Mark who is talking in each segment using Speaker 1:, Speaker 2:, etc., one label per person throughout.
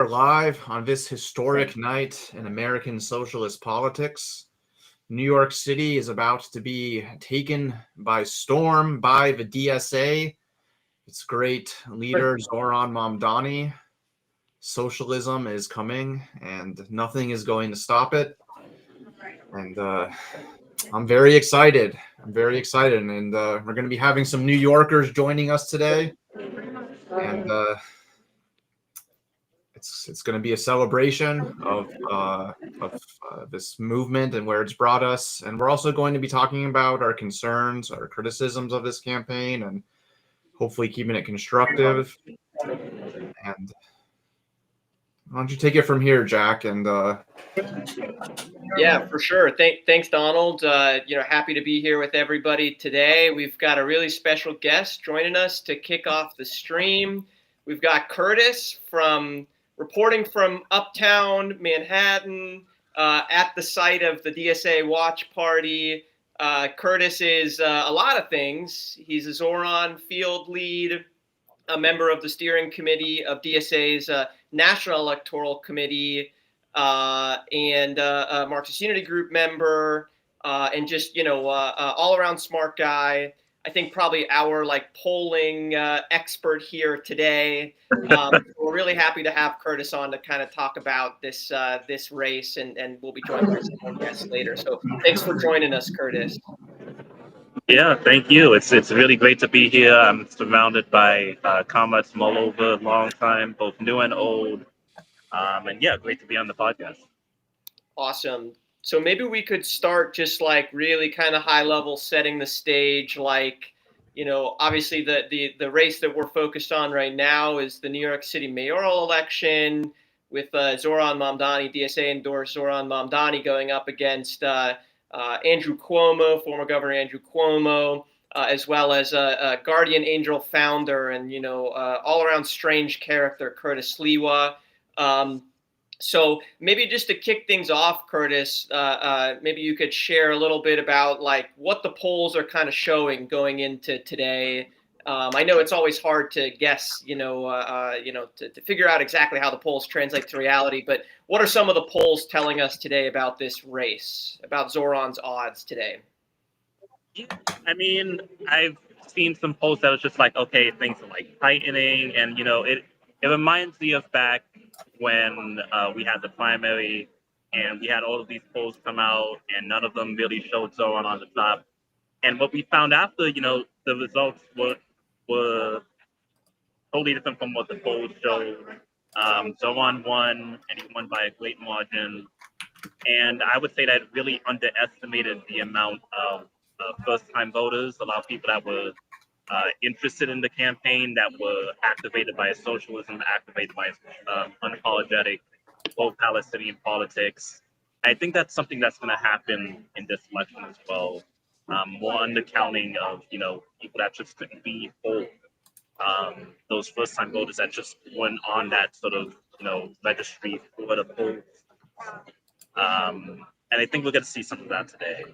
Speaker 1: Are live on this historic night in American socialist politics. New York City is about to be taken by storm by the DSA. Its great leader, Zoran Mamdani. Socialism is coming, and nothing is going to stop it. And I'm very excited. And we're going to be having some New Yorkers joining us today. And it's going to be a celebration of this movement and where it's brought us. And we're also going to be talking about our concerns, our criticisms of this campaign, and hopefully keeping it constructive. And why don't you take it from here, Jack? And
Speaker 2: yeah, for sure. Thanks, Donald. Happy to be here with everybody today. We've got a really special guest joining us to kick off the stream. We've got Curtis reporting from Uptown Manhattan at the site of the DSA watch party. Curtis is a lot of things. He's a Zoran field lead, a member of the steering committee of DSA's National Electoral Committee, and a Marxist Unity Group member, and just, all around smart guy. I think probably our polling expert here today. We're really happy to have Curtis on to kind of talk about this race, and we'll be joined by some more guests later. So thanks for joining us, Curtis.
Speaker 3: Yeah, thank you. It's really great to be here. I'm surrounded by comrades from all over, long time, both new and old. And yeah, great to be on the podcast.
Speaker 2: Awesome. So maybe we could start just really kind of high level, setting the stage. Obviously the race that we're focused on right now is the New York City mayoral election with Zoran Mamdani, DSA endorsed Zoran Mamdani, going up against Andrew Cuomo, former Governor Andrew Cuomo, as well as a Guardian Angel founder and, all around strange character, Curtis Sliwa. So maybe just to kick things off, Curtis, maybe you could share a little bit about what the polls are kind of showing going into today. I know it's always hard to guess, to figure out exactly how the polls translate to reality. But what are some of the polls telling us today about this race, about Zoran's odds today?
Speaker 3: Yeah, I mean, I've seen some polls that was just okay, things are tightening, and it reminds me of back when we had the primary and we had all of these polls come out and none of them really showed Zoran on the top. And what we found after, the results were totally different from what the polls showed. Zoran won, and he won by a great margin. And I would say that really underestimated the amount of first-time voters, a lot of people that were interested in the campaign, that were activated by socialism, activated by unapologetic pro-Palestinian politics. I think that's something that's going to happen in this election as well. More undercounting of, people that just couldn't be polled. Those first-time voters that just weren't on that sort of, registry for the polls. And I think we're going to see some of that today.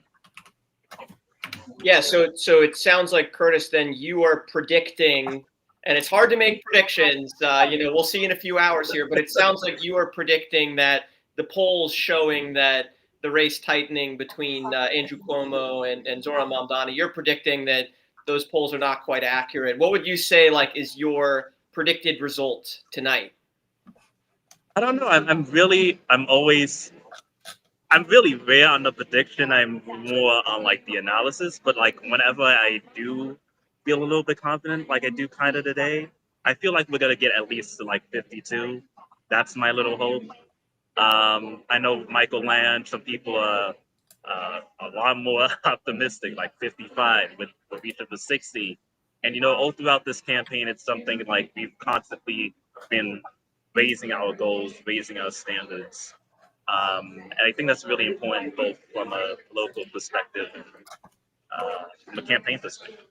Speaker 2: Yeah, so it sounds like, Curtis, then you are predicting, and it's hard to make predictions, we'll see in a few hours here, but it sounds like you are predicting that the polls showing that the race tightening between Andrew Cuomo and Zoran Mamdani, you're predicting that those polls are not quite accurate. What would you say is your predicted result tonight?
Speaker 3: I don't know. I'm really rare on the prediction. I'm more on the analysis, but whenever I do feel a little bit confident, like I do kind of today, I feel like we're gonna get at least to 52. That's my little hope. I know Michael Land, some people are a lot more optimistic, 55 with reaching for 60. And all throughout this campaign, it's something we've constantly been raising our goals, raising our standards. And I think that's really important, both from a local perspective and from a campaign perspective.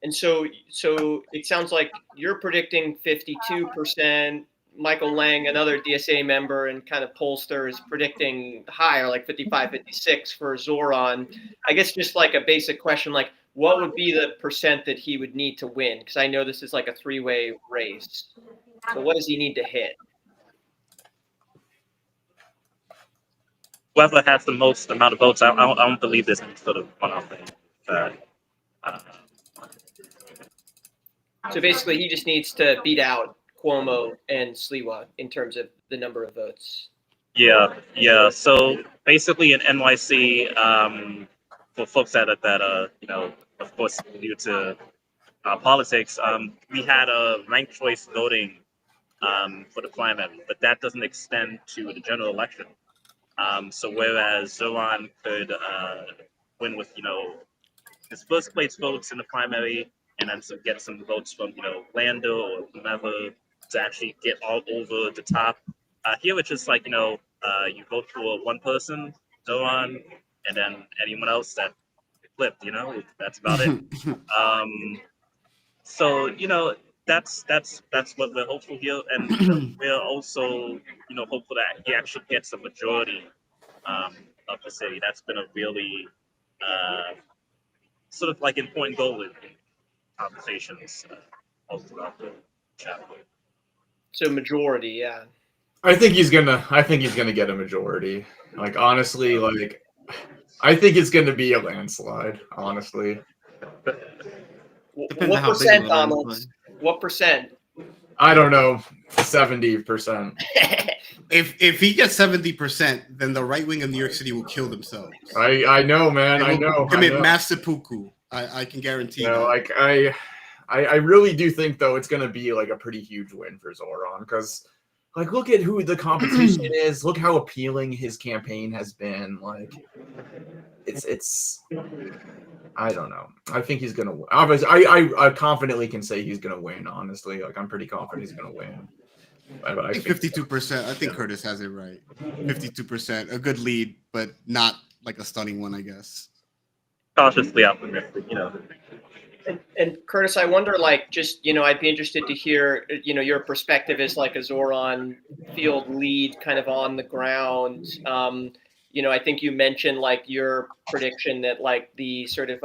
Speaker 2: And so it sounds like you're predicting 52%. Michael Lang, another DSA member and kind of pollster, is predicting higher, 55, 56 for Zoran. I guess just a basic question, what would be the percent that he would need to win? Because I know this is a three-way race. So what does he need to hit?
Speaker 3: whoever has the most amount of votes, I don't believe there's any sort of one-off thing. Uh,
Speaker 2: So basically, he just needs to beat out Cuomo and Sliwa in terms of the number of votes.
Speaker 3: yeah. So basically, in NYC, for folks that of course, due to politics, we had a ranked choice voting for the primary, but that doesn't extend to the general election. So whereas Zoran could win with his first place votes in the primary, and then get some votes from Lando or whomever to actually get all over the top. Here it's just like you vote for one person, Zoran, and then anyone else that flipped. That's about it. So that's what we're hopeful here, and we're also hopeful that he actually gets a majority of the city. That's been a really sort of like important goal in conversations all throughout the chapter.
Speaker 2: So majority, yeah.
Speaker 1: I think he's gonna get a majority. Like honestly, like I think it's gonna be a landslide. Honestly,
Speaker 4: Depends
Speaker 2: what
Speaker 4: on how big
Speaker 2: percent,
Speaker 4: of a
Speaker 2: Donald?
Speaker 4: landslide.
Speaker 2: What percent?
Speaker 1: I don't know, 70%.
Speaker 4: If he gets 70%, then the right wing of New York City will kill themselves.
Speaker 1: I know, man.
Speaker 4: They
Speaker 1: I
Speaker 4: will
Speaker 1: know.
Speaker 4: commit mass seppuku. I can guarantee.
Speaker 1: No, like I really do think though it's gonna be like a pretty huge win for Zoran because like look at who the competition is. Look how appealing his campaign has been. Like it's I don't know. I think he's gonna win. Obviously, I confidently can say he's gonna win. Honestly, like I'm pretty confident he's gonna win.
Speaker 4: I think 52%. I think Curtis has it right. 52%, a good lead, but not like a stunning one, I guess.
Speaker 3: Cautiously optimistic,
Speaker 2: And Curtis, I wonder, like, just I'd be interested to hear, your perspective as like a Zoran field lead, kind of on the ground. I think you mentioned like your prediction that like the sort of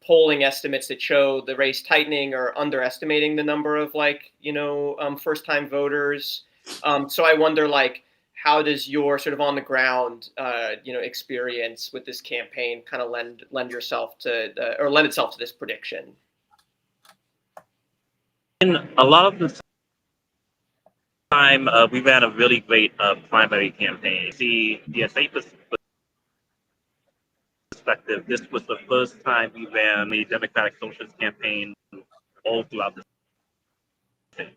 Speaker 2: polling estimates that show the race tightening or underestimating the number of like first-time voters. So I wonder like how does your sort of on the ground experience with this campaign kind of lend itself to this prediction?
Speaker 3: In a lot of the time, we ran a really great primary campaign. The DSA perspective, this was the first time we ran a Democratic Socialist campaign all throughout the state.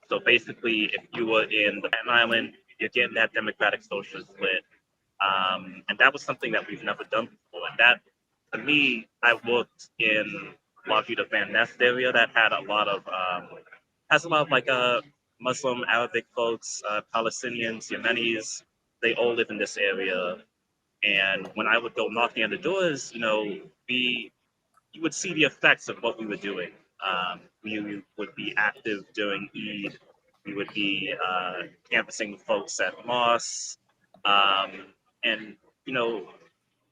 Speaker 3: So basically, if you were in the Staten Island, you're getting that Democratic Socialist split. And that was something that we've never done before. And that, to me, I worked in largely the Van Ness area that had a lot of like Muslim, Arabic folks, Palestinians, Yemenis. They all live in this area. And when I would go knocking on the doors, you would see the effects of what we were doing. We would be active during Eid. We would be canvassing with folks at mosques. And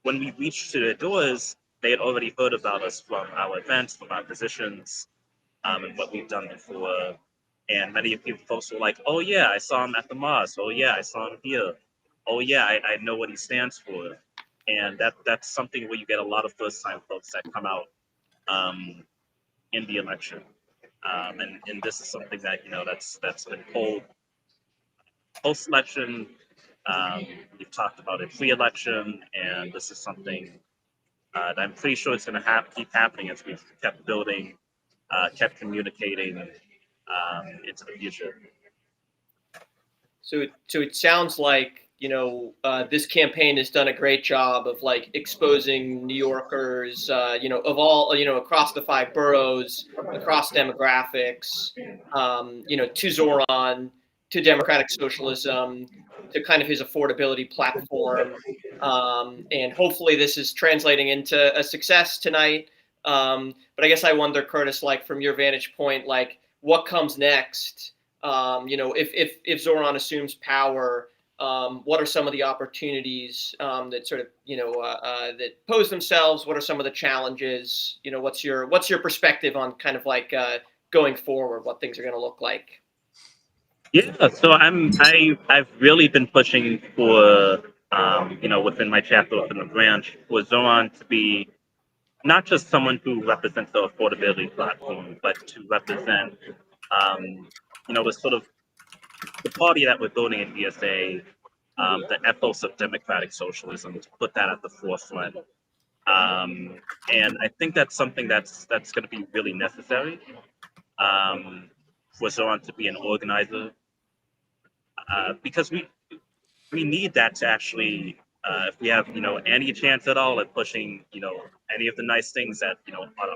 Speaker 3: when we reached to their doors, they had already heard about us from our events, from our positions, and what we've done before. And many of you folks were like, "Oh yeah, I saw him at the mosque. Oh yeah, I saw him here. Oh yeah, I know what he stands for." And that's something where you get a lot of first-time folks that come out in the election. And this is something that that's been told post-election. We've talked about a free election, and this is something that I'm pretty sure it's going to keep happening as we've kept building, kept communicating into the future.
Speaker 2: So it sounds like this campaign has done a great job of like exposing New Yorkers, of all across the 5 boroughs, across demographics, to Zoran, to democratic socialism, to kind of his affordability platform, and hopefully this is translating into a success tonight. But I guess I wonder, Curtis, like from your vantage point, like what comes next? If Zoran assumes power, what are some of the opportunities that sort of that pose themselves? What are some of the challenges? What's your perspective on kind of like going forward? What things are going to look like?
Speaker 3: Yeah, so I've really been pushing for within my chapter, within the branch, for Zoran to be not just someone who represents the affordability platform, but to represent, the sort of the party that we're building in DSA, the ethos of democratic socialism, to put that at the forefront. And I think that's something that's going to be really necessary for Zoran to be an organizer, because we need that to actually, if we have any chance at all at pushing any of the nice things that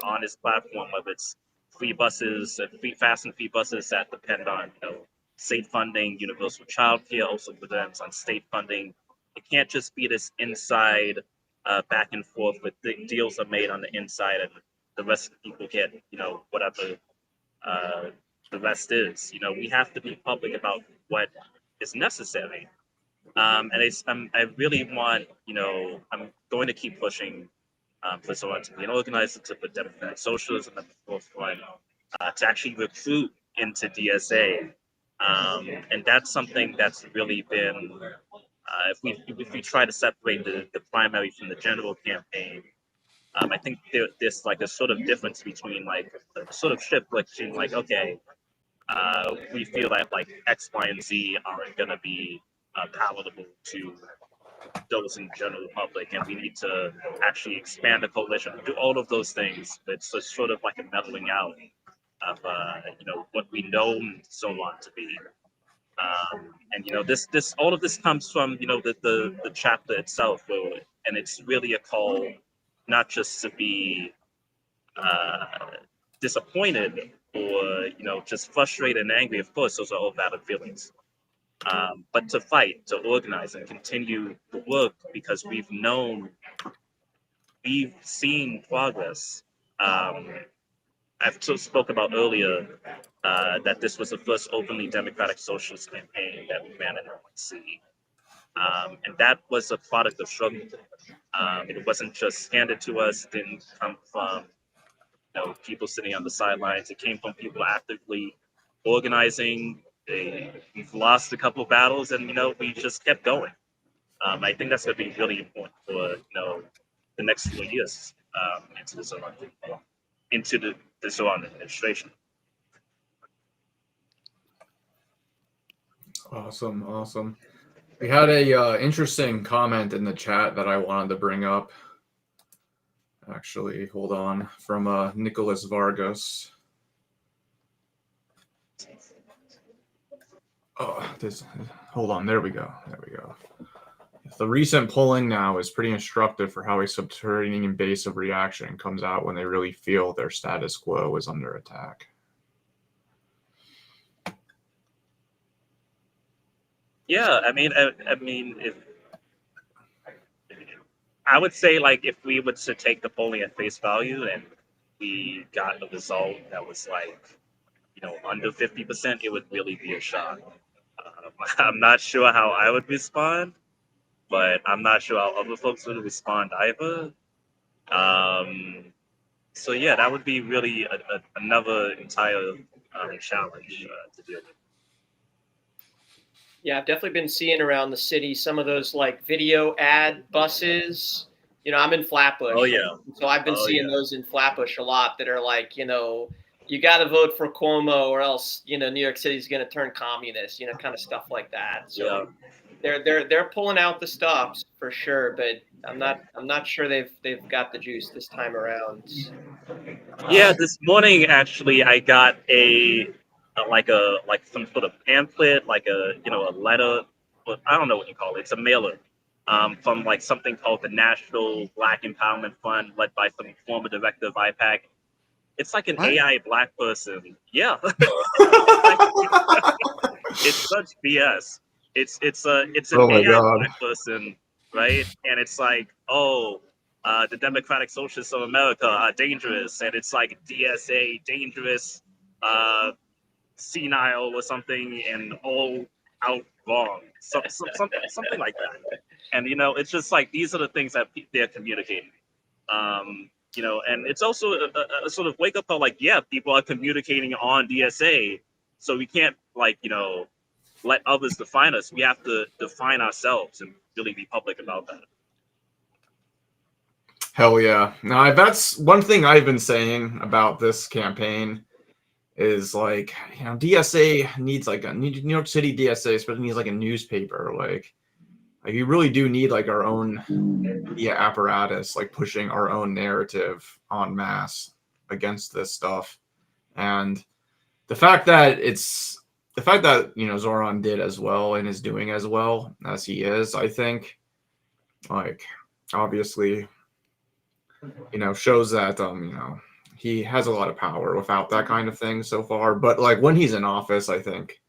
Speaker 3: on this platform, whether it's free buses, fast and free buses that depend on state funding, universal childcare also depends on state funding. It can't just be this inside back and forth with deals are made on the inside and the rest of the people get whatever the rest is. We have to be public about what is necessary. I really want, I'm going to keep pushing for Zoran to be an organizer, to put democratic socialism at the forefront, to actually recruit into DSA. And that's something that's really been, if we try to separate the primary from the general campaign, I think there's like a sort of difference between like a sort of shift between like, okay, we feel that like X, Y, and Z aren't going to be palatable to those in the general public, and we need to actually expand the coalition, do all of those things. It's just sort of like a meddling out of what we know Zoran to be. And this all of this comes from the chapter itself, and it's really a call not just to be disappointed or just frustrated and angry. Of course, those are all valid feelings. But to fight, to organize, and continue the work, because we've seen progress. I've spoke about earlier that this was the first openly democratic socialist campaign that we ran in NYC. And that was a product of struggle. It wasn't just handed to us, it didn't come from people sitting on the sidelines. It came from people actively organizing. We've lost a couple of battles, and we just kept going. I think that's going to be really important for the next few years into the Zoran administration.
Speaker 1: Awesome. We had a interesting comment in the chat that I wanted to bring up. Actually, hold on, from Nicholas Vargas. Hold on, there we go. The recent polling now is pretty instructive for how a subterranean base of reaction comes out when they really feel their status quo is under attack.
Speaker 3: Yeah, I mean, if I would say, like, if we were to take the polling at face value and we got a result that was like, under 50%, it would really be a shock. I'm not sure how I would respond, but I'm not sure how other folks would respond either. So yeah, that would be really another entire challenge to deal with.
Speaker 2: Yeah, I've definitely been seeing around the city some of those like video ad buses. I'm in Flatbush.
Speaker 3: Oh yeah.
Speaker 2: So I've been seeing those in Flatbush a lot that are like, you got to vote for Cuomo or else, New York City's going to turn communist, kind of stuff like that. So they're pulling out the stops for sure, but I'm not sure they've got the juice this time around.
Speaker 3: Yeah, this morning actually I got like some sort of pamphlet, like a letter, but I don't know what you call it. It's a mailer from like something called the National Black Empowerment Fund, led by some former director of IPAC. It's like an AI black person. Yeah. It's such BS. It's an AI black person, right? And it's like, the Democratic Socialists of America are dangerous, and it's like DSA dangerous, senile or something, and all out wrong. Something like that. And it's just like these are the things that they're communicating. And it's also a sort of wake up call, like, yeah, people are communicating on DSA, so we can't, like, let others define us. We have to define ourselves and really be public about that.
Speaker 1: Hell yeah. Now, that's one thing I've been saying about this campaign is like, DSA needs like a New York City DSA, especially needs like a newspaper. Like you really do need like our own media apparatus, like pushing our own narrative en masse against this stuff. And the fact that Zoran did as well and is doing as well as he is, I think, like, obviously, shows that he has a lot of power without that kind of thing so far. But like when he's in office, I think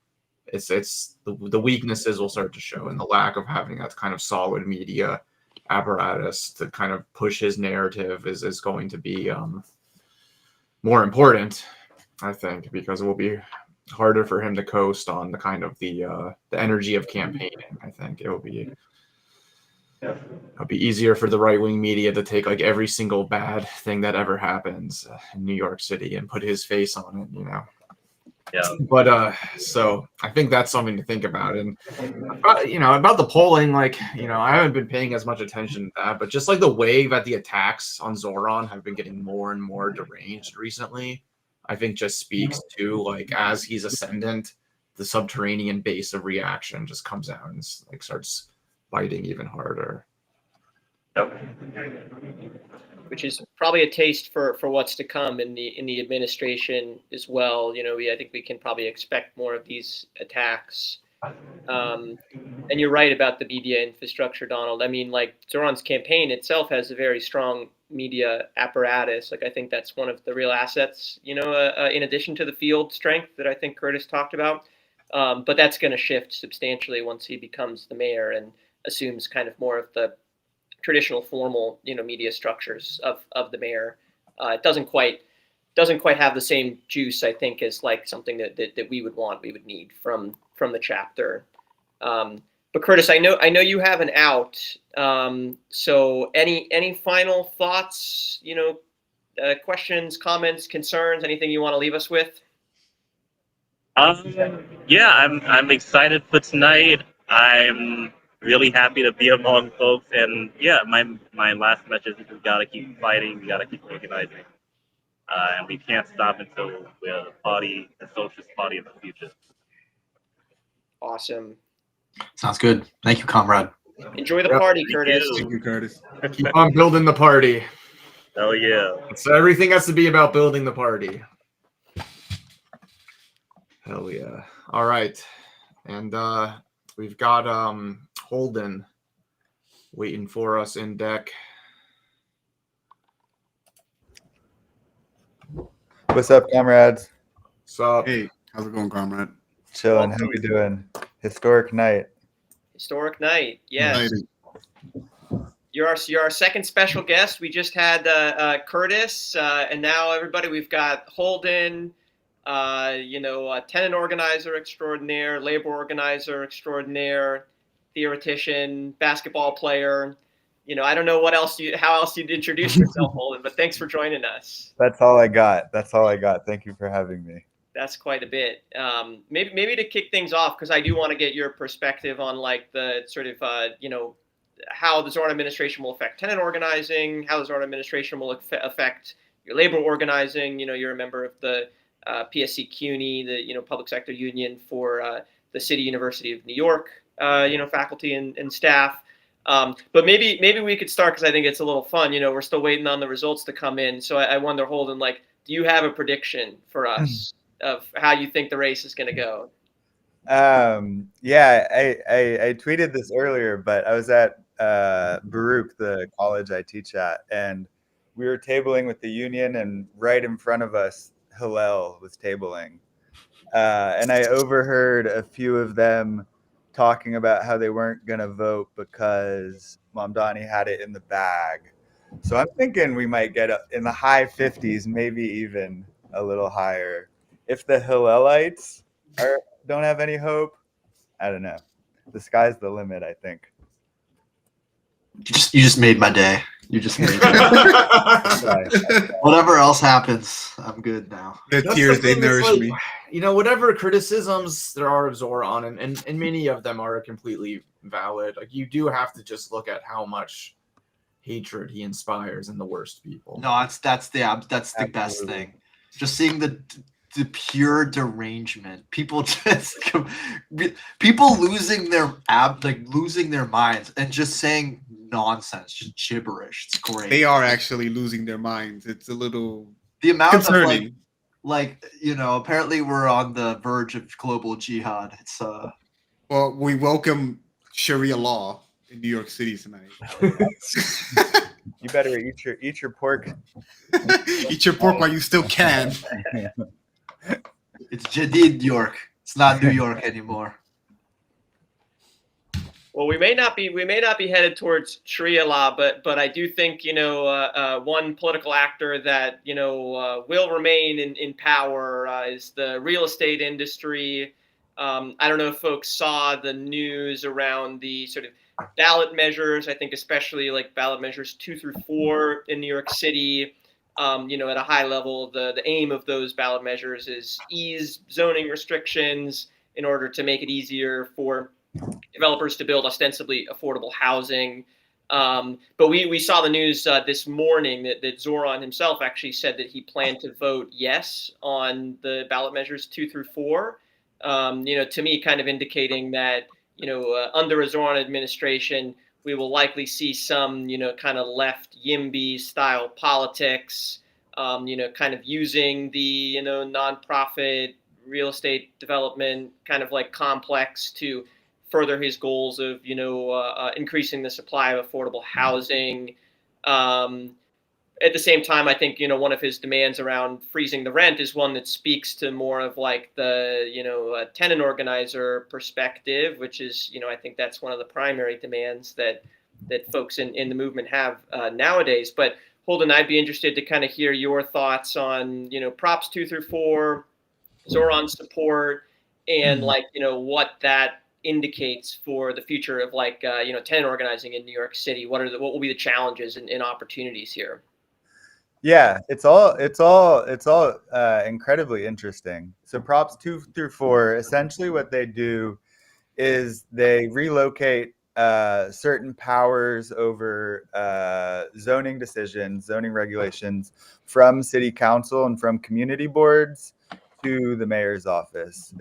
Speaker 1: it's the weaknesses will start to show, and the lack of having that kind of solid media apparatus to kind of push his narrative is going to be more important, I think, because it will be harder for him to coast on the kind of the energy of campaigning. I think it'll be easier for the right-wing media to take like every single bad thing that ever happens in New York City and put his face on it,
Speaker 3: Yeah.
Speaker 1: But so I think that's something to think about. And about the polling, like, I haven't been paying as much attention to that, but just like the way that the attacks on Zoran have been getting more and more deranged recently, I think just speaks to like as he's ascendant, the subterranean base of reaction just comes out and like starts biting even harder.
Speaker 2: Which is probably a taste for what's to come in the administration as well. I think we can probably expect more of these attacks. And you're right about the media infrastructure, Donald. I mean, like Zoran's campaign itself has a very strong media apparatus. Like I think that's one of the real assets, in addition to the field strength that I think Curtis talked about. But that's going to shift substantially once he becomes the mayor and assumes kind of more of the traditional formal, media structures of the mayor. It doesn't quite have the same juice, I think, as like something that we would need from the chapter. But Curtis, I know you have an out. So any final thoughts? Questions, comments, concerns? Anything you want to leave us with?
Speaker 3: Yeah, I'm excited for tonight. I'm really happy to be among folks, and yeah, my last message is we gotta keep fighting, we gotta keep organizing, and we can't stop until we're the socialist party of the future.
Speaker 2: Awesome.
Speaker 5: Sounds good. Thank you, comrade.
Speaker 2: Enjoy the party, Curtis.
Speaker 4: Thank you, Curtis.
Speaker 1: Keep on building the party.
Speaker 3: Oh yeah.
Speaker 1: So everything has to be about building the party. Hell yeah. All right. And we've got Holden waiting for us in deck.
Speaker 6: What's up, comrades?
Speaker 1: So
Speaker 4: Hey, how's it going, comrade?
Speaker 6: Chilling. How we doing? Historic night.
Speaker 2: Historic night. Yes.
Speaker 4: Excited.
Speaker 2: You're our second special guest. We just had Curtis, and now everybody. We've got Holden, a tenant organizer extraordinaire, labor organizer extraordinaire, theoretician, basketball player. I don't know how else you'd introduce yourself, Holden, but thanks for joining us.
Speaker 6: That's all I got. Thank you for having me.
Speaker 2: That's quite a bit. Maybe to kick things off, because I do want to get your perspective on like the sort of how the Zoran administration will affect tenant organizing, how the Zoran administration will affect your labor organizing. You're a member of the PSC CUNY, the public sector union for the City University of New York, faculty and staff. But maybe we could start, because I think it's a little fun. We're still waiting on the results to come in. So I wonder, Holden, like, do you have a prediction for us of how you think the race is going to go?
Speaker 6: Yeah, I tweeted this earlier, but I was at Baruch, the college I teach at, and we were tabling with the union, and right in front of us, Hillel was tabling. And I overheard a few of them talking about how they weren't going to vote because Mamdani had it in the bag. So I'm thinking we might get in the high 50s, maybe even a little higher. If the Hillelites don't have any hope, I don't know. The sky's the limit, I think.
Speaker 5: You just made my day. You just made it. Whatever else happens, I'm good now.
Speaker 4: The
Speaker 1: That's
Speaker 4: tears,
Speaker 1: the
Speaker 4: they
Speaker 1: thing, it's
Speaker 4: nourish
Speaker 1: like,
Speaker 4: me.
Speaker 1: You know, whatever criticisms there are of Zoran, and many of them are completely valid. Like, you do have to just look at how much hatred he inspires in the worst people.
Speaker 5: No, that's the best
Speaker 6: Absolutely.
Speaker 5: thing. Just seeing the pure derangement. People people losing their minds and just saying nonsense, just gibberish. It's great.
Speaker 4: They are actually losing their minds. It's a little
Speaker 5: The amount
Speaker 4: concerning.
Speaker 5: of like apparently we're on the verge of global jihad. It's
Speaker 4: Well, we welcome Sharia law in New York City tonight.
Speaker 6: You better eat your pork.
Speaker 4: Eat your pork while you still can.
Speaker 5: it's Jadid York. It's not New York anymore.
Speaker 2: Well, we may not be headed towards Sharia law, but I do think one political actor that will remain in power is the real estate industry. I don't know if folks saw the news around the sort of ballot measures. I think especially like ballot measures 2 through 4 in New York City. At a high level, the aim of those ballot measures is ease zoning restrictions in order to make it easier for developers to build ostensibly affordable housing. But we saw the news this morning that Zoran himself actually said that he planned to vote yes on the ballot measures 2 through 4. To me, kind of indicating that under a Zoran administration, we will likely see some kind of left YIMBY style politics. Kind of using the nonprofit real estate development kind of like complex to further his goals of increasing the supply of affordable housing. At the same time, I think one of his demands around freezing the rent is one that speaks to more of like the tenant organizer perspective, which is I think that's one of the primary demands that folks in the movement have nowadays. But Holden, I'd be interested to kind of hear your thoughts on Props 2 through 4, Zoran's support, and what that indicates for the future of tenant organizing in New York City. What will be the challenges and opportunities here?
Speaker 6: Yeah, it's all incredibly interesting. So Props 2 through 4, essentially what they do is they relocate certain powers over zoning decisions, zoning regulations from city council and from community boards to the mayor's office.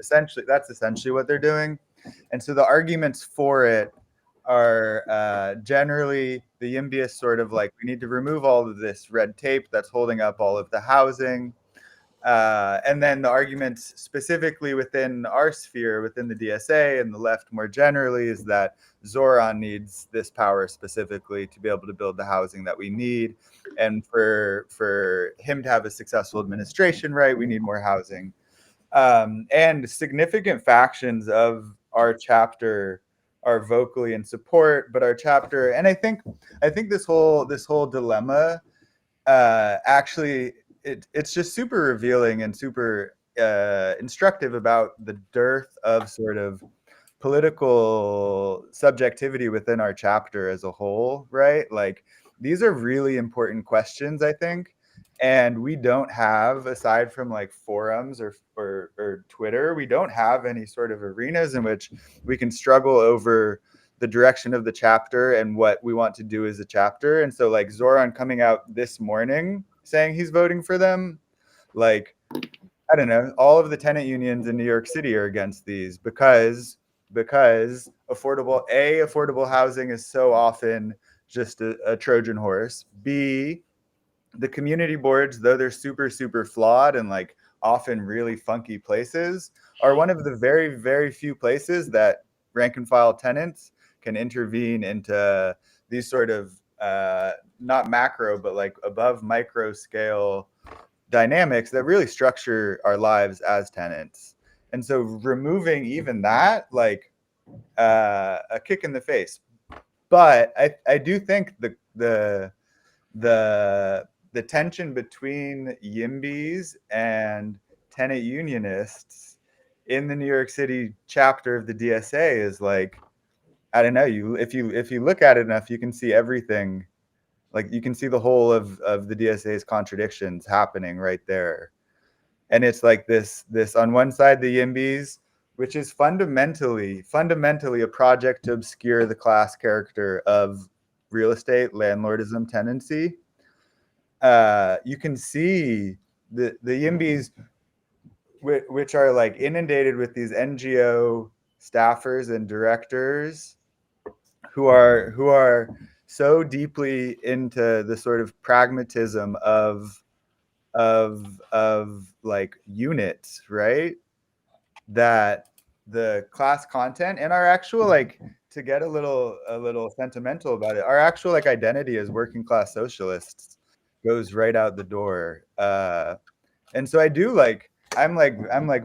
Speaker 6: That's essentially what they're doing. And so the arguments for it are generally the YIMBY is sort of like, we need to remove all of this red tape that's holding up all of the housing. And then the arguments specifically within our sphere, within the DSA and the left more generally, is that Zoran needs this power specifically to be able to build the housing that we need. And for him to have a successful administration, right, we need more housing. And significant factions of our chapter are vocally in support, but our chapter, and I think this whole dilemma actually it's just super revealing and super instructive about the dearth of sort of political subjectivity within our chapter as a whole, right? Like, these are really important questions, I think. And we don't have, aside from like forums or Twitter, we don't have any sort of arenas in which we can struggle over the direction of the chapter and what we want to do as a chapter. And so like Zoran coming out this morning saying he's voting for them, like, I don't know, all of the tenant unions in New York City are against these because affordable housing is so often just a Trojan horse. B, the community boards, though they're super, super flawed and like often really funky places, are one of the very, very few places that rank and file tenants can intervene into these sort of not macro, but like above micro scale dynamics that really structure our lives as tenants. And so removing even that, like a kick in the face. But I do think the tension between YIMBYs and tenant unionists in the New York City chapter of the DSA is like, I don't know, if you look at it enough, you can see everything Like you can see the whole of the DSA's contradictions happening right there. And it's like this on one side, the YIMBYs, which is fundamentally a project to obscure the class character of real estate, landlordism, tenancy. You can see the YIMBYs, which are like inundated with these NGO staffers and directors who are so deeply into the sort of pragmatism of like units, right? That the class content and our actual, like, to get a little sentimental about it, our actual like identity as working class socialists goes right out the door. And so I do like, I'm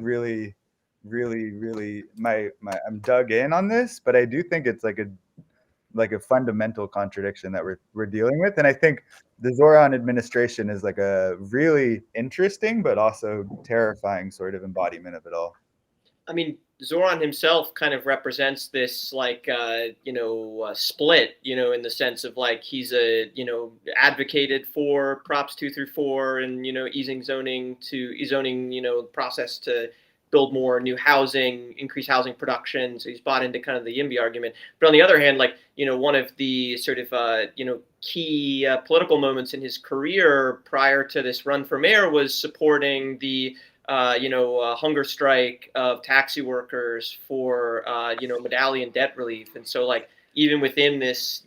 Speaker 6: really I'm dug in on this, but I do think it's like a fundamental contradiction that we're dealing with. And I think the Zoran administration is like a really interesting but also terrifying sort of embodiment of it all.
Speaker 2: I mean, Zoran himself kind of represents this like split, in the sense of like he's advocated for Props 2 through 4 and easing zoning process to build more new housing, increase housing production. So he's bought into kind of the YIMBY argument. But on the other hand, like one of the sort of key political moments in his career prior to this run for mayor was supporting the hunger strike of taxi workers for, medallion debt relief. And so like, even within this,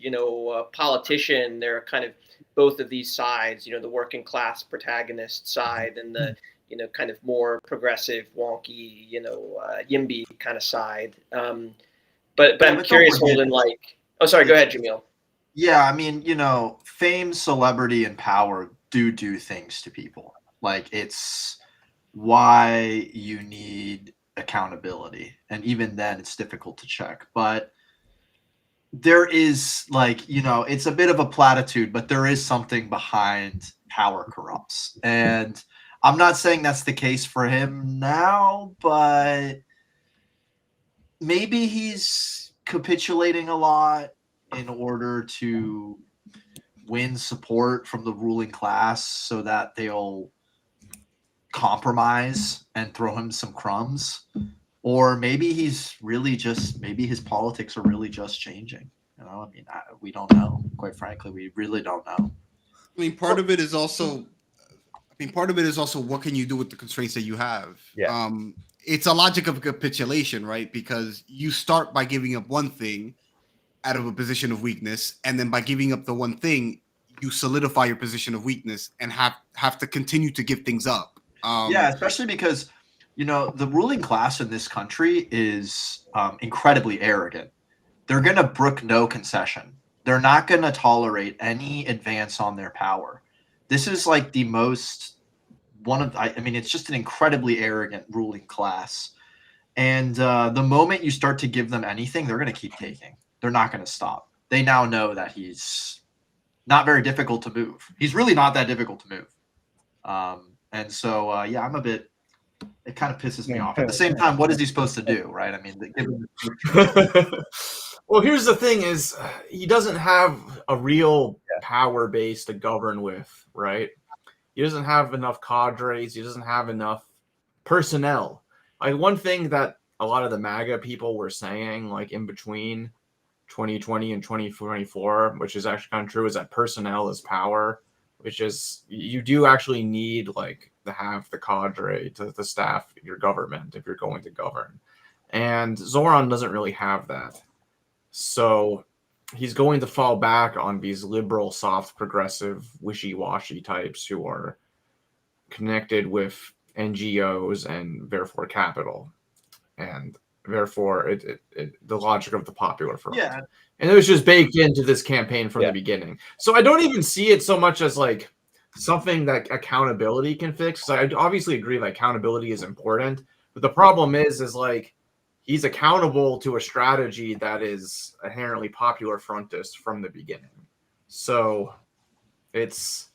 Speaker 2: politician, there are kind of both of these sides, the working class protagonist side and the, kind of more progressive, wonky, YIMBY kind of side. But I'm curious, Holden, like, oh, sorry, go ahead, Jamil.
Speaker 5: Yeah, I mean, fame, celebrity, and power do things to people. Like, it's why you need accountability. And even then, it's difficult to check. But there is, like, it's a bit of a platitude, but there is something behind power corrupts. And I'm not saying that's the case for him now, but maybe he's capitulating a lot in order to win support from the ruling class so that they'll compromise and throw him some crumbs. Or maybe he's really maybe his politics are really just changing. I mean, we don't know. Quite frankly, we really don't know.
Speaker 4: I mean, part of it is also what can you do with the constraints that you have?
Speaker 6: Yeah.
Speaker 4: It's a logic of capitulation, right? Because you start by giving up one thing out of a position of weakness, and then by giving up the one thing, you solidify your position of weakness and have to continue to give things up.
Speaker 5: Yeah, especially because the ruling class in this country is incredibly arrogant. They're going to brook no concession. They're not going to tolerate any advance on their power. This is like it's just an incredibly arrogant ruling class. And the moment you start to give them anything, they're going to keep taking. They're not going to stop. They now know that he's not very difficult to move. He's really not that difficult to move. And so, it kind of pisses me off. At the same time, what is he supposed to do, right? I mean,
Speaker 1: well, here's the thing is he doesn't have a real power base to govern with, right? He doesn't have enough cadres. He doesn't have enough personnel. Like one thing that a lot of the MAGA people were saying, like in between 2020 and 2024, which is actually kind of true, is that personnel is power, which is you do actually need like to have the cadre to staff your government if you're going to govern. And Zoran doesn't really have that. So he's going to fall back on these liberal, soft, progressive, wishy-washy types who are connected with NGOs and therefore capital. And therefore the logic of the popular front.
Speaker 5: Yeah.
Speaker 1: And it was just baked into this campaign from the beginning. So I don't even see it so much as like something that accountability can fix. So I obviously agree that accountability is important, but the problem is like he's accountable to a strategy that is inherently popular frontist from the beginning. So it's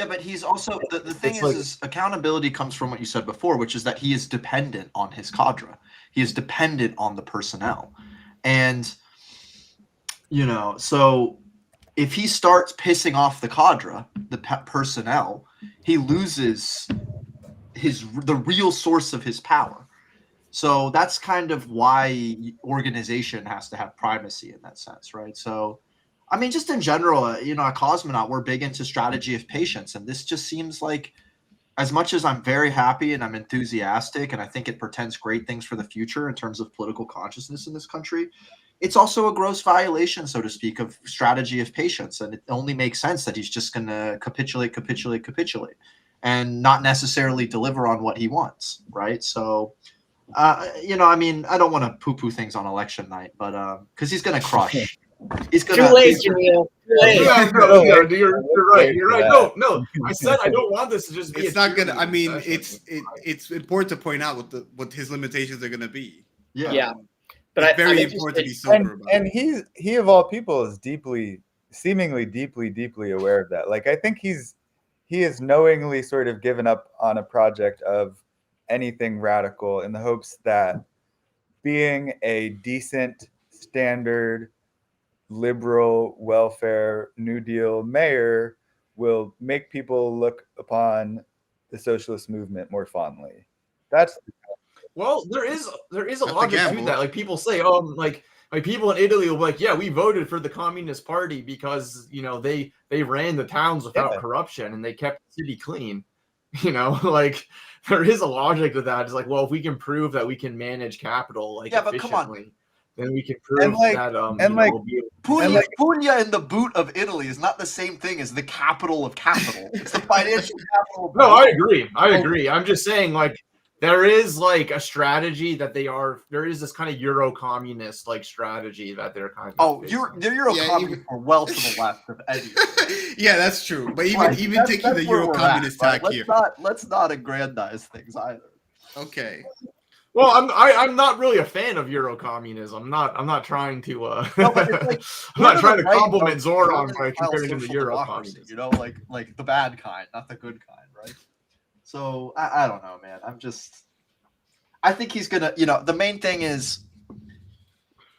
Speaker 5: but he's also the thing is accountability comes from what you said before, which is that he is dependent on his cadre. He is dependent on the personnel. And so if he starts pissing off the cadre, the personnel, he loses the real source of his power. So that's kind of why organization has to have primacy in that sense, right? So, I mean, just in general, at Cosmonaut, we're big into strategy of patience, and this just seems like, as much as I'm very happy and I'm enthusiastic, and I think it portends great things for the future in terms of political consciousness in this country, it's also a gross violation, so to speak, of strategy of patience. And it only makes sense that he's just going to capitulate, and not necessarily deliver on what he wants, right? So, I mean, I don't want to poo-poo things on election night, but because he's going to crush. He's gonna.
Speaker 2: Too late, Jamil. Too late.
Speaker 1: Yeah, no, you're right. You're right. No. I said I don't want this to just be.
Speaker 4: It's not gonna. I mean, it's important to point out what his limitations are gonna be.
Speaker 2: Yeah.
Speaker 4: But it's very important to be sober about
Speaker 6: and
Speaker 4: it.
Speaker 6: he of all people is seemingly deeply aware of that. Like, I think he is knowingly sort of given up on a project of anything radical in the hopes that being a decent, standard, liberal, welfare, New Deal mayor will make people look upon the socialist movement more fondly. That's
Speaker 1: Well, there is a
Speaker 4: That's a
Speaker 1: logic to
Speaker 4: gamble.
Speaker 1: that. Like people say, oh, like people in Italy will be like, yeah, we voted for the Communist Party because they ran the towns without corruption and they kept the city clean. Like there is a logic to that. It's like, well, if we can prove that we can manage capital like
Speaker 5: Yeah, but come on.
Speaker 1: efficiently, then we can prove that we'll be able
Speaker 5: Puglia in the boot of Italy is not the same thing as the capital of capital. It's the financial capital.
Speaker 1: No, I agree. I'm just saying, like, there is like a strategy that there is this kind of Euro-communist like strategy that they're kind of.
Speaker 5: Oh,
Speaker 1: facing.
Speaker 5: the Euro-communists are well to the left of any.
Speaker 4: Yeah, that's true. But even
Speaker 5: Like,
Speaker 4: even taking the
Speaker 5: that's where we're
Speaker 4: Euro-communist
Speaker 5: at, right?
Speaker 4: tack here.
Speaker 5: Let's not aggrandize things either.
Speaker 4: Okay.
Speaker 1: Well, I'm not really a fan of Euro-communism. I'm not trying to.
Speaker 5: No, but it's like,
Speaker 1: I'm not trying to
Speaker 5: right
Speaker 1: compliment
Speaker 5: of
Speaker 1: Zoran by
Speaker 5: German-style
Speaker 1: comparing him to
Speaker 5: social democracy,
Speaker 1: Euro-communism.
Speaker 5: like the bad kind, not the good kind, right? So I don't know, man. I think he's gonna. The main thing is,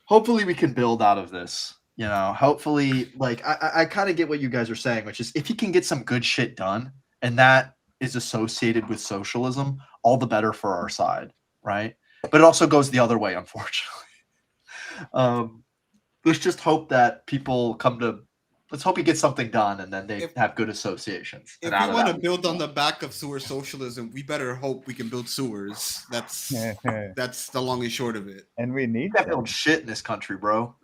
Speaker 5: hopefully we can build out of this. Hopefully, like I kind of get what you guys are saying, which is if he can get some good shit done, and that is associated with socialism, all the better for our side, right? But it also goes the other way, unfortunately. Let's just hope that people come to. Let's hope he gets something done, and then they have good associations.
Speaker 4: If we want to build on the back of sewer socialism, we better hope we can build sewers. That's the long and short of it.
Speaker 6: And we need
Speaker 5: You can't build shit in this country, bro.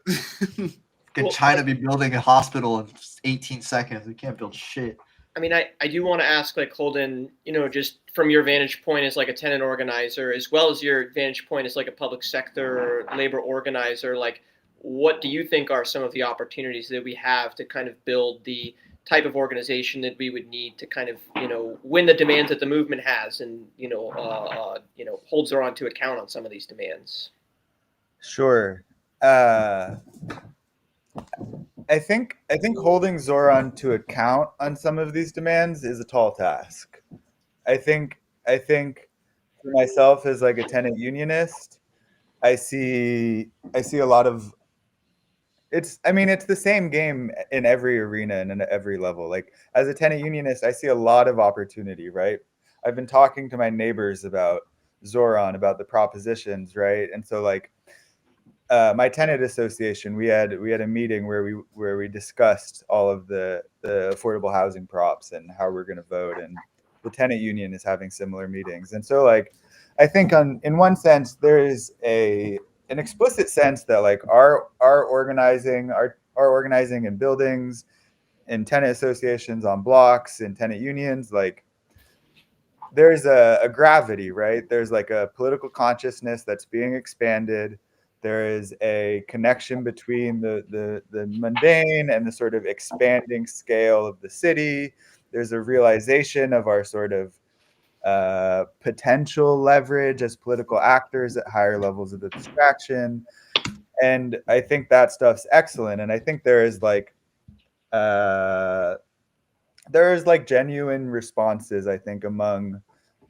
Speaker 5: Can China be building a hospital in 18 seconds? We can't build shit.
Speaker 2: I mean, I do want to ask, like, Holden, just from your vantage point as like a tenant organizer, as well as your vantage point as like a public sector or labor organizer, like, what do you think are some of the opportunities that we have to kind of build the type of organization that we would need to kind of, win the demands that the movement has and, hold Zoran to account on some of these demands?
Speaker 6: Sure. I think holding Zoran to account on some of these demands is a tall task. I think for myself as like a tenant unionist, I see a lot of it's the same game in every arena and in every level. Like, as a tenant unionist, I see a lot of opportunity, right? I've been talking to my neighbors about Zoran, about the propositions, right? And so, like, my tenant association, we had a meeting where we discussed all of the affordable housing props and how we're going to vote, and the tenant union is having similar meetings. And so, like, I think in one sense there is an explicit sense that, like, our organizing in buildings, in tenant associations, on blocks, in tenant unions, like, there's a gravity, right? There's like a political consciousness that's being expanded. There is a connection between the mundane and the sort of expanding scale of the city. There's a realization of our sort of potential leverage as political actors at higher levels of abstraction. And I think that stuff's excellent. And I think there is genuine responses, I think, among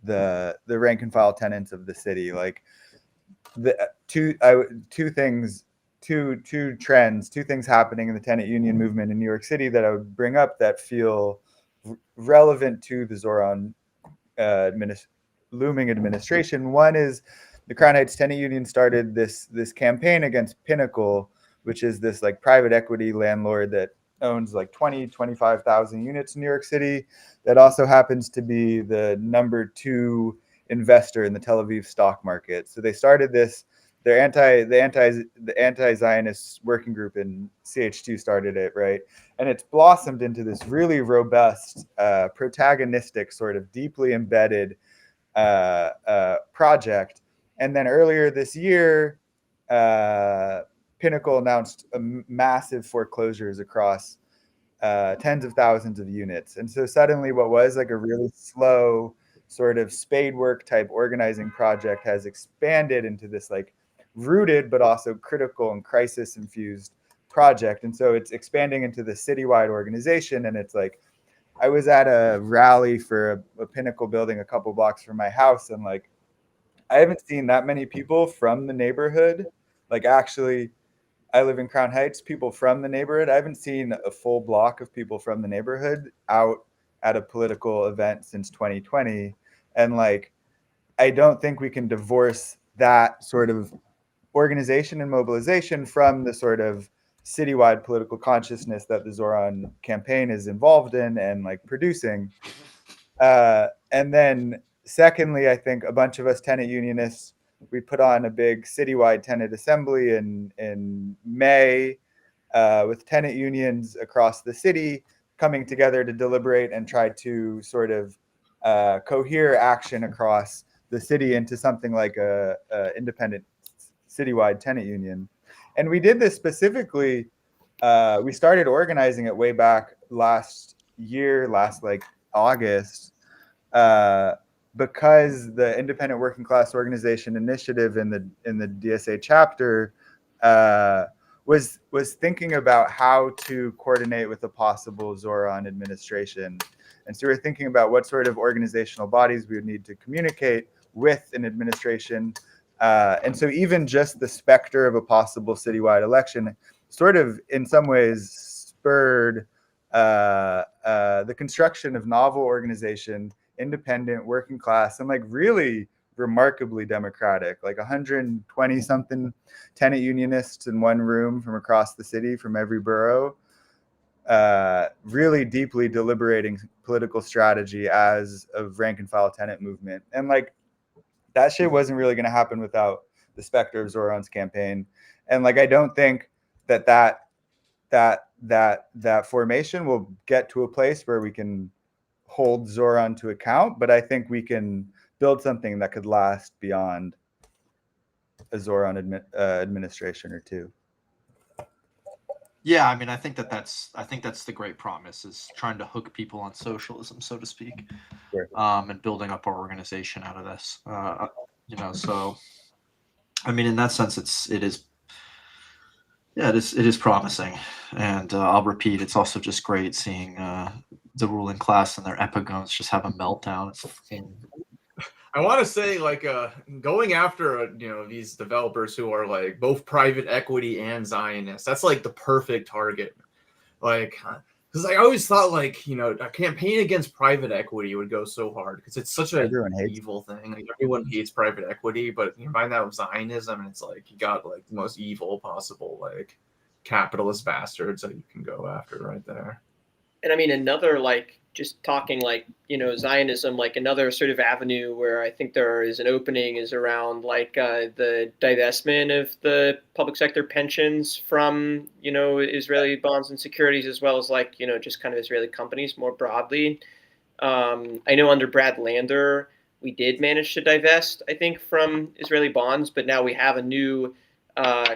Speaker 6: the rank and file tenants of the city. Like, two things two trends, two things happening in the tenant union movement in New York City that I would bring up that feel relevant to the Zoran looming administration. One is the Crown Heights Tenant Union started this campaign against Pinnacle, which is this like private equity landlord that owns like 25,000 units in New York City. That also happens to be the number 2 investor in the Tel Aviv stock market. So they started this. The anti-Zionist working group in CH2 started it, right? And it's blossomed into this really robust, protagonistic, sort of deeply embedded project. And then earlier this year, Pinnacle announced massive foreclosures across tens of thousands of units. And so suddenly what was like a really slow sort of spade work type organizing project has expanded into this like rooted but also critical and crisis infused project. And so it's expanding into the citywide organization. And it's like, I was at a rally for a Pinnacle building a couple blocks from my house, and like I haven't seen that many people from the neighborhood. Like actually, I live in Crown Heights, people from the neighborhood. I haven't seen a full block of people from the neighborhood out at a political event since 2020. And like, I don't think we can divorce that sort of organization and mobilization from the sort of citywide political consciousness that the Zoran campaign is involved in and like producing. And then secondly, I think a bunch of us tenant unionists, we put on a big citywide tenant assembly in May with tenant unions across the city coming together to deliberate and try to sort of cohere action across the city into something like a independent citywide tenant union. And we did this specifically, we started organizing it way back last like August, because the Independent Working Class Organization Initiative in the DSA chapter was thinking about how to coordinate with a possible Zoran administration. And so we're thinking about what sort of organizational bodies we would need to communicate with an administration. And so even just the specter of a possible citywide election sort of in some ways spurred the construction of novel organization, independent, working class, and like really remarkably democratic, like 120 something tenant unionists in one room from across the city, from every borough, really deeply deliberating political strategy as a rank and file tenant movement. And like that shit wasn't really going to happen without the specter of Zoran's campaign. And like I don't think that formation will get to a place where we can hold Zoran to account, but I think we can build something that could last beyond a Zoran administration or two.
Speaker 5: Yeah, I mean, I think that's the great promise, is trying to hook people on socialism, so to speak,
Speaker 6: Sure.
Speaker 5: And building up our organization out of this. So I mean, in that sense, it is promising, and I'll repeat, it's also just great seeing the ruling class and their epigones just have a meltdown. It's
Speaker 1: I want to say, like, going after these developers who are like both private equity and Zionists, that's like the perfect target. Like, because I always thought like a campaign against private equity would go so hard because it's such an evil thing. Like, everyone hates private equity, but you combine that with Zionism, and it's like you got like the most evil possible like capitalist bastards that you can go after right there.
Speaker 2: And I mean, another like just talking like Zionism, like another sort of avenue where I think there is an opening is around like the divestment of the public sector pensions from Israeli bonds and securities, as well as like just kind of Israeli companies more broadly. I know under Brad Lander we did manage to divest, I think, from Israeli bonds, but now we have a new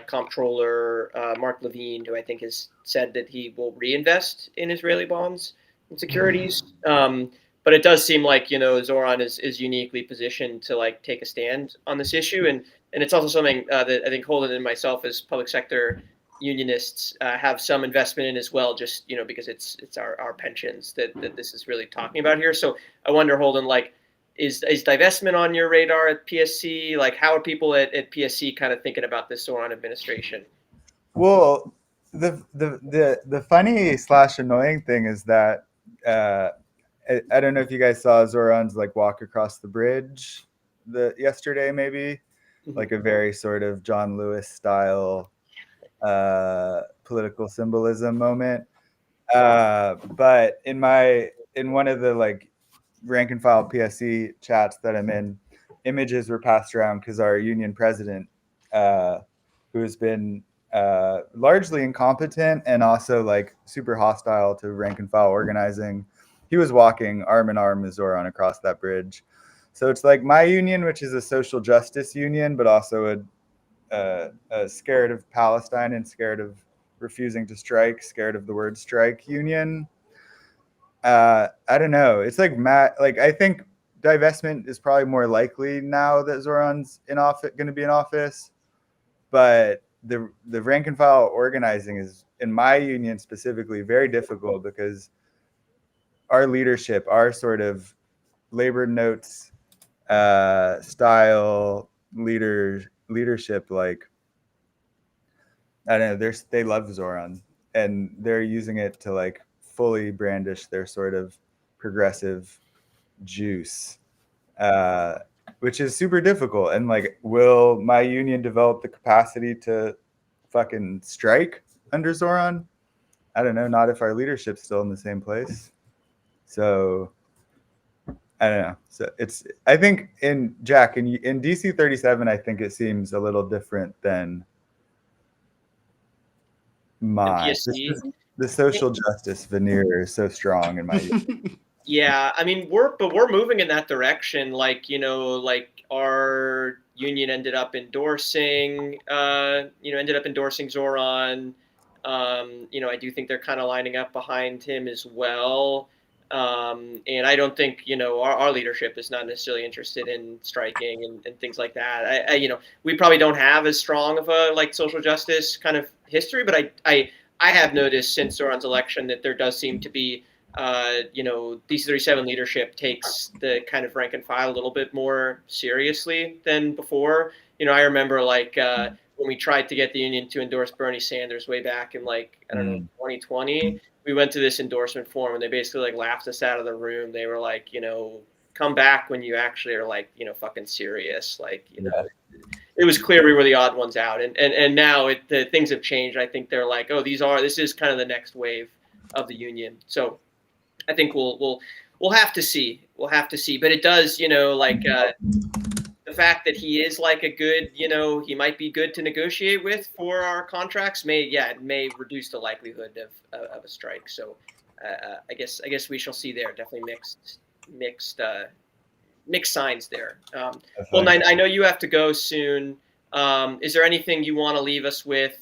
Speaker 2: comptroller, Mark Levine, who I think has said that he will reinvest in Israeli bonds and securities. But it does seem like Zoran is uniquely positioned to like take a stand on this issue, and it's also something that I think Holden and myself as public sector unionists have some investment in as well, just because it's our pensions that this is really talking about here. So I wonder, Holden, like, is divestment on your radar at PSC? Like, how are people at PSC kind of thinking about this Zoran administration?
Speaker 6: Well, the funny / annoying thing is that I don't know if you guys saw Zoran's like walk across the bridge yesterday, maybe like a very sort of John Lewis style political symbolism moment. But in one of the like rank and file PSC chats that I'm in, images were passed around because our union president, who has been largely incompetent and also like super hostile to rank and file organizing, he was walking arm in arm with Zoran across that bridge. So it's like my union, which is a social justice union, but also a scared of Palestine and scared of refusing to strike, scared of the word strike union. I don't know. It's like I think divestment is probably more likely now that Zoran's going to be in office, but the rank and file organizing is, in my union specifically, very difficult because our leadership, our sort of labor notes style leadership, like I don't know, they love Zoran and they're using it to like fully brandish their sort of progressive juice, which is super difficult. And like, will my union develop the capacity to fucking strike under Zoran? I don't know. Not if our leadership's still in the same place. So I don't know. So I think in DC 37, I think it seems a little different than mine. The social justice veneer is so strong in my
Speaker 2: Yeah, I mean we're moving in that direction. Like, you know, like our union ended up endorsing Zoran. You know, I do think they're kind of lining up behind him as well. And I don't think, you know, our leadership is not necessarily interested in striking and things like that. I you know, we probably don't have as strong of a like social justice kind of history, but I have noticed since Zoran's election that there does seem to be, you know, DC 37 leadership takes the kind of rank and file a little bit more seriously than before. You know, I remember like when we tried to get the union to endorse Bernie Sanders way back in like, I don't know, 2020, we went to this endorsement forum and they basically like laughed us out of the room. They were like, you know, come back when you actually are like, you know, fucking serious. Like, you know, it was clear we were the odd ones out. And now the things have changed. I think they're like, oh, this is kind of the next wave of the union. So I think we'll have to see. We'll have to see. But it does, you know, like the fact that he is like a good, you know, he might be good to negotiate with for our contracts may reduce the likelihood of a strike. So I guess we shall see there. Definitely mixed signs there. Well, I know you have to go soon. Is there anything you want to leave us with?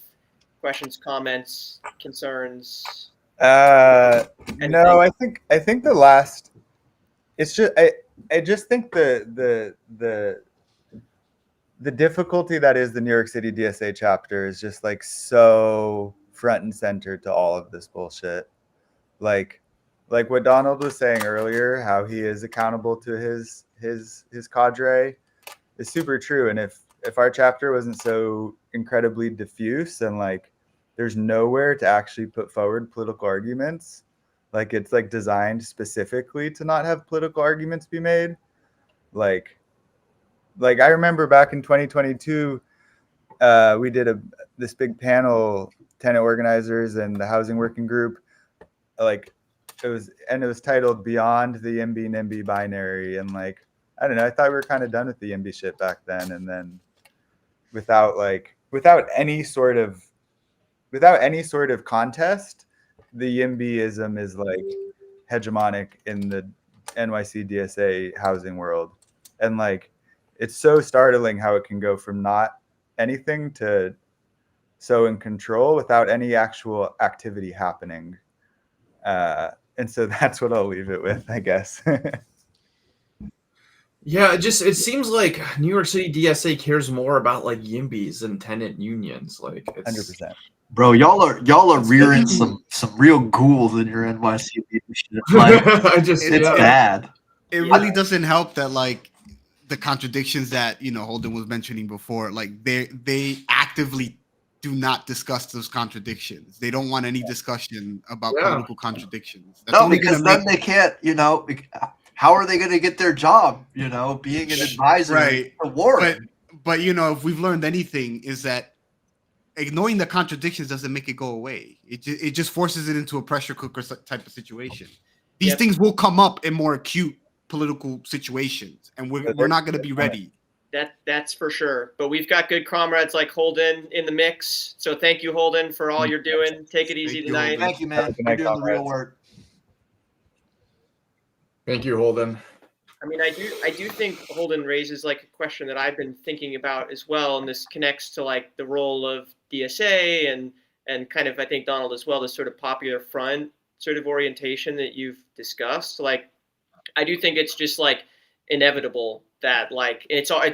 Speaker 2: Questions, comments, concerns?
Speaker 6: No, I think the last. It's just I just think the difficulty that is the New York City DSA chapter is just like so front and center to all of this bullshit. Like what Donald was saying earlier, how he is accountable to his cadre is super true. And if our chapter wasn't so incredibly diffuse and like there's nowhere to actually put forward political arguments, like it's like designed specifically to not have political arguments be made. Like I remember back in 2022, we did this big panel, tenant organizers and the housing working group. Like it was titled Beyond the YIMBY NIMBY Binary. And like, I don't know, I thought we were kind of done with the YIMBY shit back then. And then without any sort of contest, the YIMBYism is like hegemonic in the NYC DSA housing world. And like, it's so startling how it can go from not anything to so in control without any actual activity happening. And so that's what I'll leave it with, I guess.
Speaker 1: Yeah, it seems like New York City DSA cares more about like YIMBYs and tenant unions. Like
Speaker 6: 100%.
Speaker 5: Bro, y'all are rearing some real ghouls in your NYC leadership. Like, it's bad.
Speaker 4: It really doesn't help that like the contradictions that, you know, Holden was mentioning before, like they actively do not discuss those contradictions. They don't want any discussion about
Speaker 1: Yeah.
Speaker 4: political contradictions. That's
Speaker 5: No,
Speaker 4: only
Speaker 5: because
Speaker 4: gonna
Speaker 5: then they can't, how are they going to get their job, being an advisor
Speaker 4: Right.
Speaker 5: to Warren?
Speaker 4: But if we've learned anything, is that ignoring the contradictions doesn't make it go away. It just forces it into a pressure cooker type of situation. These
Speaker 2: Yep.
Speaker 4: things will come up in more acute political situations, and we're not going to be ready.
Speaker 2: That's for sure. But we've got good comrades like Holden in the mix. So thank you, Holden, for all you're doing. Take it easy
Speaker 4: Thank you,
Speaker 2: tonight.
Speaker 4: Holden.
Speaker 5: Thank you, man.
Speaker 6: Good
Speaker 5: You're
Speaker 6: night,
Speaker 5: doing the real
Speaker 6: comrades.
Speaker 5: work.
Speaker 1: Thank you, Holden.
Speaker 2: I mean, I do think Holden raises like a question that I've been thinking about as well, and this connects to like the role of DSA and kind of, I think, Donald as well, this sort of popular front sort of orientation that you've discussed. Like, I do think it's just like inevitable that like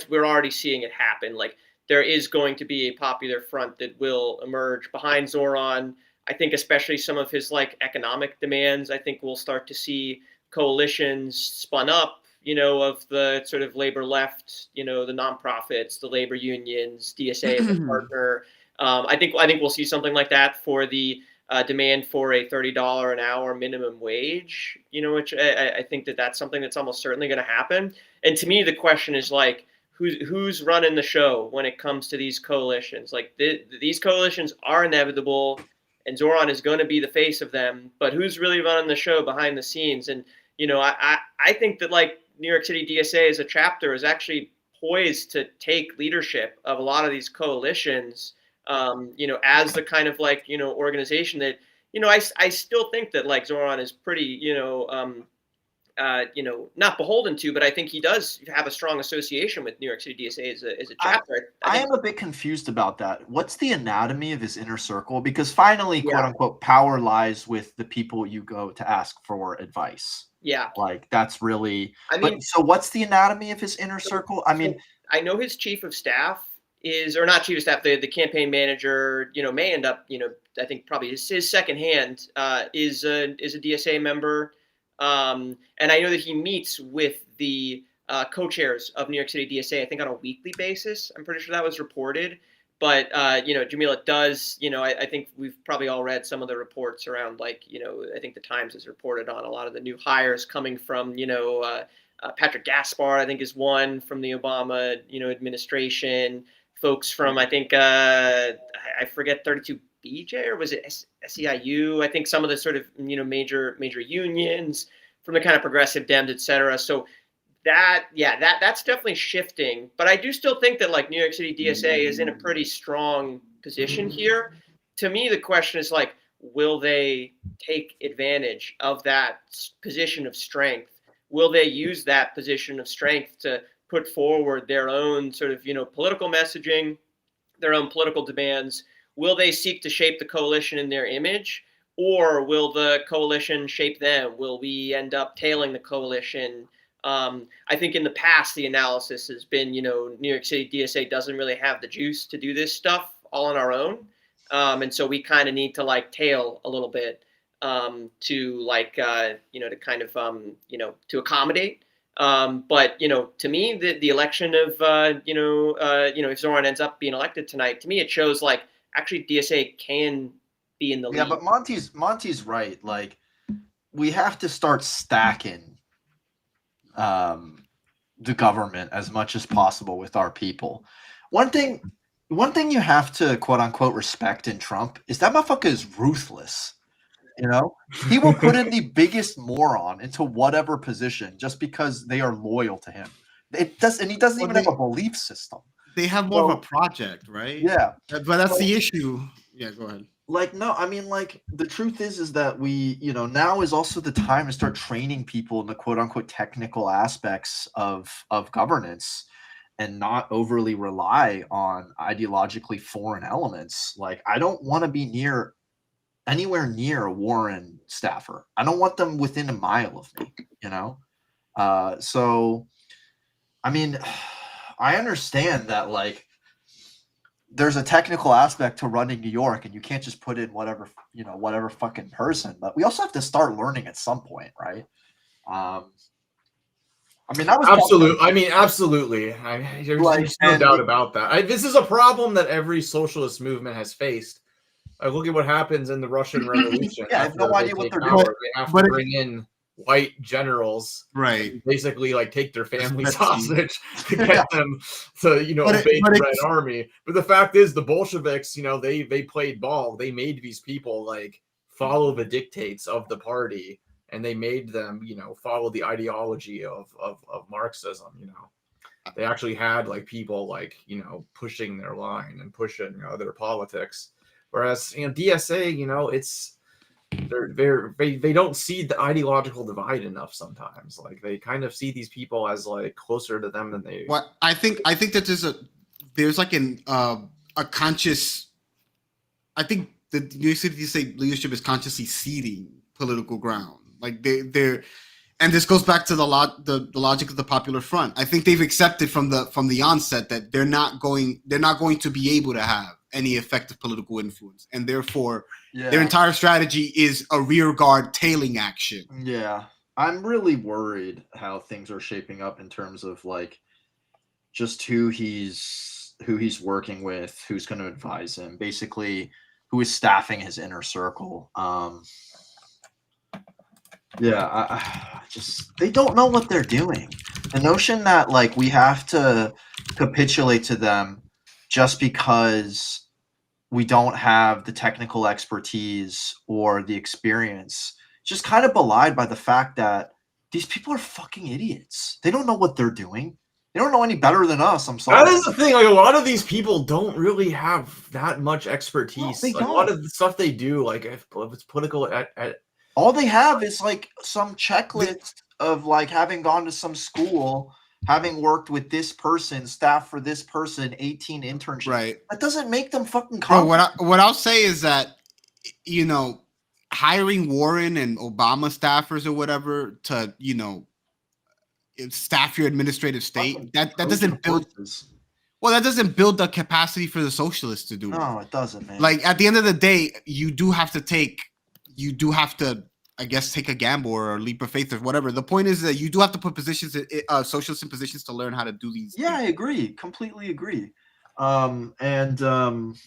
Speaker 2: we're already seeing it happen. Like, there is going to be a popular front that will emerge behind Zoran. I think especially some of his like economic demands, I think we'll start to see coalitions spun up, of the sort of labor left, the nonprofits, the labor unions, DSA as a partner. I think we'll see something like that for the demand for a $30 an hour minimum wage, which I think that's something that's almost certainly going to happen. And to me, the question is like, who's running the show when it comes to these coalitions? Like these coalitions are inevitable, and Zoran is going to be the face of them. But who's really running the show behind the scenes? And I think that like New York City DSA as a chapter is actually poised to take leadership of a lot of these coalitions. As the kind of like, organization that, I still think that like Zoran is pretty, not beholden to, but I think he does have a strong association with New York City DSA as a chapter.
Speaker 5: I am a bit confused about that. What's the anatomy of his inner circle? Because finally,
Speaker 2: Yeah.
Speaker 5: quote unquote, power lies with the people you go to ask for advice.
Speaker 2: Yeah.
Speaker 5: Like that's really,
Speaker 2: I mean,
Speaker 5: so what's the anatomy of his inner circle? I mean,
Speaker 2: I know his chief of staff or not chief of staff, the campaign manager, may end up, I think probably his second hand is a DSA member. And I know that he meets with the co-chairs of New York City DSA, I think on a weekly basis. I'm pretty sure that was reported. But, Jamila does, I think we've probably all read some of the reports around like, I think the Times has reported on a lot of the new hires coming from, Patrick Gaspar, I think is one from the Obama, administration. Folks from, I think, I forget, 32BJ, or was it SEIU? I think some of the sort of, major unions from the kind of progressive Dems, et cetera. So that's definitely shifting. But I do still think that like New York City DSA is in a pretty strong position here. To me, the question is like, will they take advantage of that position of strength? Will they use that position of strength to put forward their own sort of, political messaging, their own political demands? Will they seek to shape the coalition in their image, or will the coalition shape them? Will we end up tailing the coalition? I think in the past, the analysis has been, New York City DSA doesn't really have the juice to do this stuff all on our own. And so we kind of need to like tail a little bit to like, to kind of, to accommodate. But, to me, the election of, if Zoran ends up being elected tonight, to me, it shows like actually DSA can be in the lead.
Speaker 5: yeah, but Monty's right. Like we have to start stacking the government as much as possible with our people. One thing you have to quote unquote respect in Trump is that motherfucker is ruthless. He will put in the biggest moron into whatever position just because they are loyal to him. And he doesn't even have a belief system.
Speaker 4: They have more of a project, right?
Speaker 5: Yeah.
Speaker 4: But that's the issue. Yeah, go ahead.
Speaker 5: Like, no, I mean, like, the truth is that we, now is also the time to start training people in the quote unquote technical aspects of governance and not overly rely on ideologically foreign elements. Like, I don't want to be anywhere near a Warren staffer. I don't want them within a mile of me, So, I mean, I understand that, like, there's a technical aspect to running New York, and you can't just put in whatever fucking person. But we also have to start learning at some point, right? I mean, that was
Speaker 1: Absolutely. There's
Speaker 5: Like,
Speaker 1: no
Speaker 5: and-
Speaker 1: doubt about that. This is a problem that every socialist movement has faced. Look at what happens in the Russian Revolution.
Speaker 5: Yeah, I have no
Speaker 1: after they
Speaker 5: idea what
Speaker 1: take
Speaker 5: they're
Speaker 1: power.
Speaker 5: doing.
Speaker 1: They have
Speaker 4: But
Speaker 1: to
Speaker 4: it-
Speaker 1: bring in white generals,
Speaker 4: Right.
Speaker 1: basically like take their families
Speaker 4: Let's see.
Speaker 1: hostage to get them to
Speaker 4: But it-
Speaker 1: obey
Speaker 4: but
Speaker 1: the
Speaker 4: it's-
Speaker 1: Red Army. But the fact is, the Bolsheviks, they played ball. They made these people like follow the dictates of the party, and they made them follow the ideology of Marxism. They actually had like people like pushing their line and pushing their politics, whereas DSA, it's they don't see the ideological divide enough sometimes. Like they kind of see these people as like closer to them than they.
Speaker 4: What I think that there's like a conscious. I think the New York City DSA leadership is consciously ceding political ground. Like they're and this goes back to the logic of the Popular Front. I think they've accepted from the onset that they're not going to be able to have any effective political influence, and therefore their entire strategy is a rearguard tailing action.
Speaker 5: Yeah, I'm really worried how things are shaping up in terms of like just who he's working with, who's going to advise him, basically who is staffing his inner circle. I just they don't know what they're doing. The notion that like we have to capitulate to them just because we don't have the technical expertise or the experience, just kind of belied by the fact that these people are fucking idiots. They don't know what they're doing. They don't know any better than us. I'm sorry.
Speaker 1: That is the thing. Like a lot of these people don't really have that much expertise.
Speaker 5: they
Speaker 1: Like, a lot
Speaker 5: don't.
Speaker 1: of the stuff they do, like if it's political at
Speaker 5: All they have is like some checklist of like having gone to some school, having worked with this person, staff for this person, 18 internships.
Speaker 4: Right.
Speaker 5: That doesn't make them fucking
Speaker 4: Bro,
Speaker 5: competent.
Speaker 4: what I'll say is that hiring Warren and Obama staffers or whatever to staff your administrative state,
Speaker 5: Fucking
Speaker 4: that
Speaker 5: Trojan
Speaker 4: doesn't build
Speaker 5: horses.
Speaker 4: that doesn't build the capacity for the socialists to do it.
Speaker 5: No, it doesn't, man.
Speaker 4: Like at the end of the day, you do have to I guess take a gamble or a leap of faith or whatever. The point is that you do have to put socialists in positions to learn how to do these
Speaker 5: yeah, I
Speaker 4: things.
Speaker 5: agree. Completely agree.
Speaker 4: That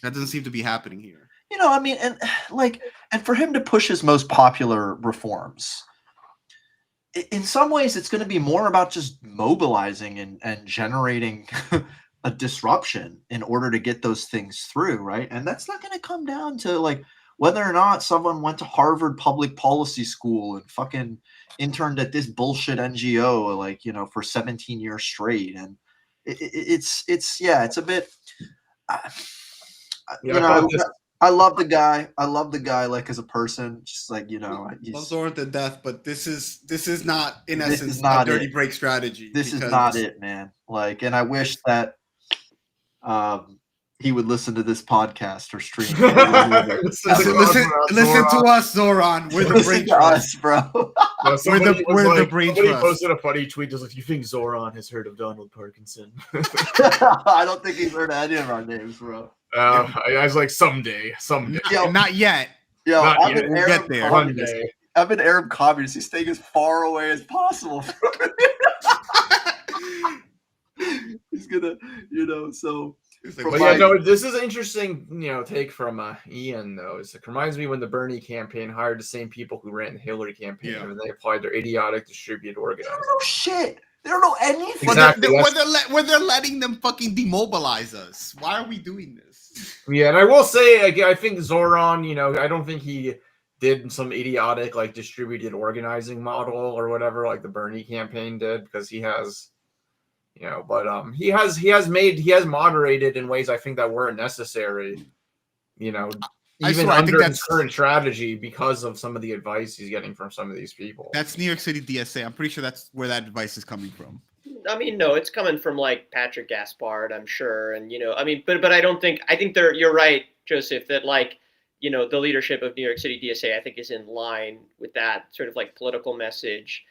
Speaker 4: doesn't seem to be happening here.
Speaker 5: I mean, and for him to push his most popular reforms, in some ways, it's going to be more about just mobilizing and generating a disruption in order to get those things through, right? And that's not going to come down to like whether or not someone went to Harvard Public Policy School and fucking interned at this bullshit NGO, like for 17 years straight. And it's a bit. I love the guy. I love the guy, like as a person, just like
Speaker 4: Love
Speaker 5: he's,
Speaker 4: Zoran to death, but this is not in
Speaker 5: This
Speaker 4: essence
Speaker 5: is not
Speaker 4: a dirty
Speaker 5: it.
Speaker 4: break strategy.
Speaker 5: this is
Speaker 4: because-
Speaker 5: not it, man. Like, and I wish that he would listen to this podcast or stream.
Speaker 4: Listen to us, Zoran. We're the
Speaker 5: Listen
Speaker 4: brain
Speaker 5: to us,
Speaker 4: trust.
Speaker 5: bro.
Speaker 4: we're the brain
Speaker 1: Somebody
Speaker 4: trust.
Speaker 1: posted a funny tweet just like, "You think Zoran has heard of Donald Parkinson?"
Speaker 5: I don't think he's heard any of our names, bro.
Speaker 1: I was like, someday.
Speaker 5: Yo,
Speaker 4: Not yet.
Speaker 1: Not
Speaker 5: I'm
Speaker 1: yet.
Speaker 5: an
Speaker 4: We'll
Speaker 5: Arab
Speaker 4: get there.
Speaker 1: One
Speaker 5: communist.
Speaker 1: day.
Speaker 5: I'm an Arab communist. He's staying as far away as possible from it. He's gonna, so.
Speaker 4: It's like,
Speaker 5: From
Speaker 1: But
Speaker 5: my-
Speaker 1: yeah, no, this is an interesting, take from Ian though. It reminds me when the Bernie campaign hired the same people who ran the Hillary campaign,
Speaker 4: Yeah.
Speaker 1: and they applied their idiotic distributed
Speaker 5: They
Speaker 1: organizing.
Speaker 5: don't know shit. They don't know anything.
Speaker 1: Exactly.
Speaker 4: When they're letting them fucking demobilize us. Why are we doing this?
Speaker 1: Yeah, and I will say, again, I think Zoran, I don't think he did some idiotic like distributed organizing model or whatever like the Bernie campaign did, because he has. But he has moderated in ways I think that weren't necessary. Even
Speaker 4: I think
Speaker 1: under his
Speaker 4: that's-
Speaker 1: current strategy, because of some of the advice he's getting from some of these people.
Speaker 4: That's New York City DSA. I'm pretty sure that's where that advice is coming from.
Speaker 2: I mean, no, it's coming from like Patrick Gaspard, I'm sure, and but I don't think you're right, Joseph, that like the leadership of New York City DSA I think is in line with that sort of like political message.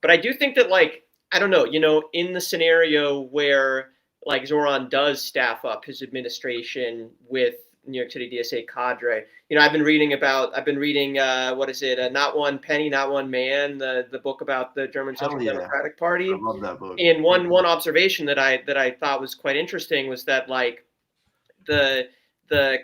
Speaker 2: But I do think that like I don't know, in the scenario where like Zoran does staff up his administration with New York City DSA cadre. You know, I've been reading what is it? Not One Penny, Not One Man, the book about the German
Speaker 5: Hell
Speaker 2: Social
Speaker 5: yeah.
Speaker 2: Democratic Party.
Speaker 5: I love that book.
Speaker 2: And one observation that I thought was quite interesting was that like the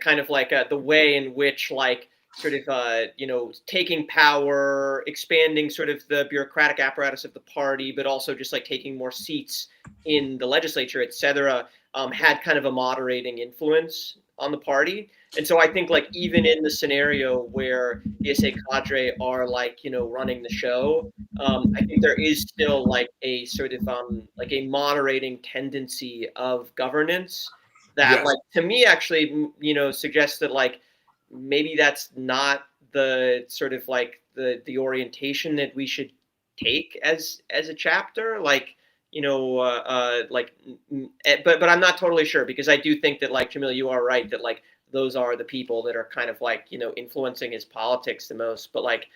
Speaker 2: kind of like the way in which like sort of you know, taking power, expanding sort of the bureaucratic apparatus of the party, but also just like taking more seats in the legislature, et cetera, had kind of a moderating influence on the party. And so I think like even in the scenario where DSA cadre are like, you know, running the show, I think there is still like a sort of like a moderating tendency of governance that
Speaker 1: Yes.
Speaker 2: like to me actually, you know, suggests that like maybe that's not the sort of like the orientation that we should take as a chapter, like, you know, but I'm not totally sure, because I do think that like Jamil, you are right that like those are the people that are kind of like, you know, influencing his politics the most. But like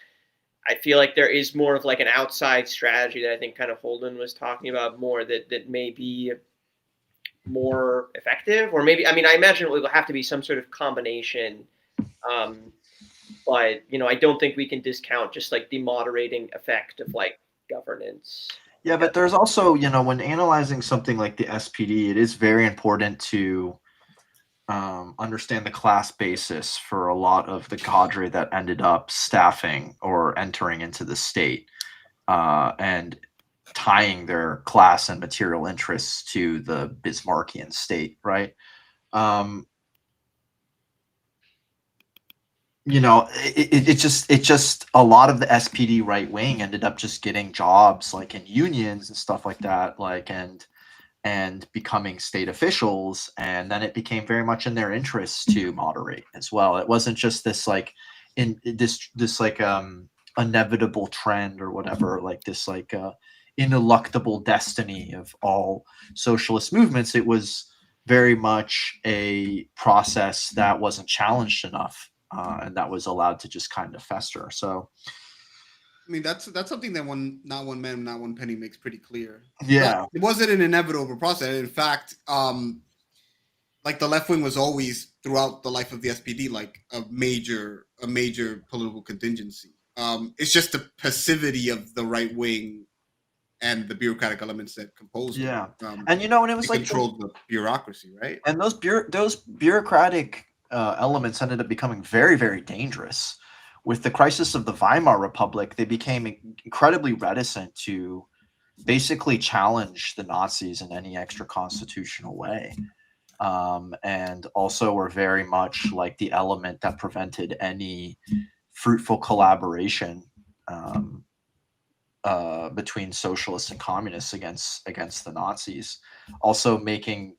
Speaker 2: I feel like there is more of like an outside strategy that I think kind of Holden was talking about more, that may be more effective, or maybe, I mean, I imagine it will have to be some sort of combination. But you know, I don't think we can discount just like the moderating effect of like governance.
Speaker 5: Yeah, but there's also, you know, when analyzing something like the SPD, it is very important to understand the class basis for a lot of the cadre that ended up staffing or entering into the state, and tying their class and material interests to the Bismarckian state, right? You know, it just a lot of the SPD right wing ended up just getting jobs like in unions and stuff like that, like and becoming state officials, and then it became very much in their interests to moderate as well. It wasn't just this like this like inevitable trend or whatever, like this like ineluctable destiny of all socialist movements. It was very much a process that wasn't challenged enough. And that was allowed to just kind of fester. So,
Speaker 4: I mean, that's something that Not One Man, Not One Penny makes pretty clear.
Speaker 5: yeah,
Speaker 4: It wasn't an inevitable process. In fact, like the left wing was always throughout the life of the SPD like a major political contingency. It's just the passivity of the right wing and the bureaucratic elements that compose it.
Speaker 5: yeah. And you know, and it was
Speaker 4: they
Speaker 5: like
Speaker 4: controlled the bureaucracy, right?
Speaker 5: and those bureaucratic elements ended up becoming very, very dangerous. With the crisis of the Weimar Republic, they became incredibly reticent to basically challenge the Nazis in any extra constitutional way. And also were very much like the element that prevented any fruitful collaboration between socialists and communists against the Nazis. Also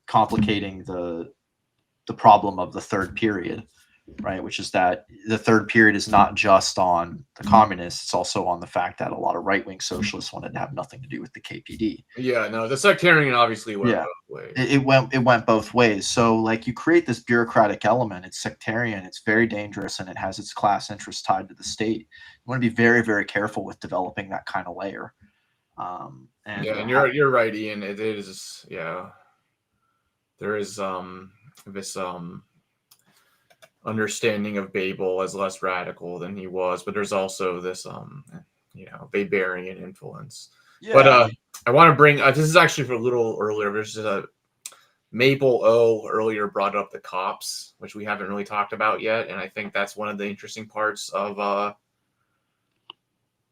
Speaker 5: complicating the problem of the third period, right? Which is that the third period is not just on the communists, it's also on the fact that a lot of right-wing socialists wanted to have nothing to do with the KPD.
Speaker 1: Yeah, no, the sectarian obviously went both ways.
Speaker 5: It went both ways. So like you create this bureaucratic element, it's sectarian, it's very dangerous, and it has its class interests tied to the state. You want to be very, very careful with developing that kind of layer.
Speaker 1: And you're right, Ian. It is, yeah. There is this understanding of Babel as less radical than he was, but there's also this Weberian influence.
Speaker 5: Yeah.
Speaker 1: But I want to bring this is actually for a little earlier. There's Maple O earlier brought up the cops, which we haven't really talked about yet, and I think that's one of the interesting parts of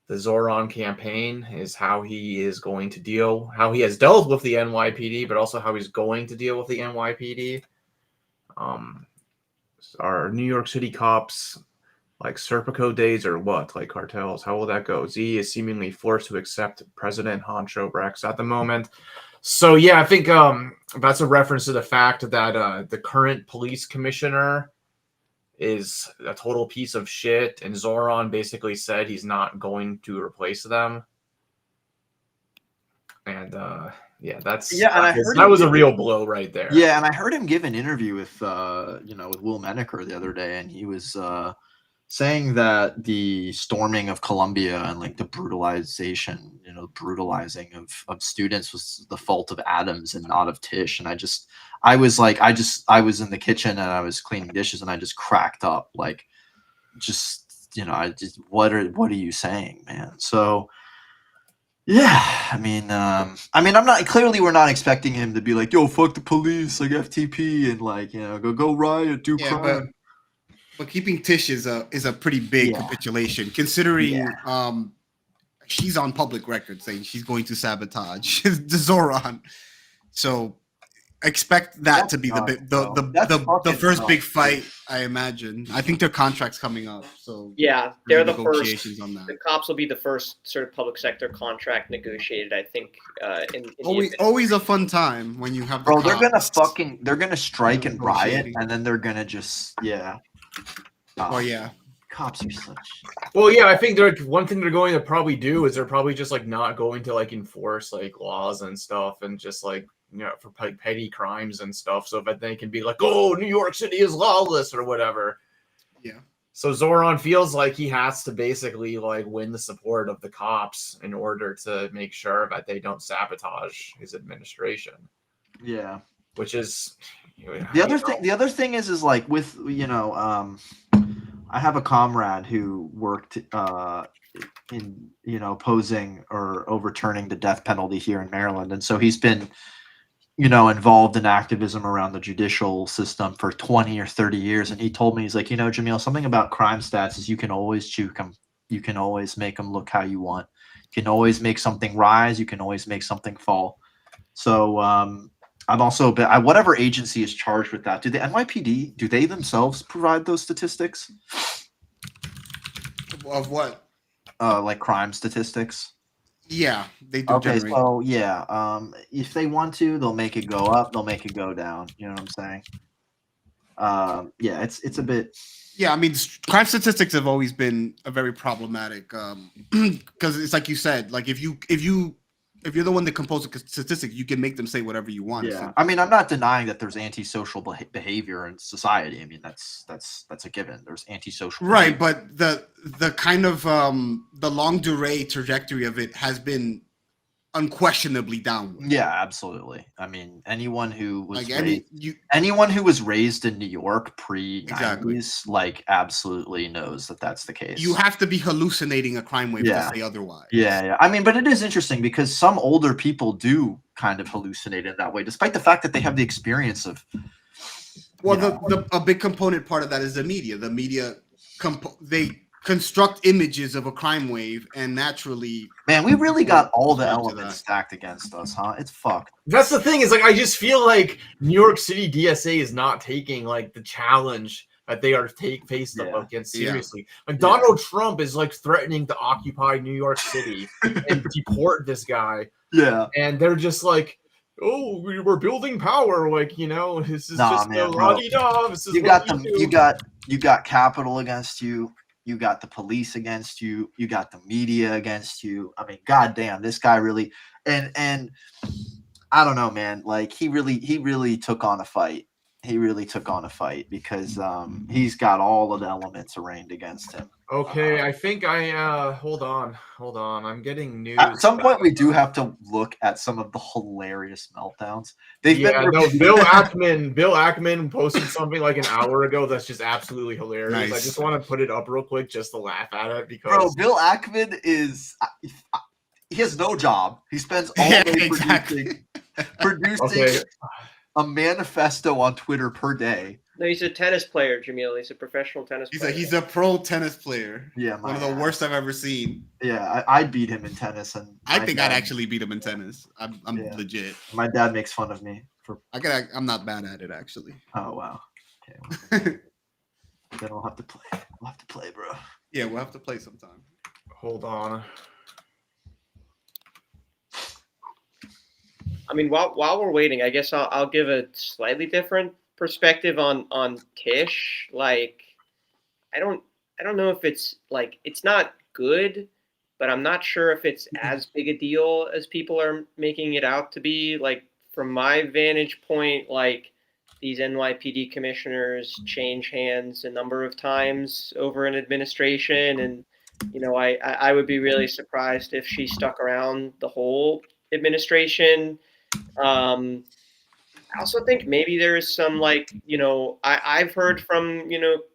Speaker 1: the Zoran campaign is how he is going to deal, how he has dealt with the NYPD, but also how he's going to deal with the NYPD. Our New York City cops like Serpico days or what? Like cartels? How will that go? Z is seemingly forced to accept President Honcho Rex at the moment. So yeah, I think that's a reference to the fact that the current police commissioner is a total piece of shit, and Zoran basically said he's not going to replace them. And yeah, that was a real blow right there.
Speaker 5: Yeah, and I heard him give an interview with with Will Menaker the other day, and he was saying that the storming of Columbia and like the brutalization, brutalizing of students was the fault of Adams and not of Tisch. And I was in the kitchen and I was cleaning dishes and I just cracked up, like, what are you saying, man? So yeah, I mean, we're not expecting him to be like, yo, fuck the police, like FTP, and like, go riot, do
Speaker 4: Yeah,
Speaker 5: crime.
Speaker 4: but keeping Tisch is a pretty big
Speaker 5: Yeah.
Speaker 4: capitulation, considering
Speaker 5: Yeah.
Speaker 4: She's on public record saying she's going to sabotage the Zoran. So expect that
Speaker 5: That's
Speaker 4: to be
Speaker 5: nuts, bro.
Speaker 4: the
Speaker 5: That's fucking
Speaker 4: first big
Speaker 5: nuts, dude.
Speaker 4: fight, I imagine. I think their contract's coming up, so
Speaker 2: Yeah, they're the first.
Speaker 4: negotiations on that.
Speaker 2: The cops will be the first sort of public sector contract negotiated, I think. In
Speaker 4: Always a fun time when you have the
Speaker 5: Bro, they're
Speaker 4: cops.
Speaker 5: gonna strike and riot,
Speaker 4: Negotiating.
Speaker 5: and then they're gonna just
Speaker 4: Oh yeah.
Speaker 5: Cops are such.
Speaker 1: Well, yeah, I think one thing they're going to probably do is they're probably just like not going to like enforce like laws and stuff, and just like for like petty crimes and stuff, so that they can be like, oh, New York City is lawless or whatever.
Speaker 4: Yeah.
Speaker 1: So Zoran feels like he has to basically like win the support of the cops in order to make sure that they don't sabotage his administration,
Speaker 5: Yeah.
Speaker 1: which is
Speaker 5: The other thing is like with I have a comrade who worked in opposing or overturning the death penalty here in Maryland, and so he's been involved in activism around the judicial system for 20 or 30 years. And he told me, he's like, Jamil, something about crime stats is you can always juke them. You can always make them look how you want. You can always make something rise. You can always make something fall. So I'm also whatever agency is charged with that. Do the NYPD, do they themselves provide those statistics?
Speaker 4: Of what?
Speaker 5: Like crime statistics?
Speaker 4: Yeah, they do.
Speaker 5: Okay,
Speaker 4: generate.
Speaker 5: so yeah, if they want to, they'll make it go up, they'll make it go down. You know what I'm saying? Yeah, it's a bit.
Speaker 4: Yeah, I mean, crime statistics have always been a very problematic because it's like you said, like if you're the one that composes a statistic, you can make them say whatever you want.
Speaker 5: Yeah, I mean, I'm not denying that there's antisocial behavior in society. I mean, that's a given. There's antisocial.
Speaker 4: Right,
Speaker 5: behavior.
Speaker 4: but the kind of the longue durée trajectory of it has been unquestionably downward.
Speaker 5: Yeah, absolutely. I mean, anyone who was
Speaker 4: Like
Speaker 5: anyone who was raised in New York pre-90s,
Speaker 4: Exactly.
Speaker 5: like absolutely knows that that's the case.
Speaker 4: you have to be hallucinating a crime wave
Speaker 5: Yeah.
Speaker 4: to say otherwise.
Speaker 5: Yeah. I mean, but it is interesting because some older people do kind of hallucinate in that way, despite the fact that they have the experience of.
Speaker 4: Well, a big component part of that is the media. The media they construct images of a crime wave, and naturally,
Speaker 5: Man, we really got all the
Speaker 4: Into
Speaker 5: elements
Speaker 4: that.
Speaker 5: stacked against us, huh? It's fucked.
Speaker 1: That's the thing, is like I just feel like New York City DSA is not taking like the challenge that they are faced up
Speaker 5: Yeah.
Speaker 1: against
Speaker 4: Yeah.
Speaker 1: seriously. Like Donald Trump is like threatening to occupy New York City and deport this guy,
Speaker 5: Yeah.
Speaker 1: and they're just like, oh, we're building power, like this is
Speaker 5: Nah,
Speaker 1: just
Speaker 5: man,
Speaker 1: a
Speaker 5: bro.
Speaker 1: la-di-da. This is
Speaker 5: You
Speaker 1: what
Speaker 5: got
Speaker 1: we do.
Speaker 5: you got capital against you. You got the police against you. You got the media against you. I mean, goddamn, this guy really and I don't know, man. Like he really took on a fight. He really took on a fight because he's got all of the elements arraigned against him.
Speaker 1: Okay, I think hold on. I'm getting news.
Speaker 5: At some point, we do have to look at some of the hilarious meltdowns. They've
Speaker 1: Yeah,
Speaker 5: been
Speaker 1: no, Bill Ackman posted something like an hour ago that's just absolutely hilarious. I
Speaker 4: Nice.
Speaker 1: just want to put it up real quick just to laugh at it because
Speaker 5: Bro, Bill Ackman is he has no job. He spends all
Speaker 4: Yeah,
Speaker 5: day
Speaker 4: exactly.
Speaker 5: producing
Speaker 1: okay,
Speaker 5: a manifesto on Twitter per day.
Speaker 2: No, he's a tennis player, Jamil. He's a professional tennis player.
Speaker 4: He's a pro tennis player.
Speaker 5: Yeah,
Speaker 4: One of the worst I've ever seen.
Speaker 5: Yeah, I'd beat him in tennis, and
Speaker 4: I
Speaker 5: my
Speaker 4: think I'd
Speaker 5: dad-
Speaker 4: actually beat him in tennis. I'm
Speaker 5: Yeah.
Speaker 4: legit.
Speaker 5: My dad makes fun of me for.
Speaker 4: I'm not bad at it actually.
Speaker 5: Oh wow. Okay, well, then I'll have to play. We'll have to play, bro.
Speaker 4: Yeah, we'll have to play sometime.
Speaker 1: hold on.
Speaker 2: I mean, while we're waiting, I guess I'll give a slightly different perspective on Tisch. Like, I don't know if it's like it's not good, but I'm not sure if it's as big a deal as people are making it out to be. Like, from my vantage point, like these NYPD commissioners change hands a number of times over an administration, and I would be really surprised if she stuck around the whole administration. I also think maybe there's some I've heard from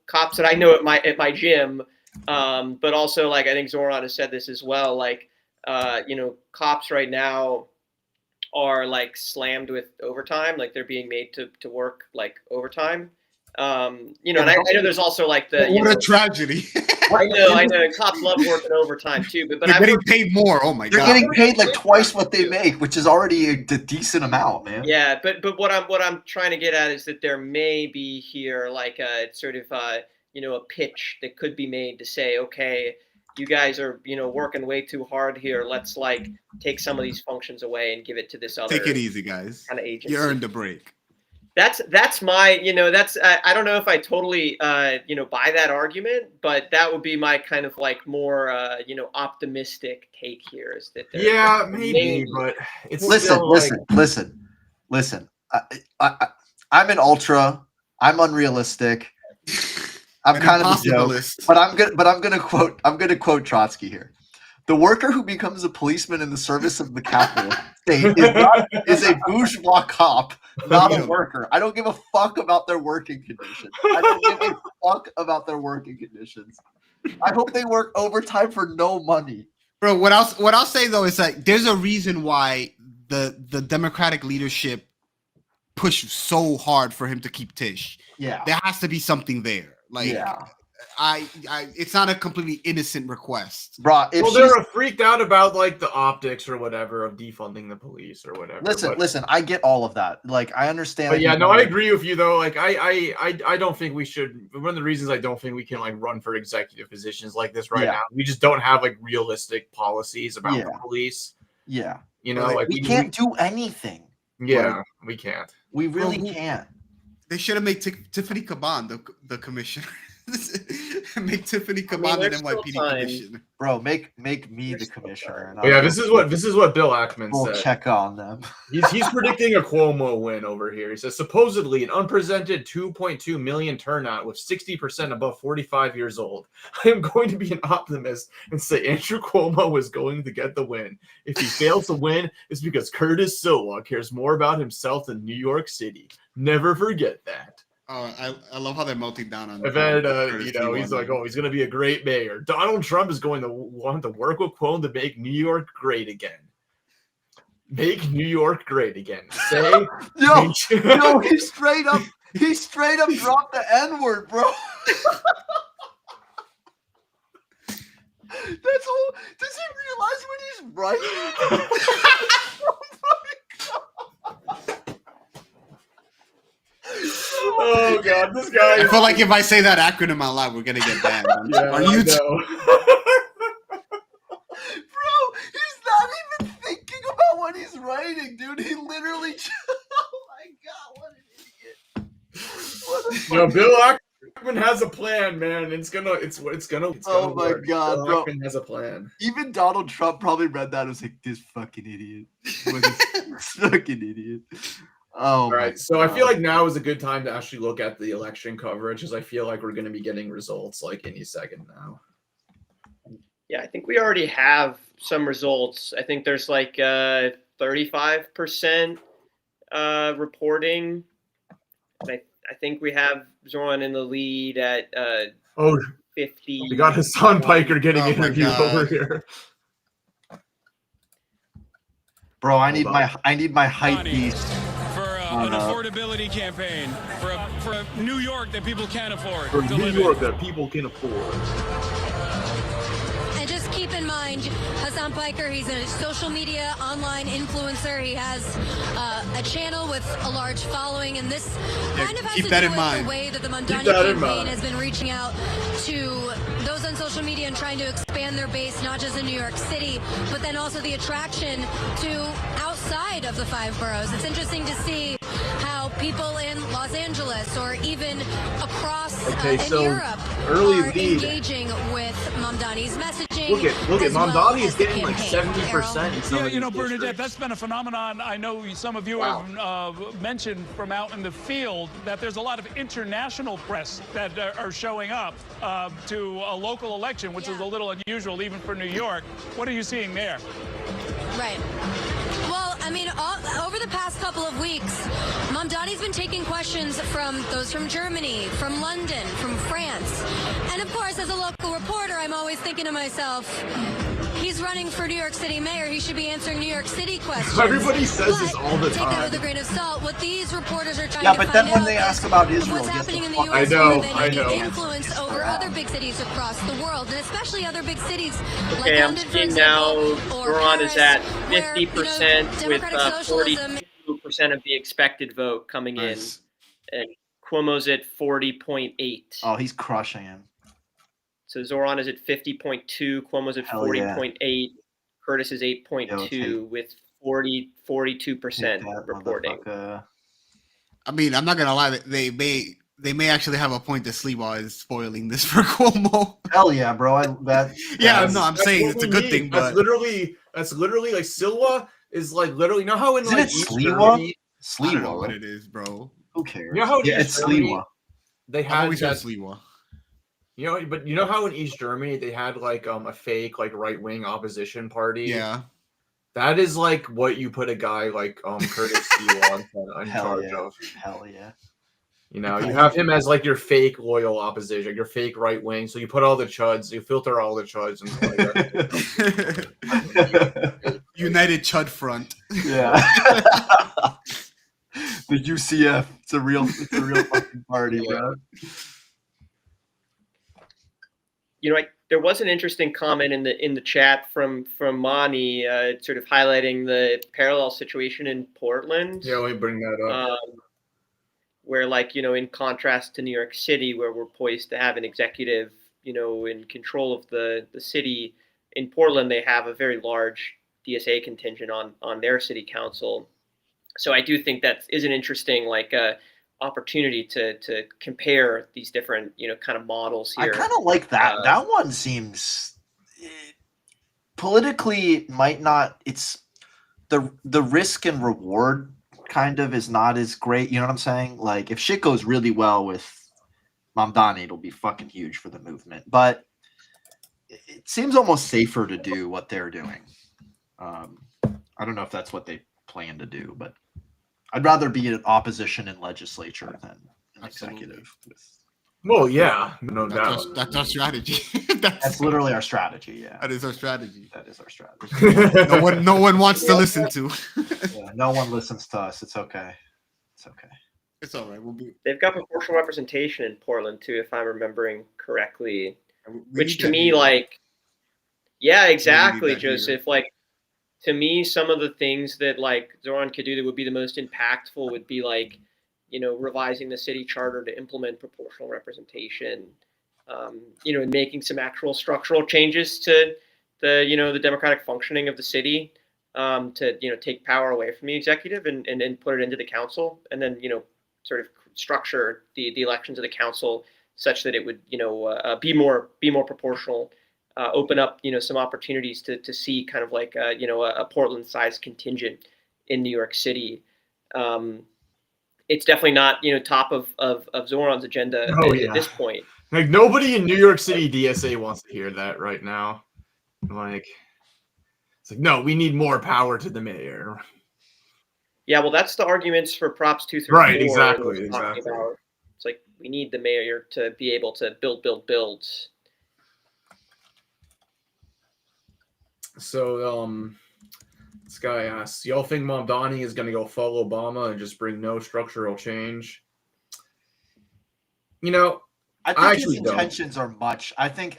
Speaker 2: cops that I know at my gym, but also I think Zoran has said this as well. Cops right now are slammed with overtime, they're being made to work overtime. And I know there's also
Speaker 4: what a tragedy.
Speaker 2: I know, and cops love working overtime too, but
Speaker 4: they're getting paid more. Oh my god,
Speaker 5: they're getting paid twice what they make, which is already a decent amount, man.
Speaker 2: Yeah, but what I'm trying to get at is that there may be here a sort of a pitch that could be made to say, okay, you guys are working way too hard here. Let's take some of these functions away and give it to this other.
Speaker 4: Take it easy, guys.
Speaker 2: Kind of agency.
Speaker 4: You earned a break.
Speaker 2: That's my that's I don't know if I totally buy that argument, but that would be my kind of more optimistic take here, is that
Speaker 1: maybe, but it's
Speaker 5: listen. I'm an ultra. I'm unrealistic. I'm kind of a joke, but I'm gonna quote Trotsky here. The worker who becomes a policeman in the service of the capitalist state is a bourgeois cop, not a worker. I don't give a fuck about their working conditions. I hope they work overtime for no money.
Speaker 4: Bro, what I'll say though is there's a reason why the Democratic leadership pushed so hard for him to keep Tish.
Speaker 5: Yeah.
Speaker 4: There has to be something there. It's not a completely innocent request,
Speaker 5: bro.
Speaker 1: They're freaked out about the optics or whatever of defunding the police or whatever.
Speaker 5: Listen. I get all of that. I understand.
Speaker 1: But I agree with you though. I don't think we should. One of the reasons I don't think we can run for executive positions like this right now. We just don't have realistic policies about the police.
Speaker 5: Yeah.
Speaker 1: We
Speaker 5: can't do anything.
Speaker 1: Yeah, we can't.
Speaker 5: We really can't.
Speaker 4: They should have made Tiffany Caban the commissioner. Make Tiffany Caban the NYPD commissioner.
Speaker 5: Bro, make me the commissioner.
Speaker 1: This is what Bill Ackman said.
Speaker 5: We'll check on them.
Speaker 1: He's predicting a Cuomo win over here. He says supposedly an unprecedented 2.2 million turnout with 60% above 45 years old. I am going to be an optimist and say Andrew Cuomo is going to get the win. If he fails to win, it's because Curtis Sliwa cares more about himself than New York City. Never forget that.
Speaker 4: I love how they're melting down on.
Speaker 1: I've had, he's like, he's going to be a great mayor. Donald Trump is going to want to work with Cuomo to make New York great again. Make New York great again. Say,
Speaker 5: yo, he straight up dropped the N-word, bro. That's all. Does he realize when he's right?
Speaker 1: Oh god, this guy.
Speaker 4: I feel like if I say that acronym out loud, we're gonna get banned.
Speaker 1: On YouTube.
Speaker 5: Bro, he's not even thinking about what he's writing, dude. He literally. Oh my god, what an idiot!
Speaker 1: Bill Ackman has a plan, man. It's gonna.
Speaker 5: Oh my
Speaker 1: work.
Speaker 5: god,
Speaker 1: Bill
Speaker 5: bro.
Speaker 1: Ackman has a plan.
Speaker 5: Even Donald Trump probably read that and was like, "This fucking idiot." This fucking idiot. Oh,
Speaker 1: all right. So I feel like now is a good time to actually look at the election coverage, because I feel like we're going to be getting results any second now.
Speaker 2: Yeah, I think we already have some results. I think there's 35% reporting. And I think we have Zoran in the lead at 50.
Speaker 1: We got Hassan Piker getting interviewed over here.
Speaker 5: Bro, I need my hype beast.
Speaker 7: An affordability campaign for a New York that people can't afford.
Speaker 1: For New York that people can afford.
Speaker 8: And just keep in mind, Hassan Piker, he's a social media online influencer. He has a channel with a large following, and this kind of has to do with the way that the Mamdani campaign has been reaching out to those on social media and trying to expand their base, not just in New York City, but then also the attraction to outside of the 5 boroughs. It's interesting to see how people in Los Angeles or even across
Speaker 1: Okay, so
Speaker 8: in Europe
Speaker 1: early
Speaker 8: are
Speaker 1: lead.
Speaker 8: engaging with Mamdani's messaging.
Speaker 1: Look at
Speaker 8: as well
Speaker 1: Mamdani
Speaker 8: as
Speaker 1: is
Speaker 8: the
Speaker 1: getting like
Speaker 8: campaign.
Speaker 1: 70% in some
Speaker 7: Yeah,
Speaker 1: of
Speaker 7: you know,
Speaker 1: these
Speaker 7: Bernadette,
Speaker 1: districts.
Speaker 7: that's been a phenomenon I know some of you
Speaker 1: Wow.
Speaker 7: have mentioned from out in the field, that there's a lot of international press that are showing up to a local election, which is a little unusual even for New York. What are you seeing there?
Speaker 8: Right. Well, I mean, over the past couple of weeks, Mamdani's been taking questions from those from Germany, from London, from France. And of course, as a local reporter, I'm always thinking to myself, he's running for New York City mayor. He should be answering New York City questions.
Speaker 1: Everybody says this
Speaker 8: But
Speaker 1: all the
Speaker 8: take that
Speaker 1: time.
Speaker 8: with a grain of salt. What these reporters are trying
Speaker 5: Yeah,
Speaker 8: to
Speaker 5: but
Speaker 8: find
Speaker 5: then when
Speaker 8: out
Speaker 5: they
Speaker 8: is
Speaker 5: ask about
Speaker 8: what's
Speaker 5: Israel, guess
Speaker 8: happening in the
Speaker 5: what?
Speaker 8: U.S.
Speaker 1: I know,
Speaker 8: more than
Speaker 1: I
Speaker 8: any
Speaker 1: know.
Speaker 8: influence over other big cities across the world, and especially other big cities
Speaker 2: Okay,
Speaker 8: like
Speaker 2: I'm
Speaker 8: London, for
Speaker 2: seeing now
Speaker 8: example, or
Speaker 2: Zoran is
Speaker 8: Paris,
Speaker 2: at
Speaker 8: where,
Speaker 2: 50% with
Speaker 8: democratic socialism
Speaker 2: 42% of the expected vote coming
Speaker 4: Nice.
Speaker 2: in, and Cuomo's at 40.8.
Speaker 5: Oh, he's crushing him.
Speaker 2: So Zoran is at 50.2, Cuomo's at
Speaker 5: Hell yeah.
Speaker 2: 40.8, Curtis is 8.2
Speaker 5: Yo,
Speaker 2: with 42%
Speaker 5: Take that,
Speaker 2: reporting.
Speaker 5: motherfucker.
Speaker 4: I mean, I'm not gonna lie. They may actually have a point that Sliwa is spoiling this for Cuomo.
Speaker 5: Hell yeah, bro.
Speaker 4: Yeah,
Speaker 1: That's-
Speaker 4: no, I'm
Speaker 1: that's
Speaker 4: saying
Speaker 1: what
Speaker 4: it's a
Speaker 1: we
Speaker 4: good
Speaker 1: need.
Speaker 4: thing,
Speaker 1: That's
Speaker 4: but
Speaker 1: literally like Silwa is like literally. You know how in
Speaker 5: Isn't
Speaker 1: like
Speaker 5: it
Speaker 1: East
Speaker 5: Sliwa?
Speaker 1: Germany,
Speaker 4: I don't know
Speaker 5: Sliwa.
Speaker 4: what it is, bro.
Speaker 5: Who cares?
Speaker 1: You know how in
Speaker 5: yeah,
Speaker 1: East
Speaker 5: it's
Speaker 1: Germany-
Speaker 5: Sliwa.
Speaker 1: they
Speaker 4: I've
Speaker 1: had
Speaker 4: always heard
Speaker 1: that.
Speaker 4: Sliwa.
Speaker 1: You know, but you know how in East Germany they had like a fake like right wing opposition party.
Speaker 4: Yeah.
Speaker 1: That is like what you put a guy like Curtis Sliwa in
Speaker 5: Hell
Speaker 1: charge
Speaker 5: yeah.
Speaker 1: of.
Speaker 5: Hell yeah.
Speaker 1: You know, you have him as like your fake loyal opposition, your fake right wing. So you put all the chuds, you filter all the chuds, and like,
Speaker 4: United Chud Front.
Speaker 5: Yeah. The UCF. It's a real fucking party,
Speaker 1: Yeah.
Speaker 5: bro.
Speaker 2: You know, there was an interesting comment in the chat from Mani, sort of highlighting the parallel situation in Portland.
Speaker 1: yeah, let me bring that up.
Speaker 2: Where, like, you know, in contrast to New York City, where we're poised to have an executive, you know, in control of the city, in Portland they have a very large DSA contingent on their city council. So I do think that is an interesting opportunity to compare these different, you know, kind of models
Speaker 5: I
Speaker 2: here.
Speaker 5: kind of like that. That one seems politically might not. It's the risk and reward kind of is not as great. You know what I'm saying? Like if shit goes really well with Mamdani, it'll be fucking huge for the movement. But it seems almost safer to do what they're doing. I don't know if that's what they plan to do, but I'd rather be in opposition in legislature than an
Speaker 4: Absolutely.
Speaker 5: executive.
Speaker 1: Well, yeah, no doubt.
Speaker 4: That's our strategy.
Speaker 5: That's literally our strategy. Yeah,
Speaker 4: That is our strategy.
Speaker 5: that is our strategy.
Speaker 4: No one wants to listen to.
Speaker 5: Yeah, no one listens to us. It's okay. It's okay.
Speaker 4: It's all right. We'll be.
Speaker 2: They've got proportional representation in Portland too, if I'm remembering correctly.
Speaker 4: we
Speaker 2: Which
Speaker 4: need
Speaker 2: to
Speaker 4: that
Speaker 2: me,
Speaker 4: here.
Speaker 2: like, yeah, exactly,
Speaker 4: that here.
Speaker 2: Joseph. Like, to me, some of the things that like Zoran could do that would be the most impactful would be like, you know, revising the city charter to implement proportional representation, you know, and making some actual structural changes to the, you know, the democratic functioning of the city, to, you know, take power away from the executive and put it into the council, and then, you know, sort of structure the elections of the council such that it would, you know, be more proportional, open up, you know, some opportunities to see kind of like, you know, a Portland-sized contingent in New York City. It's definitely not, you know, top of Zoran's agenda at this point.
Speaker 1: Like nobody in New York City DSA wants to hear that right now. Like, it's like, no, we need more power to the mayor.
Speaker 2: Yeah, well, that's the arguments for Props 2 through 4.
Speaker 1: Right, exactly,
Speaker 2: that we're talking
Speaker 1: exactly.
Speaker 2: about. It's like we need the mayor to be able to build.
Speaker 1: So, this guy asks, y'all think Mamdani is going to go follow Obama and just bring no structural change? You know,
Speaker 5: I
Speaker 1: I
Speaker 5: think
Speaker 1: actually
Speaker 5: his
Speaker 1: don't.
Speaker 5: intentions are much. I think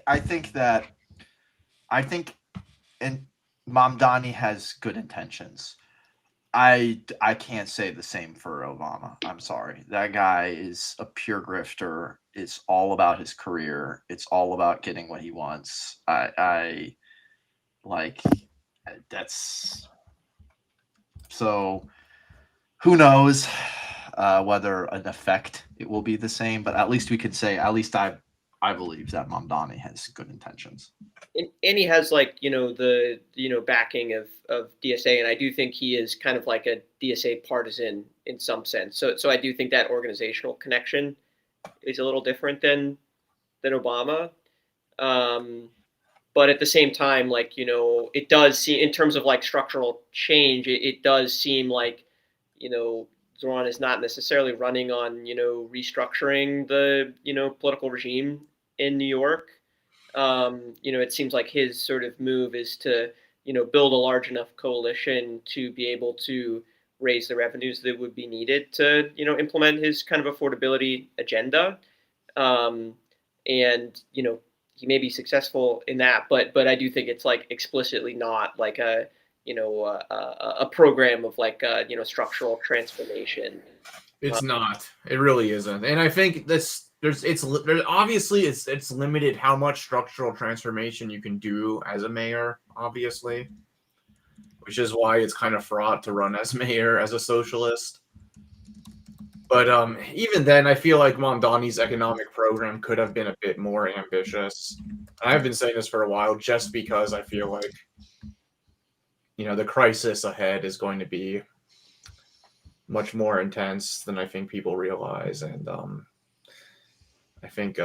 Speaker 5: and Mamdani has good intentions. I can't say the same for Obama. I'm sorry. That guy is a pure grifter. It's all about his career. It's all about getting what he wants. I like that's so who knows? whether an effect it will be the same, but at least we could say, at least I believe that Mamdani has good intentions.
Speaker 2: And he has like, the, backing of DSA. And I do think he is kind of like a DSA partisan in some sense. So I do think that organizational connection is a little different than Obama. But at the same time, like, it does seem, in terms of like structural change, it does seem like, Zoran is not necessarily running on, restructuring the, political regime in New York. It seems like his sort of move is to, build a large enough coalition to be able to raise the revenues that would be needed to, implement his kind of affordability agenda. And, he may be successful in that, but I do think it's like explicitly not like a program of like, structural transformation.
Speaker 1: It's not. It really isn't. And I think there's obviously it's limited how much structural transformation you can do as a mayor, obviously, which is why it's kind of fraught to run as mayor as a socialist. But even then, I feel like Mamdani's economic program could have been a bit more ambitious. I've been saying this for a while, just because I feel like, the crisis ahead is going to be much more intense than I think people realize, and I think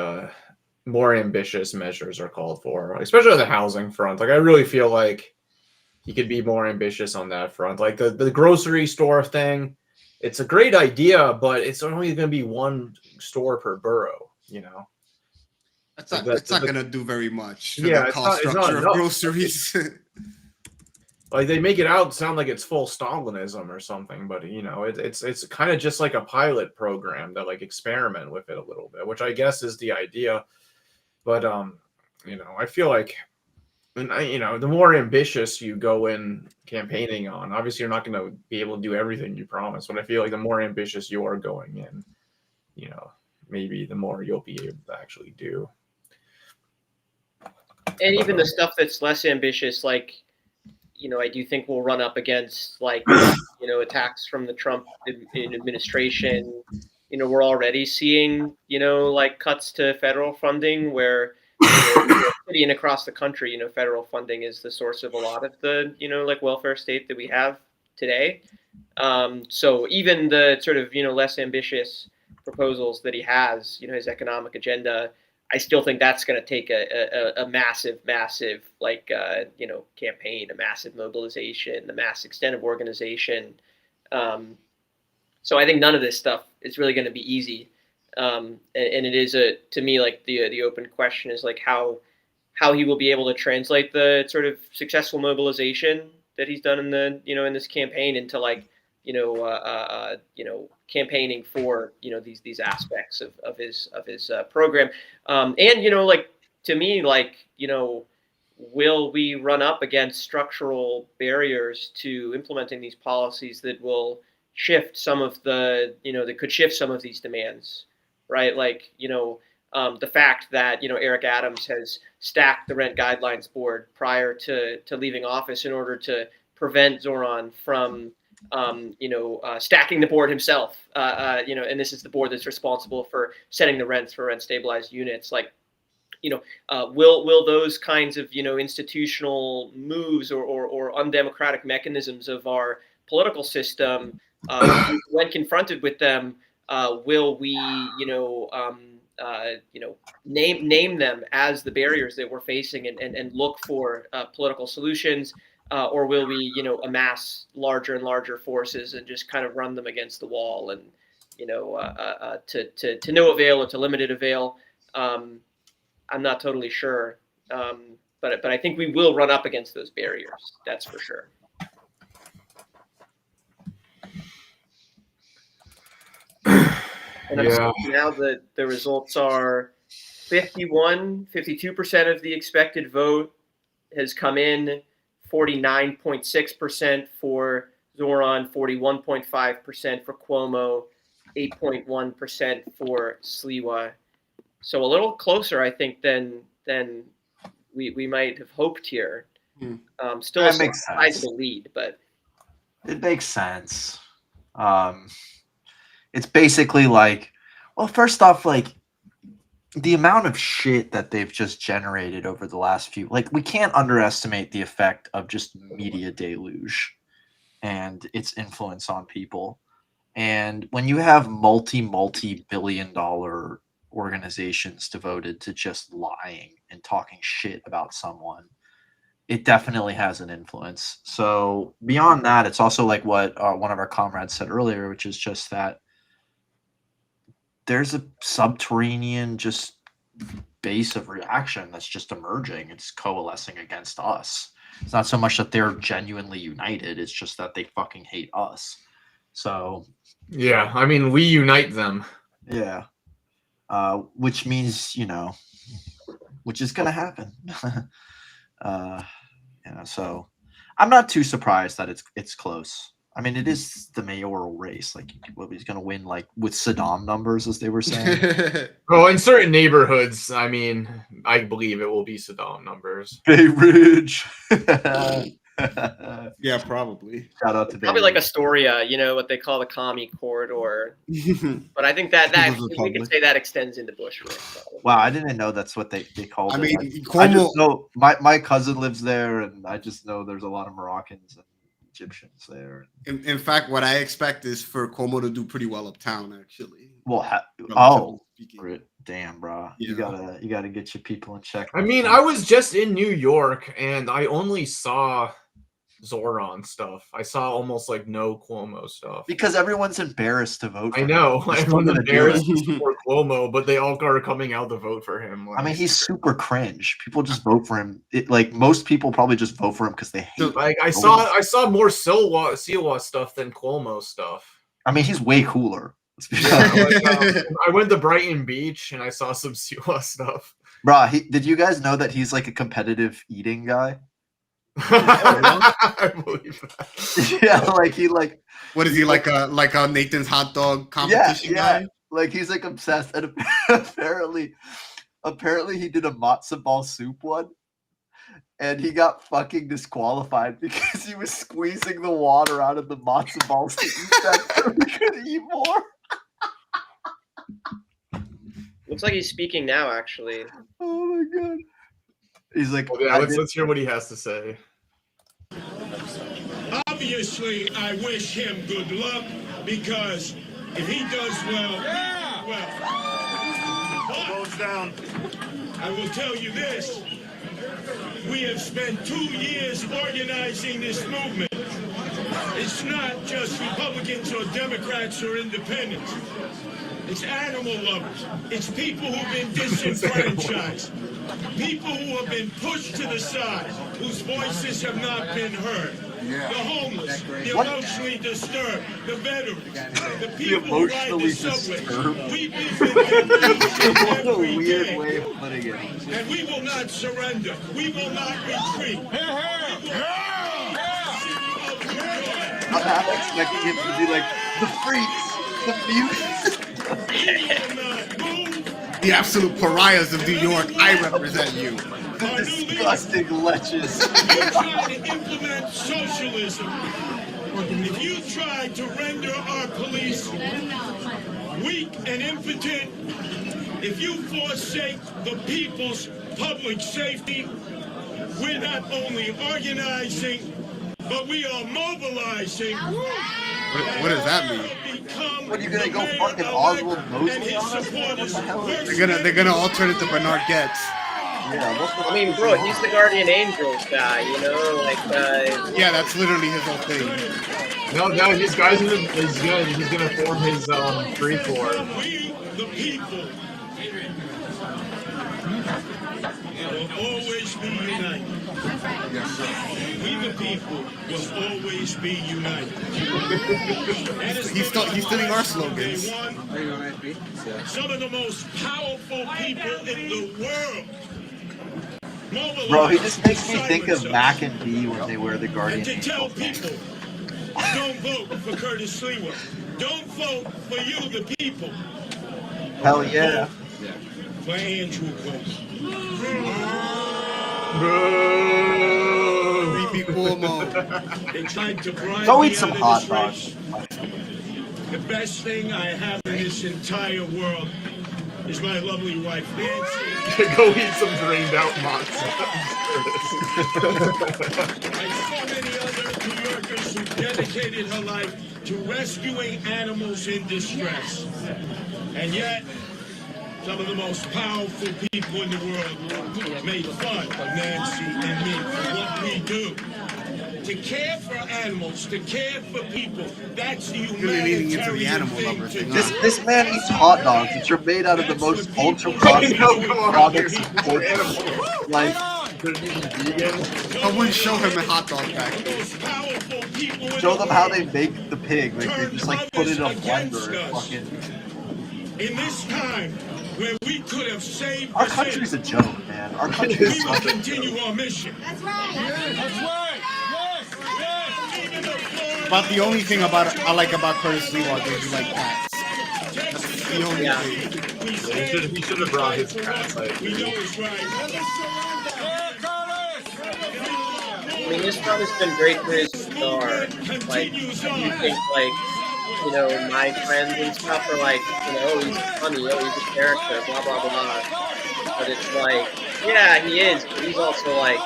Speaker 1: more ambitious measures are called for, especially on the housing front. Like, I really feel like he could be more ambitious on that front. Like the grocery store thing, it's a great idea, but it's only going to be one store per borough.
Speaker 4: It's not going to do very much. To
Speaker 1: Yeah,
Speaker 4: the cost
Speaker 1: it's not
Speaker 4: structure of
Speaker 1: enough.
Speaker 4: groceries.
Speaker 1: Like, they make it sound like it's full Stalinism or something, but it's kind of just like a pilot program that like experiment with it a little bit, which I guess is the idea. But I feel like, the more ambitious you go in campaigning on, obviously you're not going to be able to do everything you promise, but I feel like the more ambitious you are going in, maybe the more you'll be able to actually do.
Speaker 2: And even the stuff that's less ambitious, like, I do think we'll run up against like, attacks from the Trump administration. We're already seeing, like cuts to federal funding where, city and across the country, federal funding is the source of a lot of the, like welfare state that we have today. So even the sort of, less ambitious proposals that he has, his economic agenda, I still think that's going to take a massive, like, campaign, a massive mobilization, a mass extent of organization. So I think none of this stuff is really going to be easy. And it is to me, like the open question is like how he will be able to translate the sort of successful mobilization that he's done in the, in this campaign into like, campaigning for, these aspects of his program. And, like, to me, like, will we run up against structural barriers to implementing these policies that will shift some of the, that could shift some of these demands, right? Like, the fact that, Eric Adams has stacked the Rent Guidelines Board prior to leaving office in order to prevent Zoran from, stacking the board himself, and this is the board that's responsible for setting the rents for rent stabilized units. Like, will those kinds of, institutional moves or undemocratic mechanisms of our political system, when confronted with them, will we, name them as the barriers that we're facing and look for political solutions? Or will we, amass larger and larger forces and just kind of run them against the wall and, to no avail or to limited avail? I'm not totally sure, but I think we will run up against those barriers. That's for sure. And
Speaker 1: Yeah.
Speaker 2: Now the results are 52% of the expected vote has come in. 49.6% for Zoran, 41.5% for Cuomo, 8.1% for Sliwa. So a little closer, I think, than we might have hoped here. Still a sizable lead, but
Speaker 5: it makes sense. It's basically like, well, first off, like the amount of shit that they've just generated over the last few, like we can't underestimate the effect of just media deluge and its influence on people. And when you have multi-billion-dollar organizations devoted to just lying and talking shit about someone, it definitely has an influence. So beyond that, it's also like what one of our comrades said earlier, which is just that there's a subterranean just base of reaction that's just emerging. It's coalescing against us. It's not so much that they're genuinely united. It's just that they fucking hate us. So
Speaker 1: yeah, I mean, we unite them.
Speaker 5: yeah, which means, you know, which is gonna happen. You know, so I'm not too surprised that it's close. I mean, it is the mayoral race. Like, he's going to win, like, with Saddam numbers, as they were saying.
Speaker 1: Well, in certain neighborhoods, I mean, I believe it will be Saddam numbers.
Speaker 5: Bay Ridge.
Speaker 4: Yeah, probably.
Speaker 5: Shout out to
Speaker 2: Probably
Speaker 5: Bay
Speaker 2: like
Speaker 5: Ridge.
Speaker 2: Astoria, you know, what they call the commie corridor. But I think that
Speaker 4: People's
Speaker 2: we
Speaker 4: Republic.
Speaker 2: can say that extends into Bushwick. So.
Speaker 5: Wow, I didn't know that's what they called
Speaker 4: I
Speaker 5: it.
Speaker 4: mean,
Speaker 5: I
Speaker 4: Cuomo,
Speaker 5: just know my cousin lives there, and I just know there's a lot of Moroccans and Egyptians there.
Speaker 4: in fact, what I expect is for Cuomo to do pretty well uptown, actually.
Speaker 5: Well,
Speaker 4: relatively
Speaker 5: oh,
Speaker 4: speaking.
Speaker 5: damn, bro,
Speaker 4: Yeah.
Speaker 5: you gotta get your people in check.
Speaker 1: I mean, I was just in New York and I only saw Zoran stuff. I saw almost like no Cuomo stuff.
Speaker 5: because everyone's embarrassed to vote. For
Speaker 1: I know.
Speaker 5: him. They're still
Speaker 1: Everyone's
Speaker 5: gonna do
Speaker 1: embarrassed
Speaker 5: it.
Speaker 1: to support Cuomo, but they all are coming out to vote for him.
Speaker 5: I mean, he's super cringe. People just vote for him. Like most people probably just vote for him because they hate.
Speaker 1: like I saw more Siwa stuff than Cuomo stuff.
Speaker 5: I mean, he's way cooler. Let's be
Speaker 1: Yeah,
Speaker 5: honest.
Speaker 1: like, I went to Brighton Beach and I saw some Siwa stuff.
Speaker 5: Bruh, did you guys know that he's like a competitive eating guy?
Speaker 1: I believe that.
Speaker 5: Yeah, like he like
Speaker 4: What is he like a Nathan's hot dog competition guy?
Speaker 5: like he's like obsessed, and apparently he did a matzo ball soup one, and he got fucking disqualified because he was squeezing the water out of the matzo ball soup so he could eat more.
Speaker 2: Looks like he's speaking now, actually.
Speaker 5: Oh my god. He's like,
Speaker 1: Well, yeah, let's hear what he has to say.
Speaker 9: Obviously, I wish him good luck because if he does well, goes down. I will tell you this: we have spent 2 years organizing this movement. It's not just Republicans or Democrats or independents. It's animal lovers. It's people who've been disenfranchised. People who have been pushed to the side, whose voices have not been heard. The homeless, the emotionally disturbed, the veterans, the people who ride the subway. We've been with them
Speaker 5: what a
Speaker 9: every
Speaker 5: weird
Speaker 9: day.
Speaker 5: way of putting it.
Speaker 9: And we will not surrender. We will not retreat.
Speaker 5: I'm half expecting him to be like, the freaks, the mutants.
Speaker 4: The absolute pariahs of New York. I represent you.
Speaker 5: The disgusting leches.
Speaker 9: If you try to implement socialism, if you try to render our police weak and impotent, if you forsake the people's public safety, we're not only organizing, but we are mobilizing.
Speaker 4: What does that mean?
Speaker 5: What, are you gonna go fucking Oswald Mosley on us? What the hell is
Speaker 4: They're gonna all turn into Bernard Getz.
Speaker 5: Yeah, what's the
Speaker 2: I mean, bro, he's the Guardian Angels guy, you know, like.
Speaker 4: Yeah, that's literally his whole thing.
Speaker 1: No, these guys he's gonna form his free corps.
Speaker 9: We, the people, will always be united. We, the people, will always be united.
Speaker 4: He's stealing our slogans.
Speaker 9: Some of the most powerful people in the world.
Speaker 5: Bro, he just makes me think of Mac and B when they wear the Guardian
Speaker 9: And to tell
Speaker 5: Angel.
Speaker 9: people, don't vote for Curtis Lewa. Don't vote for you, the people.
Speaker 5: Hell yeah.
Speaker 9: For Andrew Cuomo.
Speaker 4: Creepy Cuomo.
Speaker 9: They tried to bribe
Speaker 5: Go
Speaker 9: me
Speaker 5: eat some
Speaker 9: out of
Speaker 5: hot
Speaker 9: this
Speaker 5: dogs.
Speaker 9: race. The best thing I have in this entire world is my lovely wife, Nancy.
Speaker 1: Go eat some drained out matzo.
Speaker 9: Like so many other New Yorkers who dedicated her life to rescuing animals in distress. And yet, some of the most powerful people in the world made fun of Nancy and me for what we do. To care for animals, to care for people, that's the
Speaker 4: Really leaning into the
Speaker 9: humanitarian
Speaker 4: animal
Speaker 9: thing
Speaker 4: lover
Speaker 9: to
Speaker 4: thing,
Speaker 9: do.
Speaker 4: huh?
Speaker 5: This man eats hot dogs, which are made out of the most ultra processed products of culture. Like,
Speaker 4: Someone show him a hot dog factory.
Speaker 9: Most powerful people in
Speaker 5: show
Speaker 9: the
Speaker 5: them how
Speaker 9: world
Speaker 5: they make the pig. Like, they just like put it in a blender and fucking.
Speaker 9: in this time where we could have saved
Speaker 5: Our
Speaker 9: the
Speaker 5: country's
Speaker 9: city,
Speaker 5: a joke, man. Our country
Speaker 9: we
Speaker 5: is
Speaker 9: will
Speaker 5: such a
Speaker 9: continue our mission.
Speaker 7: That's right.
Speaker 4: About the only thing I like about Curtis Leroy is you like cats. That's the only
Speaker 2: Yeah.
Speaker 4: thing.
Speaker 1: He should have brought his cats. I
Speaker 9: We know
Speaker 1: agree.
Speaker 9: it's right.
Speaker 2: I mean, this run has been great for his star. Like, I do think, like, you know, my friends and stuff are like, you know, oh, he's funny, oh, he's a character, blah, blah, blah. But it's like, yeah, he is, but he's also, like,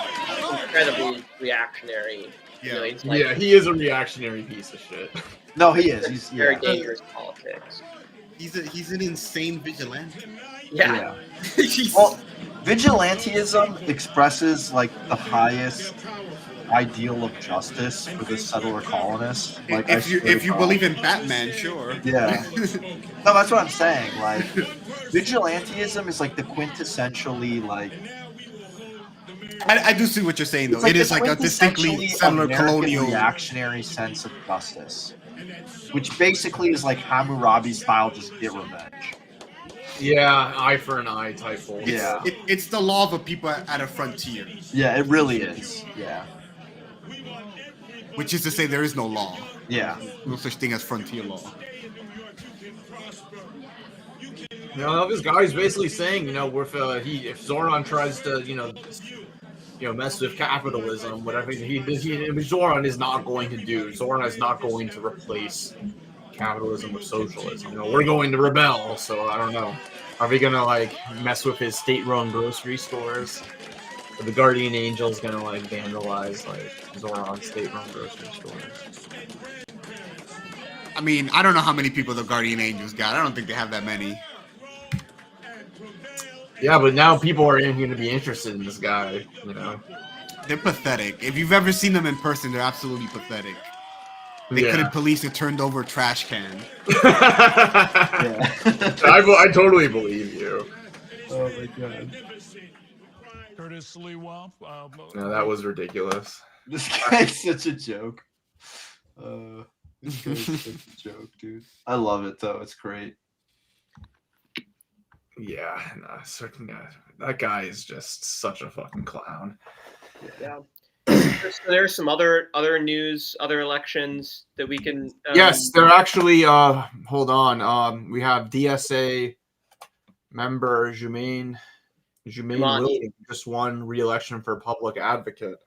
Speaker 2: incredibly reactionary. You know, he's like,
Speaker 1: Yeah, he is a reactionary piece of shit.
Speaker 5: No, he is. He's
Speaker 2: very
Speaker 5: yeah.
Speaker 2: dangerous politics.
Speaker 4: He's an insane vigilante.
Speaker 2: Yeah.
Speaker 5: Well, vigilantism expresses like the highest ideal of justice for the settler colonists. Like,
Speaker 4: If you
Speaker 5: I swear to God.
Speaker 4: believe in Batman, sure.
Speaker 5: Yeah. No, that's what I'm saying. Like, vigilantism is like the quintessentially like.
Speaker 4: I do see what you're saying though.
Speaker 5: It's like
Speaker 4: It is
Speaker 5: the
Speaker 4: like a distinctly
Speaker 5: quintessentially
Speaker 4: settler
Speaker 5: American
Speaker 4: colonial.
Speaker 5: reactionary sense of justice, which basically is like Hammurabi style, just get revenge.
Speaker 1: Yeah, eye for an eye type bullshit.
Speaker 5: Yeah.
Speaker 4: It's the law of a people at a frontier,
Speaker 5: Yeah, it really is. Yeah.
Speaker 4: which is to say there is no law,
Speaker 5: Yeah.
Speaker 4: no such thing as frontier law.
Speaker 1: You know, this guy's basically saying, you know, if Zoran tries to, mess with capitalism, whatever Zoran is not going to do. Zoran is not going to replace capitalism with socialism. You know, we're going to rebel. So I don't know. Are we gonna like mess with his state-run grocery stores? Are the Guardian Angels gonna like vandalize like Zoran's state-run grocery stores?
Speaker 4: I mean, I don't know how many people the Guardian Angels got. I don't think they have that many.
Speaker 1: Yeah, but now people are going to be interested in this guy. You know,
Speaker 4: They're pathetic. If you've ever seen them in person, they're absolutely pathetic. They
Speaker 1: Yeah.
Speaker 4: couldn't police a turned over trash can.
Speaker 5: Yeah.
Speaker 1: I totally believe you.
Speaker 5: Oh my God.
Speaker 7: Curtis Lewa.
Speaker 1: No, that was ridiculous.
Speaker 5: This guy's such a joke. This guy's such a joke, dude. I love it though. It's great.
Speaker 1: Yeah, no, that guy is just such a fucking clown.
Speaker 2: Yeah. So there's some other news, other elections that we can.
Speaker 1: Yes, they're actually. Hold on. We have DSA member Jumaine
Speaker 2: Jumani.
Speaker 1: Williams just won re-election for public advocate.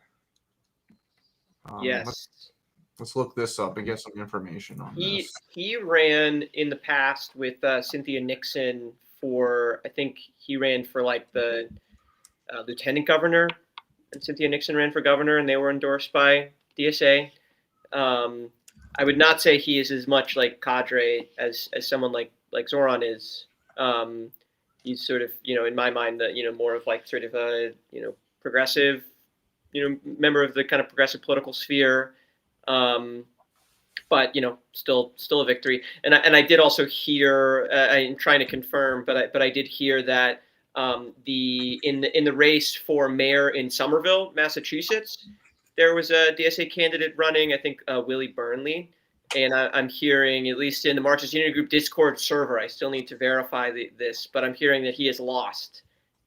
Speaker 2: Yes.
Speaker 1: Let's look this up and get some information on this.
Speaker 2: He ran in the past with Cynthia Nixon for, I think he ran for like the lieutenant governor, and Cynthia Nixon ran for governor, and they were endorsed by DSA. I would not say he is as much like cadre as someone like Zoran is. He's sort of, in my mind, more of like sort of a, progressive, member of the kind of progressive political sphere. But still a victory. And I did also hear, I'm trying to confirm, but I did hear that in the race for mayor in Somerville, Massachusetts, there was a DSA candidate running, I think Willie Burnley. And I'm hearing, at least in the Marxist Unity Group Discord server, I still need to verify this, but I'm hearing that he has lost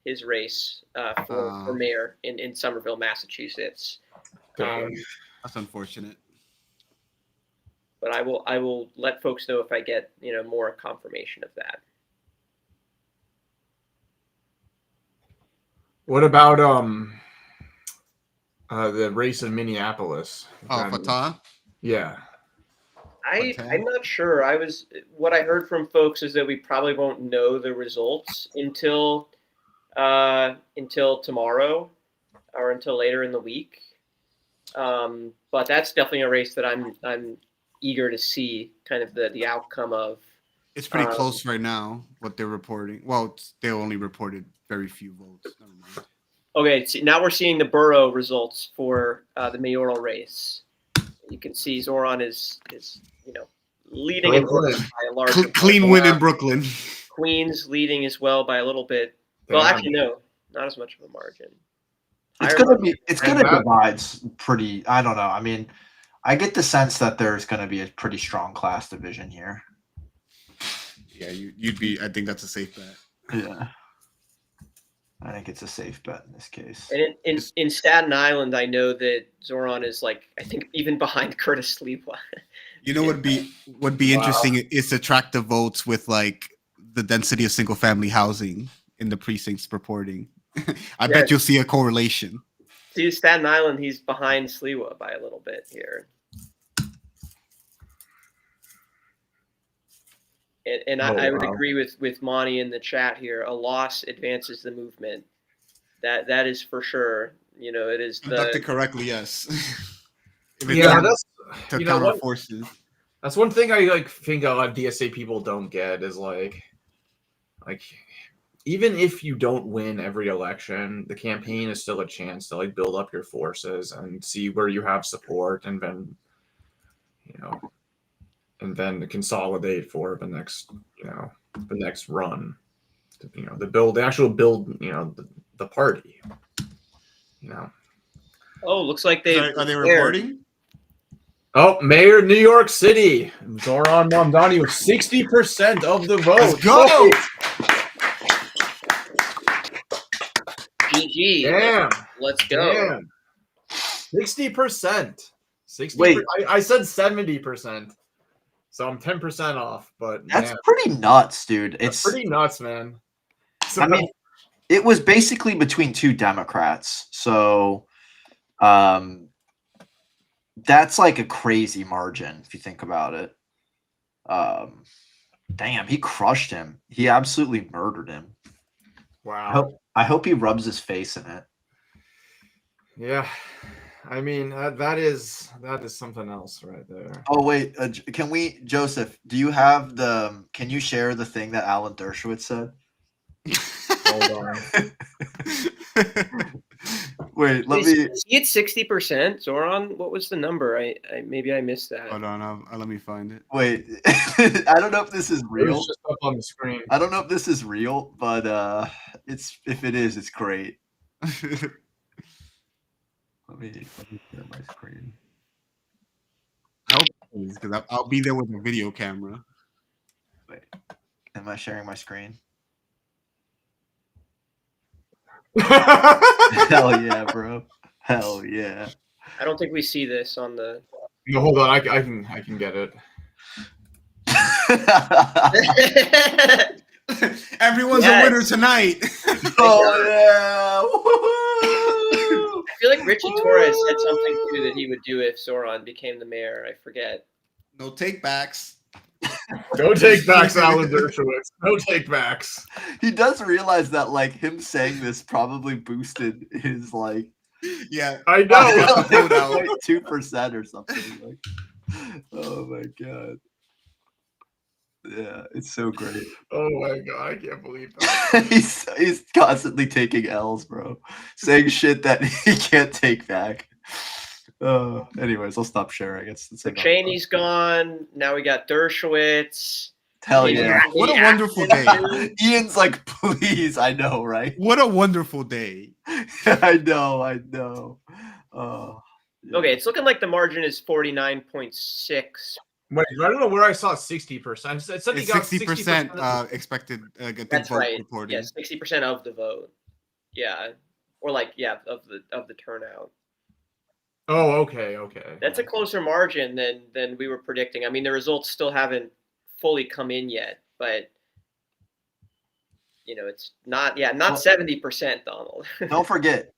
Speaker 2: his race for mayor in Somerville, Massachusetts.
Speaker 4: That's unfortunate.
Speaker 2: But I will let folks know if I get more confirmation of that.
Speaker 1: What about the race in Minneapolis?
Speaker 4: Oh, Fatah?
Speaker 1: Yeah.
Speaker 2: I'm not sure. What I heard from folks is that we probably won't know the results until tomorrow or until later in the week. But that's definitely a race that I'm eager to see kind of the outcome of.
Speaker 4: It's pretty close right now, what they're reporting. Well, they only reported very few votes. Never mind.
Speaker 2: Okay, so now we're seeing the borough results for the mayoral race. You can see Zoran is leading in Brooklyn by a large
Speaker 4: clean win in Brooklyn.
Speaker 2: Queens leading as well by a little bit. Well, actually, no, not as much of a margin.
Speaker 5: It's gonna divide pretty. I don't know. I mean, I get the sense that there's gonna be a pretty strong class division here.
Speaker 4: Yeah, you'd be. I think that's a safe bet.
Speaker 5: Yeah, I think it's a safe bet in this case.
Speaker 2: And in Staten Island, I know that Zoran is I think even behind Curtis Sliwa.
Speaker 4: You know, would be interesting is to track the votes with the density of single family housing in the precincts reporting. I bet you'll see a correlation.
Speaker 2: See, Staten Island, he's behind Sliwa by a little bit here. And I would agree with Monty in the chat here. A loss advances the movement. That is for sure. It is
Speaker 4: conducted correctly. Yes.
Speaker 1: That's
Speaker 4: to counter forces.
Speaker 1: That's one thing I think a lot of DSA people don't get is even if you don't win every election, the campaign is still a chance to build up your forces and see where you have support, and then consolidate for the next run. The actual build the party.
Speaker 2: Oh, looks like they
Speaker 4: are they reporting?
Speaker 1: Oh, Mayor of New York City, Zoran Mamdani with 60% of the vote.
Speaker 4: Let's go.
Speaker 2: GG.
Speaker 1: Damn.
Speaker 2: Let's go.
Speaker 1: Damn. 60%. 60%.
Speaker 5: Wait.
Speaker 1: I said 70%. So I'm 10% off, but
Speaker 5: that's pretty nuts, dude.
Speaker 1: It's pretty nuts, man. So,
Speaker 5: I mean, it was basically between two Democrats. So that's a crazy margin if you think about it. Damn, he crushed him. He absolutely murdered him.
Speaker 1: Wow.
Speaker 5: I hope he rubs his face in it.
Speaker 1: Yeah. I mean, that is something else right there.
Speaker 5: Oh wait, can we, Joseph? Do you have can you share the thing that Alan Dershowitz said?
Speaker 1: Hold on.
Speaker 5: Wait, let me.
Speaker 2: Is he at 60%? Zoran, what was the number? I maybe I missed that.
Speaker 4: Hold on, let me find it.
Speaker 5: Wait, I don't know if this is real.
Speaker 1: It's just up on the screen.
Speaker 5: I don't know if this is real, but if it is, it's great. Let me share my screen.
Speaker 4: I hope it is, because I'll be there with a video camera.
Speaker 5: Wait, am I sharing my screen? Hell yeah, bro! Hell yeah!
Speaker 2: I don't think we see this on the.
Speaker 1: No, hold on. I can get it.
Speaker 4: Everyone's a winner tonight.
Speaker 5: Oh yeah!
Speaker 2: I feel like Richie Torres said something too that he would do if Zoran became the mayor. I forget.
Speaker 4: No take backs.
Speaker 1: No take backs, Alan Dershowitz. No take backs.
Speaker 5: He does realize that him saying this probably boosted his
Speaker 4: yeah,
Speaker 1: I know.
Speaker 5: 2% or something. Oh my god. Yeah, it's so great.
Speaker 1: Oh my god, I can't believe that.
Speaker 5: he's constantly taking L's, bro. Saying shit that he can't take back. Anyways, I'll stop sharing. It's
Speaker 2: Cheney's gone. Now we got Dershowitz.
Speaker 5: Hell yeah.
Speaker 4: What a wonderful day.
Speaker 5: Ian's please, I know, right?
Speaker 4: What a wonderful day.
Speaker 5: I know. Yeah.
Speaker 2: Okay, it's looking like the margin is 49.6.
Speaker 1: Wait, I don't know where I saw 60%. It said he
Speaker 4: It's
Speaker 1: got
Speaker 4: 60% expected.
Speaker 2: That's right.
Speaker 4: reporting.
Speaker 2: Yeah, 60% of the vote. Yeah, or of the turnout.
Speaker 1: Oh, okay.
Speaker 2: That's a closer margin than we were predicting. I mean, the results still haven't fully come in yet, but it's not 70%, Donald.
Speaker 5: Don't forget.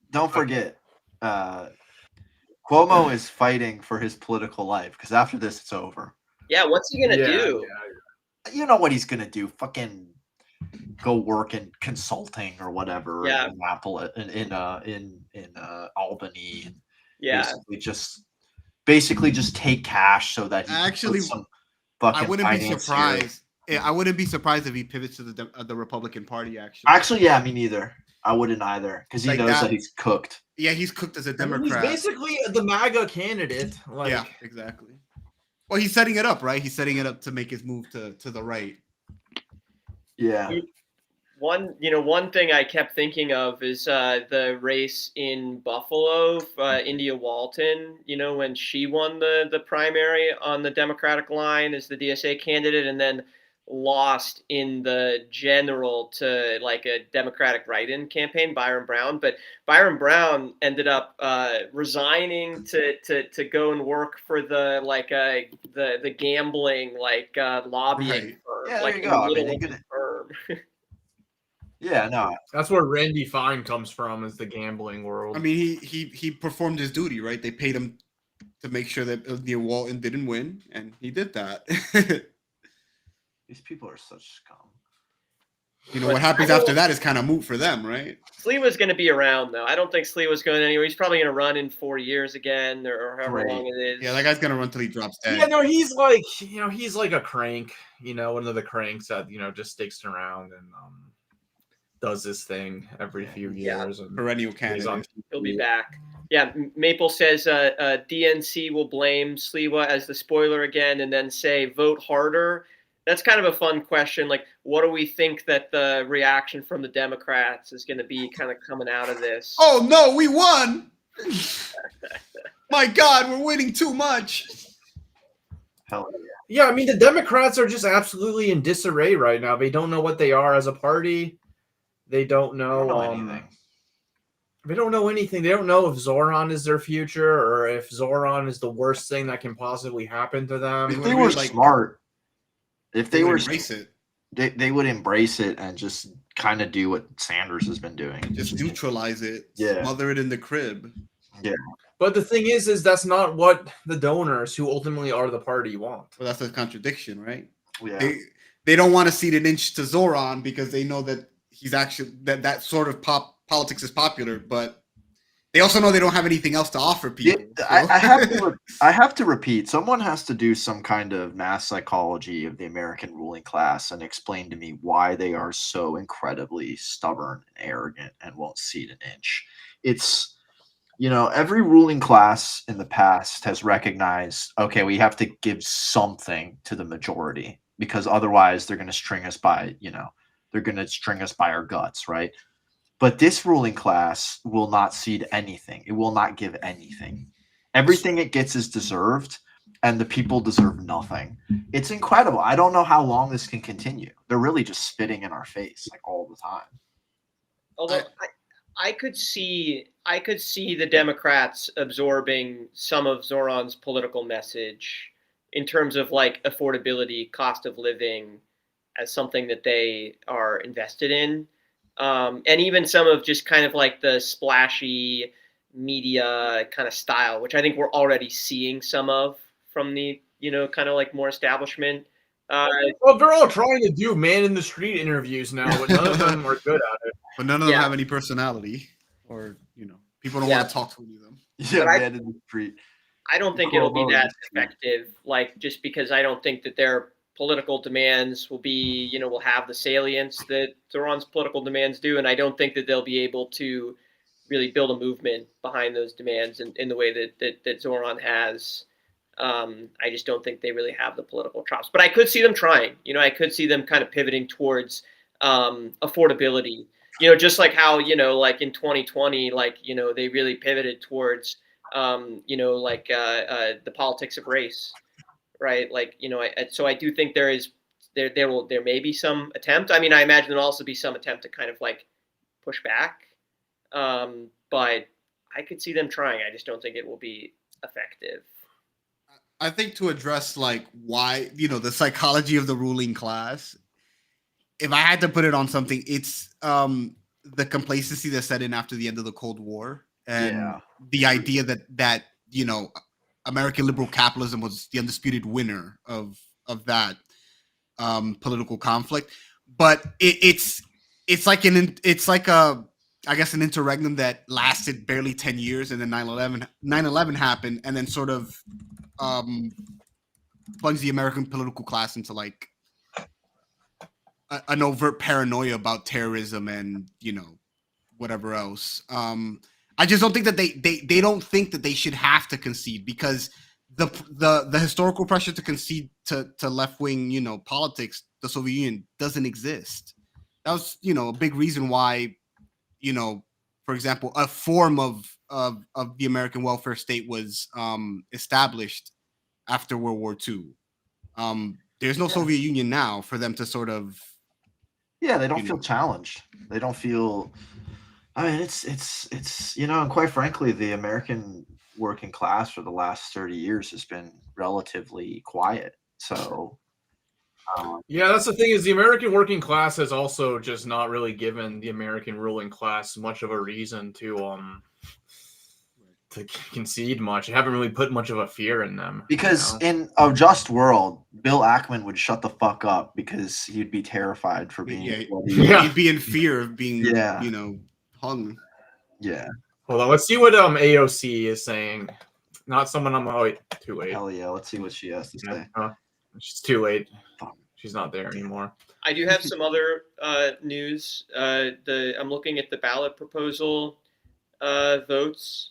Speaker 5: Cuomo is fighting for his political life because after this, it's over.
Speaker 2: Yeah, what's he gonna
Speaker 1: Yeah,
Speaker 2: do?
Speaker 5: You know what he's gonna do? Fucking go work in consulting or whatever
Speaker 2: Yeah.
Speaker 5: in Annapolis, in Albany, and
Speaker 2: Yeah.
Speaker 5: basically just take cash so that he can
Speaker 4: Actually,
Speaker 5: put some fucking
Speaker 4: I wouldn't be
Speaker 5: finance here.
Speaker 4: surprised. I wouldn't be surprised if he pivots to the Republican Party. Actually,
Speaker 5: Yeah, me neither. I wouldn't either, because he
Speaker 4: Like
Speaker 5: knows
Speaker 4: that-
Speaker 5: that he's cooked.
Speaker 4: yeah, he's cooked as a
Speaker 1: I mean,
Speaker 4: Democrat.
Speaker 1: he's basically the MAGA candidate. Like,
Speaker 4: Yeah, exactly. Well, he's setting it up, right? He's setting it up to make his move to the right.
Speaker 5: Yeah.
Speaker 2: One thing I kept thinking of is the race in Buffalo, India Walton. When she won the primary on the Democratic line as the DSA candidate, and then lost in the general to like a Democratic write-in campaign, Byron Brown. But Byron Brown ended up resigning to go and work for the gambling lobbying
Speaker 4: Right.
Speaker 2: firm,
Speaker 5: Yeah, there
Speaker 2: like
Speaker 5: you
Speaker 2: a
Speaker 5: go. I
Speaker 2: little
Speaker 5: mean, they
Speaker 2: firm.
Speaker 5: Yeah, no.
Speaker 1: that's where Randy Fine comes from, is the gambling world.
Speaker 4: I mean, he performed his duty, right? They paid him to make sure that India Walton didn't win, and he did that.
Speaker 5: These people are such scum.
Speaker 4: What happens after that is kind of moot for them, right?
Speaker 2: Sliwa's going to be around, though. I don't think Sliwa's going anywhere. He's probably going to run in 4 years again, or however
Speaker 5: Great.
Speaker 2: long it is.
Speaker 4: Yeah, that guy's gonna run till he drops dead.
Speaker 1: Yeah, no, he's like a crank, one of the cranks that just sticks around and does this thing every few
Speaker 2: Yeah.
Speaker 1: years. And
Speaker 4: Perennial
Speaker 1: he's on
Speaker 4: candidate.
Speaker 2: He'll be back. Yeah, Maple says DNC will blame Sliwa as the spoiler again, and then say vote harder. That's kind of a fun question. Like, what do we think that the reaction from the Democrats is going to be kind of coming out of this?
Speaker 4: Oh no, we won! My God, we're winning too much.
Speaker 5: Hell yeah.
Speaker 1: Yeah, I mean, the Democrats are just absolutely in disarray right now. They don't know what they are as a party. They don't know,
Speaker 5: anything.
Speaker 1: They don't know anything. They don't know if Zoran is their future or if Zoran is the worst thing that can possibly happen to them.
Speaker 5: If they were smart, if they were
Speaker 4: embrace it,
Speaker 5: they would embrace it and just kind of do what Sanders has been doing.
Speaker 4: just neutralize it,
Speaker 5: Yeah.
Speaker 4: smother it in the crib.
Speaker 1: But the thing is that's not what the donors who ultimately are the party want.
Speaker 4: Well, that's a contradiction, right?
Speaker 5: Yeah.
Speaker 4: They don't want to cede an inch to Zoran because they know that he's actually that sort of politics is popular, but they also know they don't have anything else to offer people.
Speaker 5: Yeah, I have to repeat. Someone has to do some kind of mass psychology of the American ruling class and explain to me why they are so incredibly stubborn and arrogant and won't cede an inch. It's every ruling class in the past has recognized, okay, we have to give something to the majority because otherwise they're going to string us by, they're going to string us by our guts, right? But this ruling class will not cede anything. It will not give anything. Everything it gets is deserved, and the people deserve nothing. It's incredible. I don't know how long this can continue. They're really just spitting in our face like all the time.
Speaker 2: Although I could see the Democrats absorbing some of Zoran's political message in terms of like affordability, cost of living, as something that they are invested in. And even some of just kind of like the splashy media kind of style, which I think we're already seeing some of from the, kind of like more establishment.
Speaker 1: Well, they're all trying to do man in the street interviews now, but none of them are good at it.
Speaker 4: But none of them have any personality, or people don't want to talk to any of them.
Speaker 5: Yeah,
Speaker 2: But
Speaker 5: man in the street.
Speaker 2: I don't think it'll be that effective, like just because I don't think that their political demands will be, will have the salience that Zoran's political demands do. And I don't think that they'll be able to really build a movement behind those demands in the way that Zoran has. I just don't think they really have the political chops, but I could see them trying. I could see them kind of pivoting towards affordability. Just like how like in 2020, they really pivoted towards the politics of race, right? So I do think there may be some attempt. I mean, I imagine there'll also be some attempt to kind of like push back, but I could see them trying. I just don't think it will be effective.
Speaker 4: I think to address like why, the psychology of the ruling class, if I had to put it on something, it's the complacency that set in after the end of the Cold War, and the idea that American liberal capitalism was the undisputed winner of that political conflict. But it's like I guess an interregnum that lasted barely 10 years, and then 9/11 happened, and then sort of plunged the American political class into like an overt paranoia about terrorism and, you know, whatever else. I just don't think that they don't think that they should have to concede, because the historical pressure to concede to left-wing, you know, politics, the Soviet Union, doesn't exist. That was, you know, a big reason why, you know, for example, a form of the American welfare state was established after World War II. There's no Soviet Union now for them to sort of.
Speaker 5: Yeah, they don't feel challenged. They don't feel. I mean, it's you know, and quite frankly, the American working class for the last 30 years has been relatively quiet. So.
Speaker 1: Yeah, that's the thing, is the American working class has also just not really given the American ruling class much of a reason to concede much. They haven't really put much of a fear in them.
Speaker 5: Because
Speaker 1: you know?
Speaker 5: in a just world, Bill Ackman would shut the fuck up because he'd be terrified for being.
Speaker 4: He'd be in fear of being, you know, hung.
Speaker 5: Yeah.
Speaker 1: Hold on, let's see what AOC is saying. Not someone I'm. Oh wait, too late.
Speaker 5: Hell yeah, let's see what she has to say.
Speaker 1: She's too late. She's not there anymore.
Speaker 2: I do have some other news. I'm looking at the ballot proposal votes.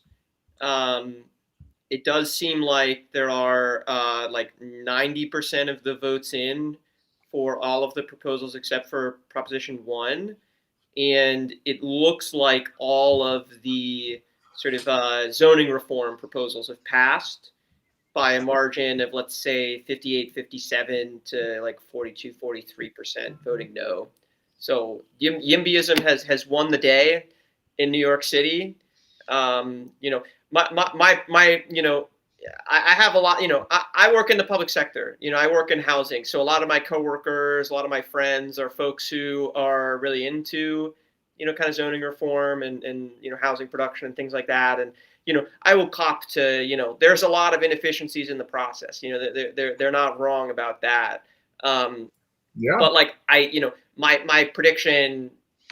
Speaker 2: It does seem like there are like 90% of the votes in for all of the proposals except for Proposition 1. And it looks like all of the sort of zoning reform proposals have passed by a margin of, let's say, 58, 57 to like 42, 43% voting no. So YIMBYism has won the day in New York City. You know, my you know, I have a lot, you know, I work in the public sector, you know, I work in housing. So a lot of my coworkers, a lot of my friends are folks who are really into, you know, kind of zoning reform and, you know, housing production and things like that. And, you know, I will cop to, you know, there's a lot of inefficiencies in the process, you know, they're not wrong about that.
Speaker 1: Yeah.
Speaker 2: But like, you know, my prediction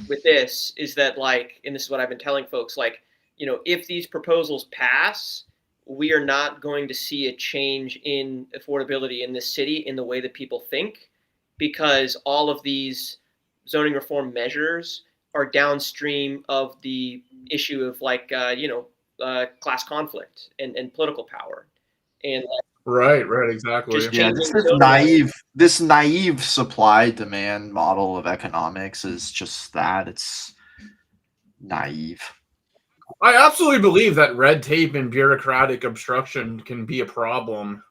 Speaker 2: with this is that, like, and this is what I've been telling folks, like, you know, if these proposals pass, we are not going to see a change in affordability in this city in the way that people think, because all of these zoning reform measures are downstream of the issue of, like, you know, class conflict and political power. And
Speaker 1: right, exactly.
Speaker 5: Yeah, this naive supply demand model of economics is just that. It's naive.
Speaker 1: I absolutely believe that red tape and bureaucratic obstruction can be a problem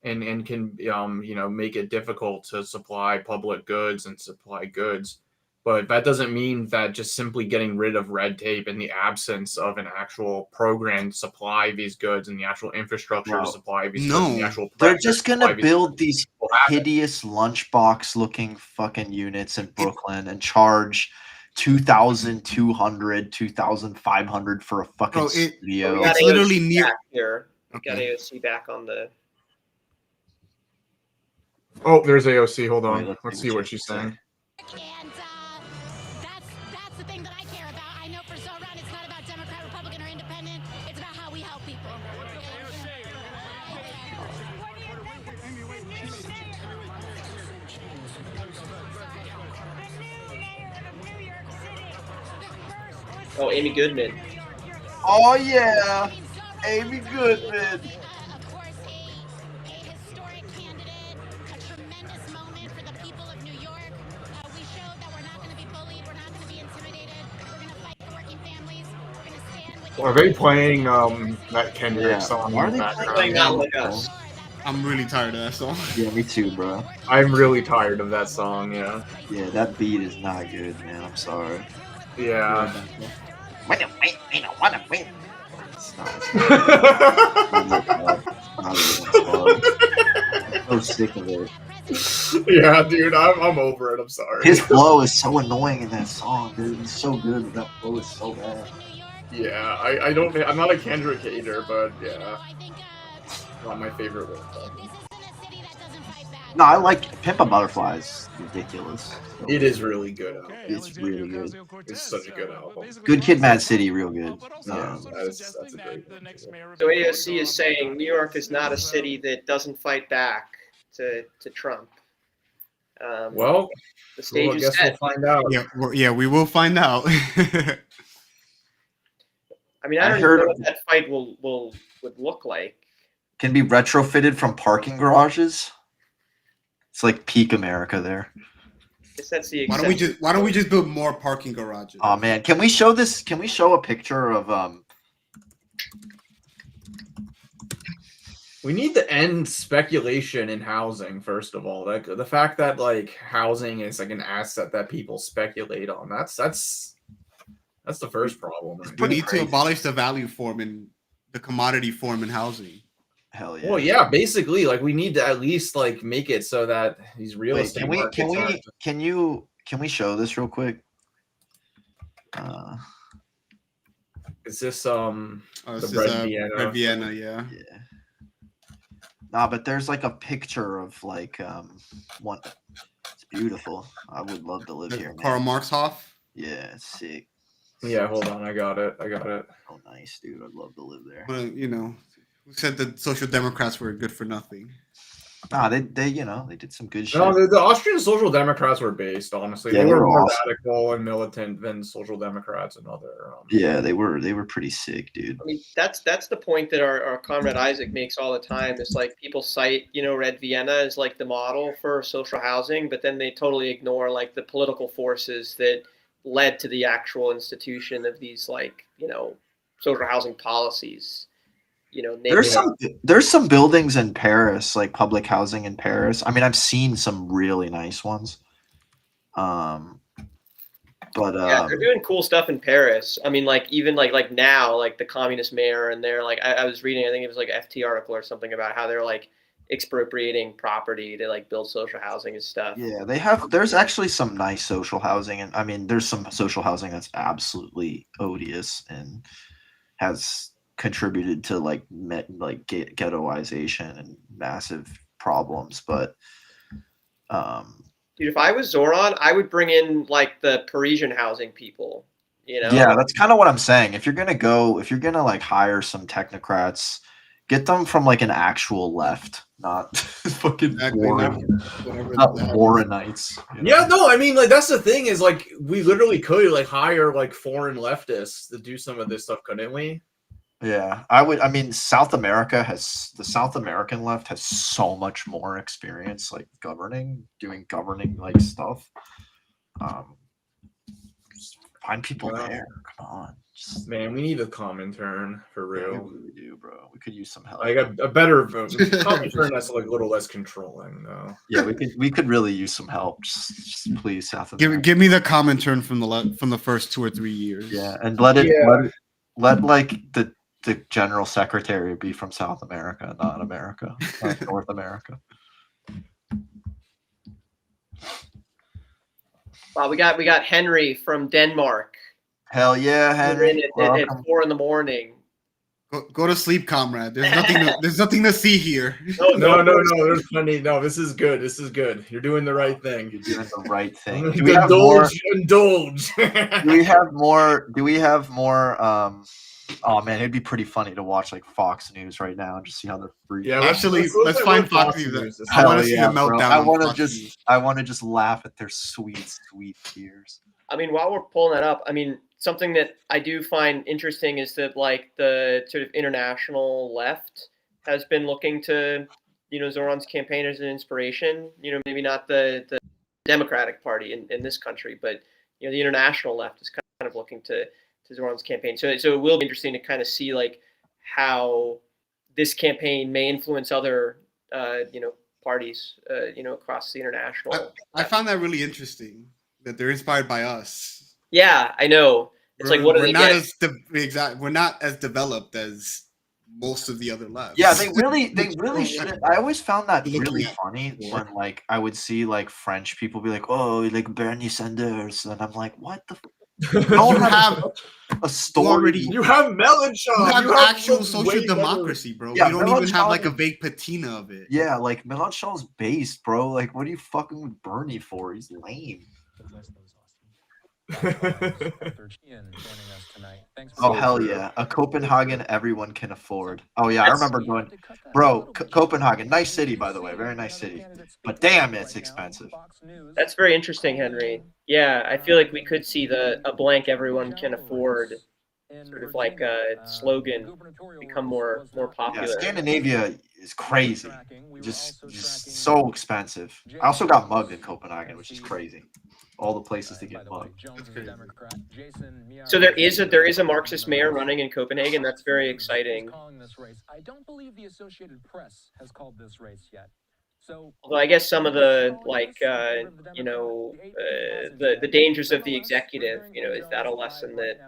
Speaker 1: and can you know, make it difficult to supply public goods and supply goods. But that doesn't mean that just simply getting rid of red tape in the absence of an actual program to supply these goods and the actual infrastructure to supply these goods, and the actual
Speaker 5: they're just gonna build these hideous lunchbox looking fucking units in Brooklyn and charge $2,200, $2,500 for a fucking studio.
Speaker 4: It's literally near
Speaker 2: here. Got AOC back on the.
Speaker 1: Oh, there's AOC. Hold on. Let's see what she's saying.
Speaker 10: And that's the thing that I care about. I know for Zoran, it's not about Democrat, Republican, or Independent. It's about how we help people.
Speaker 2: Oh, Amy Goodman.
Speaker 5: Oh yeah, Amy Goodman.
Speaker 10: Of course, a historic candidate, a tremendous moment for the people of New York. We showed that we're not going to be bullied, we're not going to be intimidated, we're going to fight for working families, we're going to stand with.
Speaker 1: Are they playing that Kendrick song?
Speaker 5: Why are they
Speaker 2: playing Not Like Us?
Speaker 4: I'm really tired of that song.
Speaker 5: Yeah, me too, bro.
Speaker 1: I'm really tired of that song. Yeah.
Speaker 5: Yeah, that beat is not good, man. I'm sorry.
Speaker 1: Yeah.
Speaker 5: I don't want to win. It's not. I'm so sick of it.
Speaker 1: Yeah, dude, I'm over it. I'm sorry.
Speaker 5: His flow is so annoying in that song, dude. He's so good, but that flow is so bad.
Speaker 1: Yeah, I'm not a Kendrick hater, but yeah. Not my favorite one.
Speaker 10: This isn't a city that doesn't fight back.
Speaker 5: No, I like Pimp a Butterfly. Is ridiculous.
Speaker 1: It is really good. Album.
Speaker 5: It's really good.
Speaker 1: It's such a good album.
Speaker 5: Good Kid, Mad City, real good.
Speaker 1: Yeah, that's a great one.
Speaker 2: So AOC is saying New York is not a city that doesn't fight back to Trump.
Speaker 1: Well,
Speaker 2: the stage
Speaker 1: I
Speaker 2: is
Speaker 1: guess
Speaker 2: set.
Speaker 1: we'll find out.
Speaker 4: Yeah, we will find out.
Speaker 2: I mean, I don't even know what that fight would look like.
Speaker 5: Can be retrofitted from parking garages. It's like peak America there.
Speaker 2: Guess that's the
Speaker 4: Why don't we just build more parking garages?
Speaker 5: Oh man, can we show this? Can we show a picture of
Speaker 1: We need to end speculation in housing, first of all. Like the fact that like housing is like an asset that people speculate on. That's the first problem.
Speaker 4: We need to abolish the value form in the commodity form in housing.
Speaker 5: Hell yeah.
Speaker 1: Well, yeah, basically, like we need to at least like make it so that these real estate
Speaker 5: can we show this real quick?
Speaker 1: Is this
Speaker 4: the Red Vienna, yeah.
Speaker 5: Nah, but there's like a picture of like one. It's beautiful. I would love to live here.
Speaker 4: Karl Marxhoff.
Speaker 5: Yeah, it's sick.
Speaker 1: Yeah, hold on, I got it.
Speaker 5: Oh, nice, dude. I'd love to live there.
Speaker 4: Well, you know, who said that Social Democrats were good for nothing?
Speaker 5: Nah, they did some good shit.
Speaker 1: No, the Austrian Social Democrats were based, honestly.
Speaker 5: Yeah,
Speaker 1: they were more
Speaker 5: awesome.
Speaker 1: radical and militant than Social Democrats and other.
Speaker 5: Yeah, they were pretty sick, dude.
Speaker 2: I mean, that's the point that our comrade Isaac makes all the time. Is like people cite, Red Vienna as like the model for social housing, but then they totally ignore like the political forces that led to the actual institution of these like, social housing policies.
Speaker 5: There's some buildings in Paris, like public housing in Paris. I mean, I've seen some really nice ones. But
Speaker 2: yeah, they're doing cool stuff in Paris. I mean, like even like now, like the communist mayor, and they're like, I was reading, I think it was like an FT article or something about how they're like expropriating property to like build social housing and stuff.
Speaker 5: Yeah, there's actually some nice social housing, and I mean, there's some social housing that's absolutely odious and has contributed to like ghettoization and massive problems. But
Speaker 2: dude, if I was Zoran, I would bring in like the Parisian housing people.
Speaker 5: Yeah, that's kind of what I'm saying. If you're gonna like hire some technocrats, get them from like an actual left, not fucking Warrenites.
Speaker 1: Yeah, no, I mean, like that's the thing is like we literally could like hire like foreign leftists to do some of this stuff, couldn't we?
Speaker 5: Yeah, I would. I mean, the South American left has so much more experience, like doing governing like stuff. Just find people there. Come on,
Speaker 1: man, we need a Comintern for real.
Speaker 5: Yeah, we really do, bro. We could use some help.
Speaker 1: Like a better Comintern that's like a little less controlling, though.
Speaker 5: Yeah, we could really use some help. Just please, South America.
Speaker 4: Give me the Comintern from the first 2 or 3 years.
Speaker 5: Yeah, and let like the general secretary be from South America, not America, not North America.
Speaker 2: Wow, we got Henry from Denmark.
Speaker 5: Hell yeah, Henry!
Speaker 2: At 4 a.m.
Speaker 4: Go to sleep, comrade. There's nothing to see here.
Speaker 1: No. There's plenty. No, this is good. You're doing the right thing.
Speaker 5: You're doing the right thing.
Speaker 1: Do we have more? Indulge.
Speaker 5: Do we have more? Oh man, it'd be pretty funny to watch like Fox News right now and just see how they're free.
Speaker 1: Yeah,
Speaker 4: let's find Fox News.
Speaker 5: I want to see the meltdown. I want to just laugh at their sweet tears.
Speaker 2: I mean, while we're pulling that up, I mean, something that I do find interesting is that like the sort of international left has been looking to, Zoran's campaign as an inspiration. Maybe not the Democratic Party in this country, but the international left is kind of looking to Zoran's campaign. So it will be interesting to kind of see like how this campaign may influence other parties across the international.
Speaker 4: I found that really interesting that they're inspired by us.
Speaker 2: Yeah, I know. It's like, what are they getting?
Speaker 4: We're not as developed as most of the other left.
Speaker 5: Yeah, they really should. I always found that really funny when like I would see like French people be like, "Oh, like Bernie Sanders," and I'm like, "What the don't
Speaker 4: You
Speaker 5: have
Speaker 4: have
Speaker 5: a story.
Speaker 4: already-
Speaker 1: You have Melanchthon.
Speaker 4: you have
Speaker 1: You
Speaker 4: actual
Speaker 1: some
Speaker 4: social
Speaker 1: way better-
Speaker 4: democracy, bro.
Speaker 5: Yeah,
Speaker 4: you don't even have like a
Speaker 5: Melanchthon-
Speaker 4: vague patina of it.
Speaker 5: Yeah, like Melanchthon's based, bro. Like, what are you fucking with Bernie for? He's lame. Oh hell yeah, a Copenhagen everyone can afford. Oh yeah, I remember going, bro. Copenhagen, nice city by the way, very nice city. But damn, it's expensive.
Speaker 2: That's very interesting, Henry. Yeah, I feel like we could see a blank everyone can afford sort of like a slogan become more
Speaker 5: Yeah,
Speaker 2: popular.
Speaker 5: Scandinavia is crazy. Just so expensive. I also got mugged in Copenhagen, which is crazy. All the places to get mugged.
Speaker 2: So there is a Marxist mayor running in Copenhagen. That's very exciting.
Speaker 11: I don't believe the Associated Press has called this race yet. So,
Speaker 2: Although I guess some of the the dangers of the executive, is that a lesson that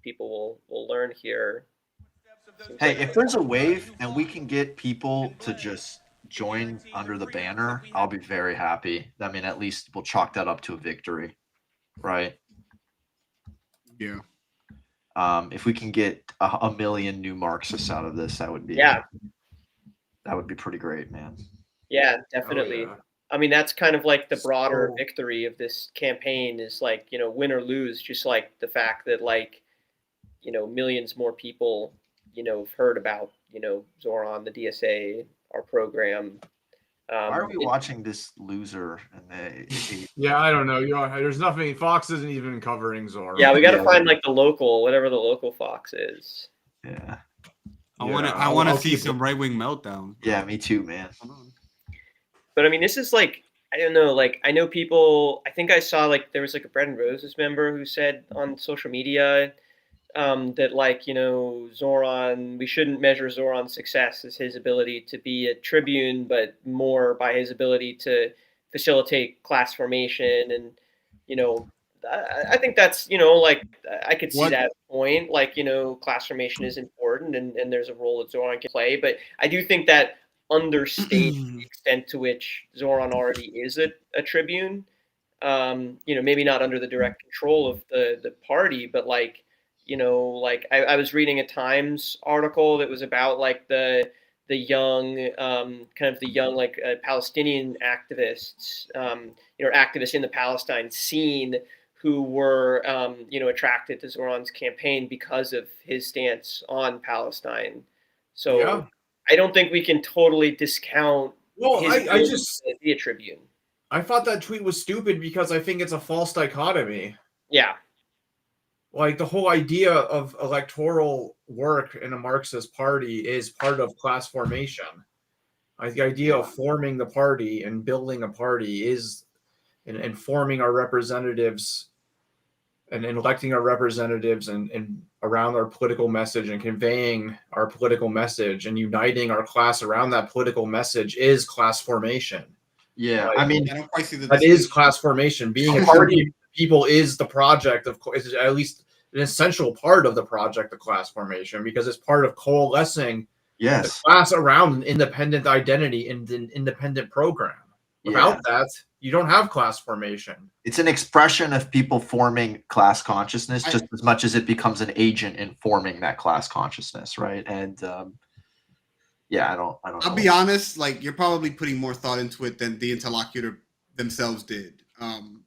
Speaker 2: people will learn here?
Speaker 5: Hey, if there's a wave and we can get people to just join under the banner, I'll be very happy. I mean, at least we'll chalk that up to a victory, right?
Speaker 4: Yeah.
Speaker 5: If we can get a million new Marxists out of this, that would be pretty great, man.
Speaker 2: Yeah, definitely.
Speaker 1: Oh, yeah.
Speaker 2: I mean, that's kind of like the broader
Speaker 5: So-
Speaker 2: victory of this campaign is like, win or lose, just like the fact that millions more people, have heard about, Zoran, the DSA, our program.
Speaker 5: Why are we watching this loser?
Speaker 1: Yeah, I don't know. There's nothing. Fox isn't even covering Zora.
Speaker 2: Yeah, we got to
Speaker 5: Yeah.
Speaker 2: find like the local, whatever the local Fox is.
Speaker 5: Yeah.
Speaker 4: I
Speaker 1: Yeah,
Speaker 4: want to. I
Speaker 1: I'll-
Speaker 4: want to
Speaker 1: I'll
Speaker 4: see
Speaker 1: keep
Speaker 4: some right wing meltdown.
Speaker 5: Yeah, me too, man.
Speaker 4: Hold on.
Speaker 2: But I mean, this is like, I don't know, like I know people, I think I saw like there was like a Bread and Roses member who said on social media that like, Zoran, we shouldn't measure Zoran's success as his ability to be a tribune, but more by his ability to facilitate class formation. And, I think that's, like I could see
Speaker 4: What-
Speaker 2: that point, like, class formation is important and there's a role that Zoran can play. But I do think that understates the extent to which Zoran already is a tribune. Maybe not under the direct control of the party, but like, I was reading a Times article that was about like the young, kind of the young like Palestinian activists, activists in the Palestine scene who were, attracted to Zoran's campaign because of his stance on Palestine. So
Speaker 1: Yeah.
Speaker 2: I don't think we can totally discount
Speaker 1: Well,
Speaker 2: his
Speaker 1: I
Speaker 2: ability
Speaker 1: just
Speaker 2: to be a tribune.
Speaker 1: I thought that tweet was stupid because I think it's a false dichotomy.
Speaker 2: Yeah.
Speaker 1: Like the whole idea of electoral work in a Marxist party is part of class formation. Like the idea of forming the party and building a party is and forming our representatives and electing our representatives and around our political message and conveying our political message and uniting our class around that political message is class formation.
Speaker 5: Yeah,
Speaker 1: Like,
Speaker 5: I mean,
Speaker 4: I don't quite see the
Speaker 1: that is
Speaker 4: distinction.
Speaker 1: class formation. Being a party of people is the project of, is at least an essential part of the project of class formation because it's part of coalescing the
Speaker 5: yes.
Speaker 1: class around an independent identity in an independent program. Without that, you don't have class formation.
Speaker 5: It's an expression of people forming class consciousness just as much as it becomes an agent in forming that class consciousness, right? And I don't
Speaker 4: I'll
Speaker 5: know.
Speaker 4: be honest. Like you're probably putting more thought into it than the interlocutor themselves did.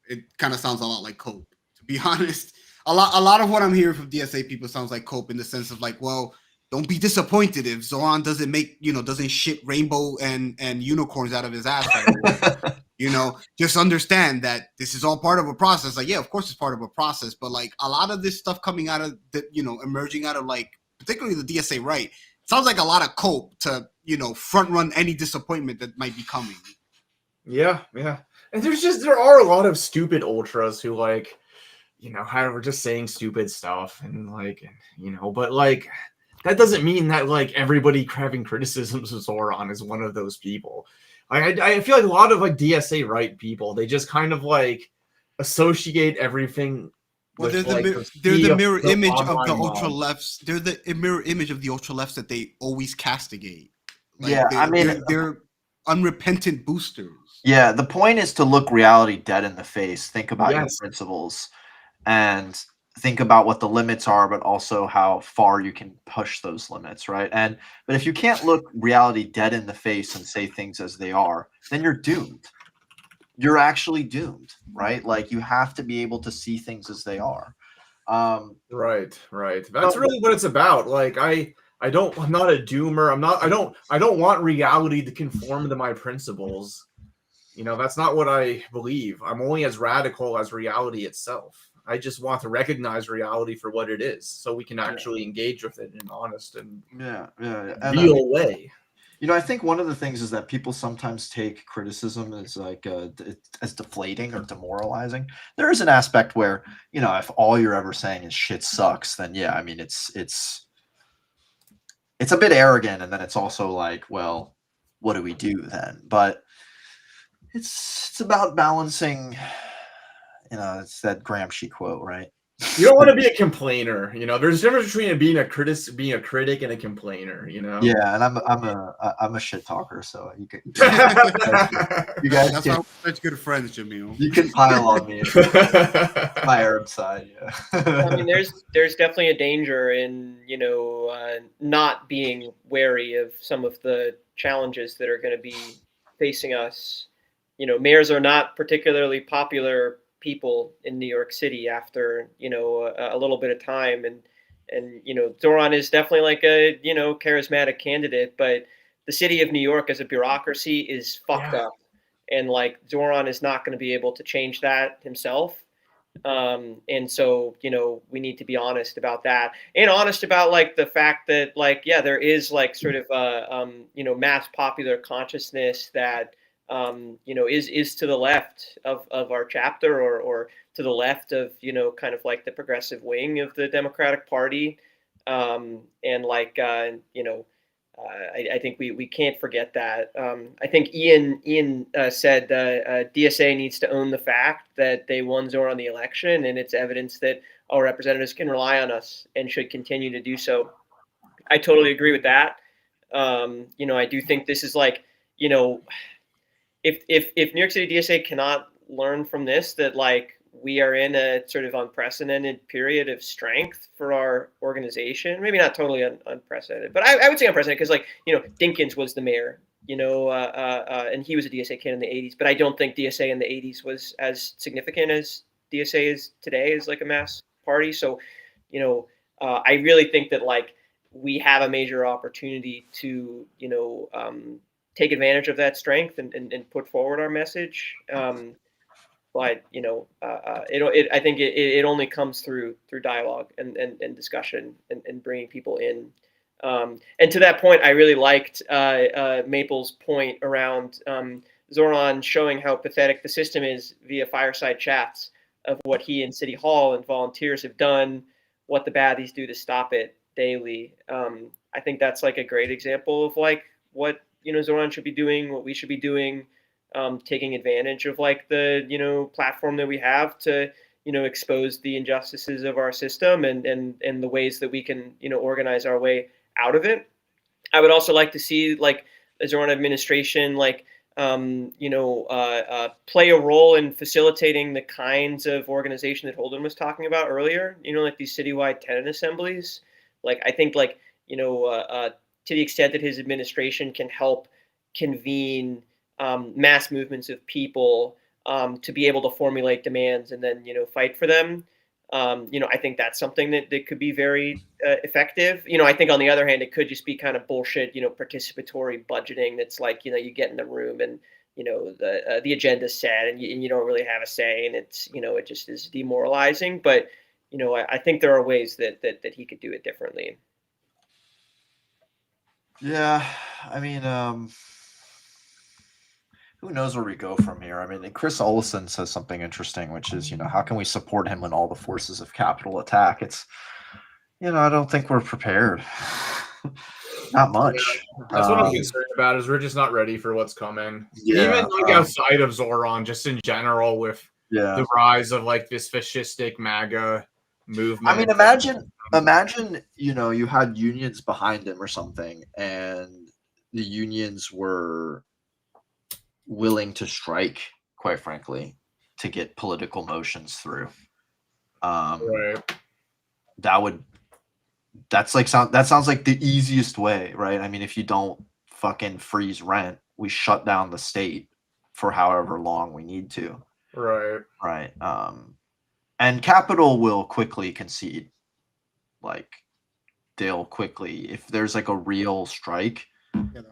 Speaker 4: It kind of sounds a lot like Cope. To be honest, a lot of what I'm hearing from DSA people sounds like Cope in the sense of like, well, don't be disappointed if Zoran doesn't make, doesn't shit rainbow and unicorns out of his ass. Just understand that this is all part of a process. Like, yeah, of course it's part of a process, but like a lot of this stuff coming out of the, emerging out of like, particularly the DSA right, sounds like a lot of Cope to, front run any disappointment that might be coming.
Speaker 1: Yeah. And there are a lot of stupid ultras who like, we're just saying stupid stuff and like, but like, that doesn't mean that like everybody having criticisms of Zoran is one of those people. I feel like a lot of like DSA right people, they just kind of like associate everything.
Speaker 4: Well,
Speaker 1: with,
Speaker 4: they're the mirror image of the
Speaker 1: online
Speaker 4: ultra
Speaker 1: mob.
Speaker 4: lefts. They're the mirror image of the ultra lefts that they always castigate. They're unrepentant boosters.
Speaker 5: Yeah, the point is to look reality dead in the face. Think about your
Speaker 1: Yes.
Speaker 5: principles. and think about what the limits are, but also how far you can push those limits, right? But if you can't look reality dead in the face and say things as they are, then you're doomed. You're actually doomed, right? Like you have to be able to see things as they are.
Speaker 1: Right. That's really what it's about. Like I'm not a doomer. I don't want reality to conform to my principles. That's not what I believe. I'm only as radical as reality itself. I just want to recognize reality for what it is, so we can actually engage with it in an honest and real way.
Speaker 5: I think one of the things is that people sometimes take criticism as like as deflating or demoralizing. There is an aspect where if all you're ever saying is shit sucks, then yeah, I mean it's a bit arrogant, and then it's also like, well, what do we do then? But it's about balancing. It's that Gramsci quote, right?
Speaker 1: You don't want to be a complainer. There's a difference between being a critic and a complainer.
Speaker 5: Yeah, and I'm a shit talker, so you guys
Speaker 4: That's
Speaker 5: can,
Speaker 4: why we're such good friends, Jamil.
Speaker 5: you can pile on me. My Arab side, yeah.
Speaker 2: I mean, there's definitely a danger in not being wary of some of the challenges that are going to be facing us. Mayors are not particularly popular people in New York City after a little bit of time, and Zoran is definitely like a charismatic candidate, but the city of New York as a bureaucracy is fucked up, and like Zoran is not going to be able to change that himself. And so we need to be honest about that, and honest about like the fact that like there is like sort of mass popular consciousness that is to the left of our chapter, or to the left of kind of like the progressive wing of the Democratic Party, and like I think we can't forget that. I think Ian said DSA needs to own the fact that they won Zoran the election, and it's evidence that our representatives can rely on us and should continue to do so. I totally agree with that. I do think this is like if New York City DSA cannot learn from this, that like we are in a sort of unprecedented period of strength for our organization, maybe not totally unprecedented, but I would say unprecedented, because like Dinkins was the mayor, and he was a DSA kid in the 80s, but I don't think DSA in the 80s was as significant as DSA is today as like a mass party. So I really think that like we have a major opportunity to take advantage of that strength and put forward our message. But I think it only comes through dialogue and discussion and bringing people in. And to that point, I really liked Maple's point around Zoran showing how pathetic the system is via fireside chats of what he and City Hall and volunteers have done, what the baddies do to stop it daily. I think that's like a great example of like what Zoran should be doing, what we should be doing, taking advantage of like the platform that we have to expose the injustices of our system and the ways that we can organize our way out of it. I would also like to see like the Zoran administration like play a role in facilitating the kinds of organization that Holden was talking about earlier. Like these citywide tenant assemblies. Like I think like to the extent that his administration can help convene mass movements of people to be able to formulate demands and then fight for them. I think that's something that could be very effective. I think on the other hand, it could just be kind of bullshit, participatory budgeting. That's like you get in the room and the agenda's set and you don't really have a say, and it's it just is demoralizing. But I think there are ways that he could do it differently.
Speaker 5: Yeah, I mean, who knows where we go from here? I mean, Chris Olson says something interesting, which is, how can we support him when all the forces of capital attack? It's, I don't think we're prepared. Not much.
Speaker 1: That's what I'm concerned about, is we're just not ready for what's coming.
Speaker 5: Yeah,
Speaker 1: even like outside of Zoran, just in general, with the rise of like this fascistic MAGA movement.
Speaker 5: I mean, imagine, you had unions behind him or something, and the unions were willing to strike, quite frankly, to get political motions through.
Speaker 1: Right.
Speaker 5: That sounds like the easiest way, right? I mean, if you don't fucking freeze rent, we shut down the state for however long we need to.
Speaker 1: Right.
Speaker 5: Right. And Capital will quickly concede. Like, they'll quickly, if there's like a real strike,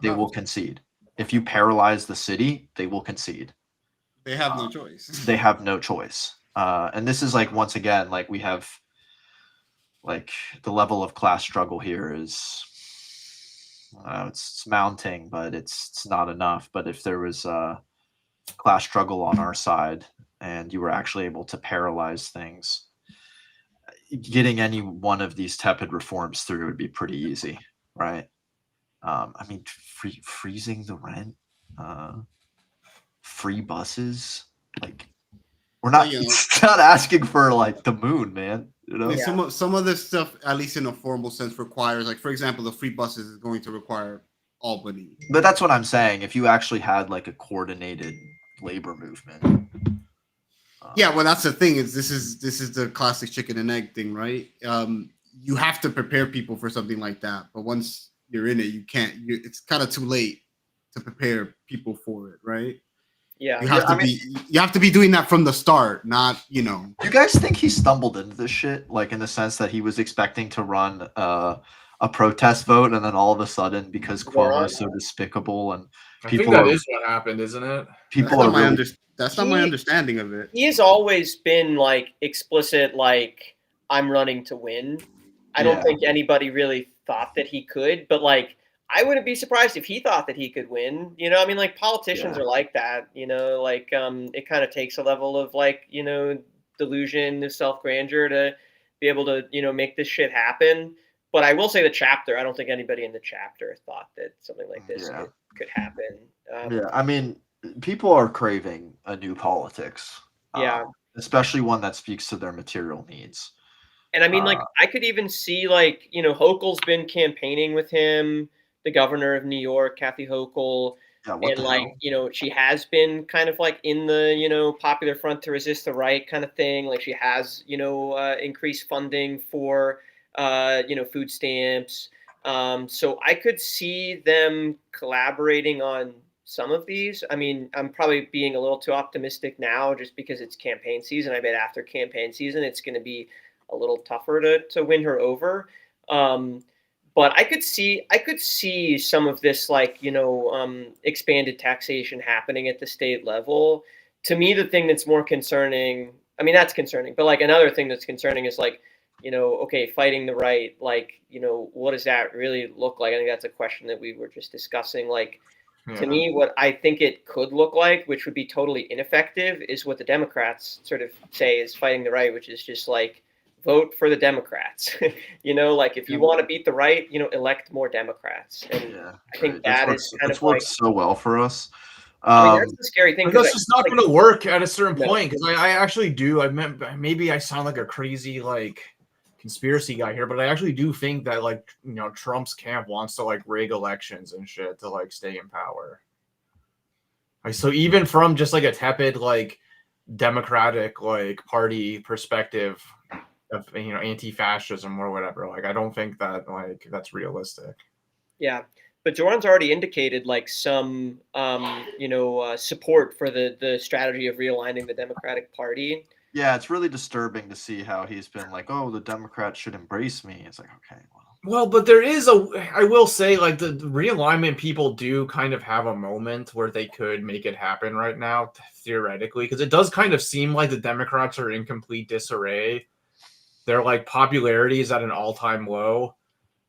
Speaker 5: they will concede. If you paralyze the city, they will concede.
Speaker 4: They have no choice.
Speaker 5: They have no choice. And this is like, once again, like we have, like the level of class struggle here is, it's mounting, but it's not enough. But if there was a class struggle on our side and you were actually able to paralyze things, getting any one of these tepid reforms through would be pretty easy, right? I mean, freezing the rent, free buses, like we're not, it's not asking for like the moon, man. You know,
Speaker 4: some of this stuff, at least in a formal sense, requires, like, for example, the free buses is going to require Albany.
Speaker 5: But that's what I'm saying. If you actually had like a coordinated labor movement.
Speaker 4: Yeah, well, that's the thing. This is the classic chicken and egg thing, right? You have to prepare people for something like that, but once you're in it, you can't. It's kind of too late to prepare people for it, right?
Speaker 2: Yeah,
Speaker 4: you have to be doing that from the start, not, you know.
Speaker 5: Do you guys think he stumbled into this shit, like in the sense that he was expecting to run a protest vote, and then all of a sudden, because Cuomo is so despicable and people,
Speaker 1: I think that is what happened, isn't it?
Speaker 5: People
Speaker 4: that's not my understanding of it.
Speaker 2: He has always been like explicit, like, I'm running to win. I don't think anybody really thought that he could, but like, I wouldn't be surprised if he thought that he could win. You know, I mean, like, politicians are like that, you know, like, it kind of takes a level of like, you know, delusion of self-grandeur to be able to, you know, make this shit happen. But I will say the chapter, I don't think anybody in the chapter thought that something like this could happen.
Speaker 5: I mean, people are craving a new politics. Especially one that speaks to their material needs.
Speaker 2: And I mean, like, I could even see, like, you know, Hochul's been campaigning with him, the governor of New York, Kathy Hochul. And like, you know, she has been kind of like in the, you know, Popular Front to Resist the Right kind of thing. Like, she has, you know, increased funding for, you know, food stamps. So I could see them collaborating on some of these. I mean, I'm probably being a little too optimistic now just because it's campaign season. I bet after campaign season, it's going to be a little tougher to win her over. But I could see some of this, like, you know, expanded taxation happening at the state level. To me, the thing that's more concerning, I mean, that's concerning, but like another thing that's concerning is like, you know, okay, fighting the right, like, you know, what does that really look like? I think that's a question that we were just discussing. Like, to me, what I think it could look like, which would be totally ineffective, is what the Democrats sort of say is fighting the right, which is just like, vote for the Democrats. You know, like, if you want to beat the right, you know, elect more Democrats. And I think that's
Speaker 5: worked so well for us.
Speaker 2: I mean, that's the scary thing.
Speaker 1: That's just not going to work at a certain point, because I actually do. Maybe I sound like a crazy like conspiracy guy here, but I actually do think that, like, you know, Trump's camp wants to like rig elections and shit to like stay in power. Like, so even from just like a tepid like Democratic like party perspective of, you know, anti-fascism or whatever, like, I don't think that like that's realistic.
Speaker 2: Yeah, but Doran's already indicated like some you know, support for the strategy of realigning the Democratic Party.
Speaker 5: Yeah, it's really disturbing to see how he's been like, oh, the Democrats should embrace me. It's like, okay,
Speaker 1: well, but there is I will say, like, the realignment people do kind of have a moment where they could make it happen right now, theoretically, because it does kind of seem like the Democrats are in complete disarray. Their like popularity is at an all-time low.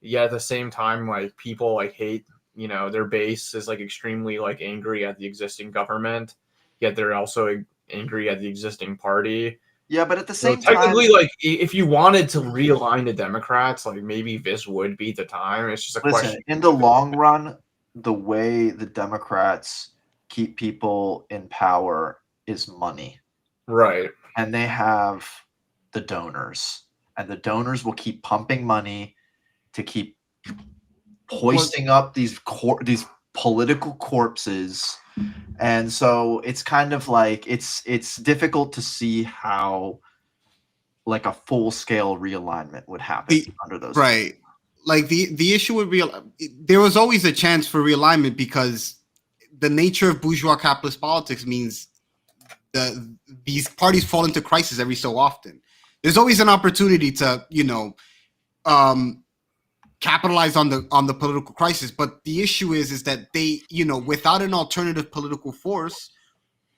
Speaker 1: Yet at the same time, like, people like hate, you know, their base is like extremely like angry at the existing government. Yet they're also angry at the existing party.
Speaker 5: Yeah, but at the same time,
Speaker 1: technically, like, if you wanted to realign the Democrats, like, maybe this would be the time. It's just a question.
Speaker 5: In the long run, the way the Democrats keep people in power is money.
Speaker 1: Right.
Speaker 5: And they have the donors. And the donors will keep pumping money to keep hoisting up these political corpses. And so it's kind of like it's difficult to see how like a full scale realignment would happen under those.
Speaker 4: Right. Like the issue with there was always a chance for realignment because the nature of bourgeois capitalist politics means these parties fall into crisis every so often. There's always an opportunity to, capitalize on the political crisis, but the issue is that they, without an alternative political force,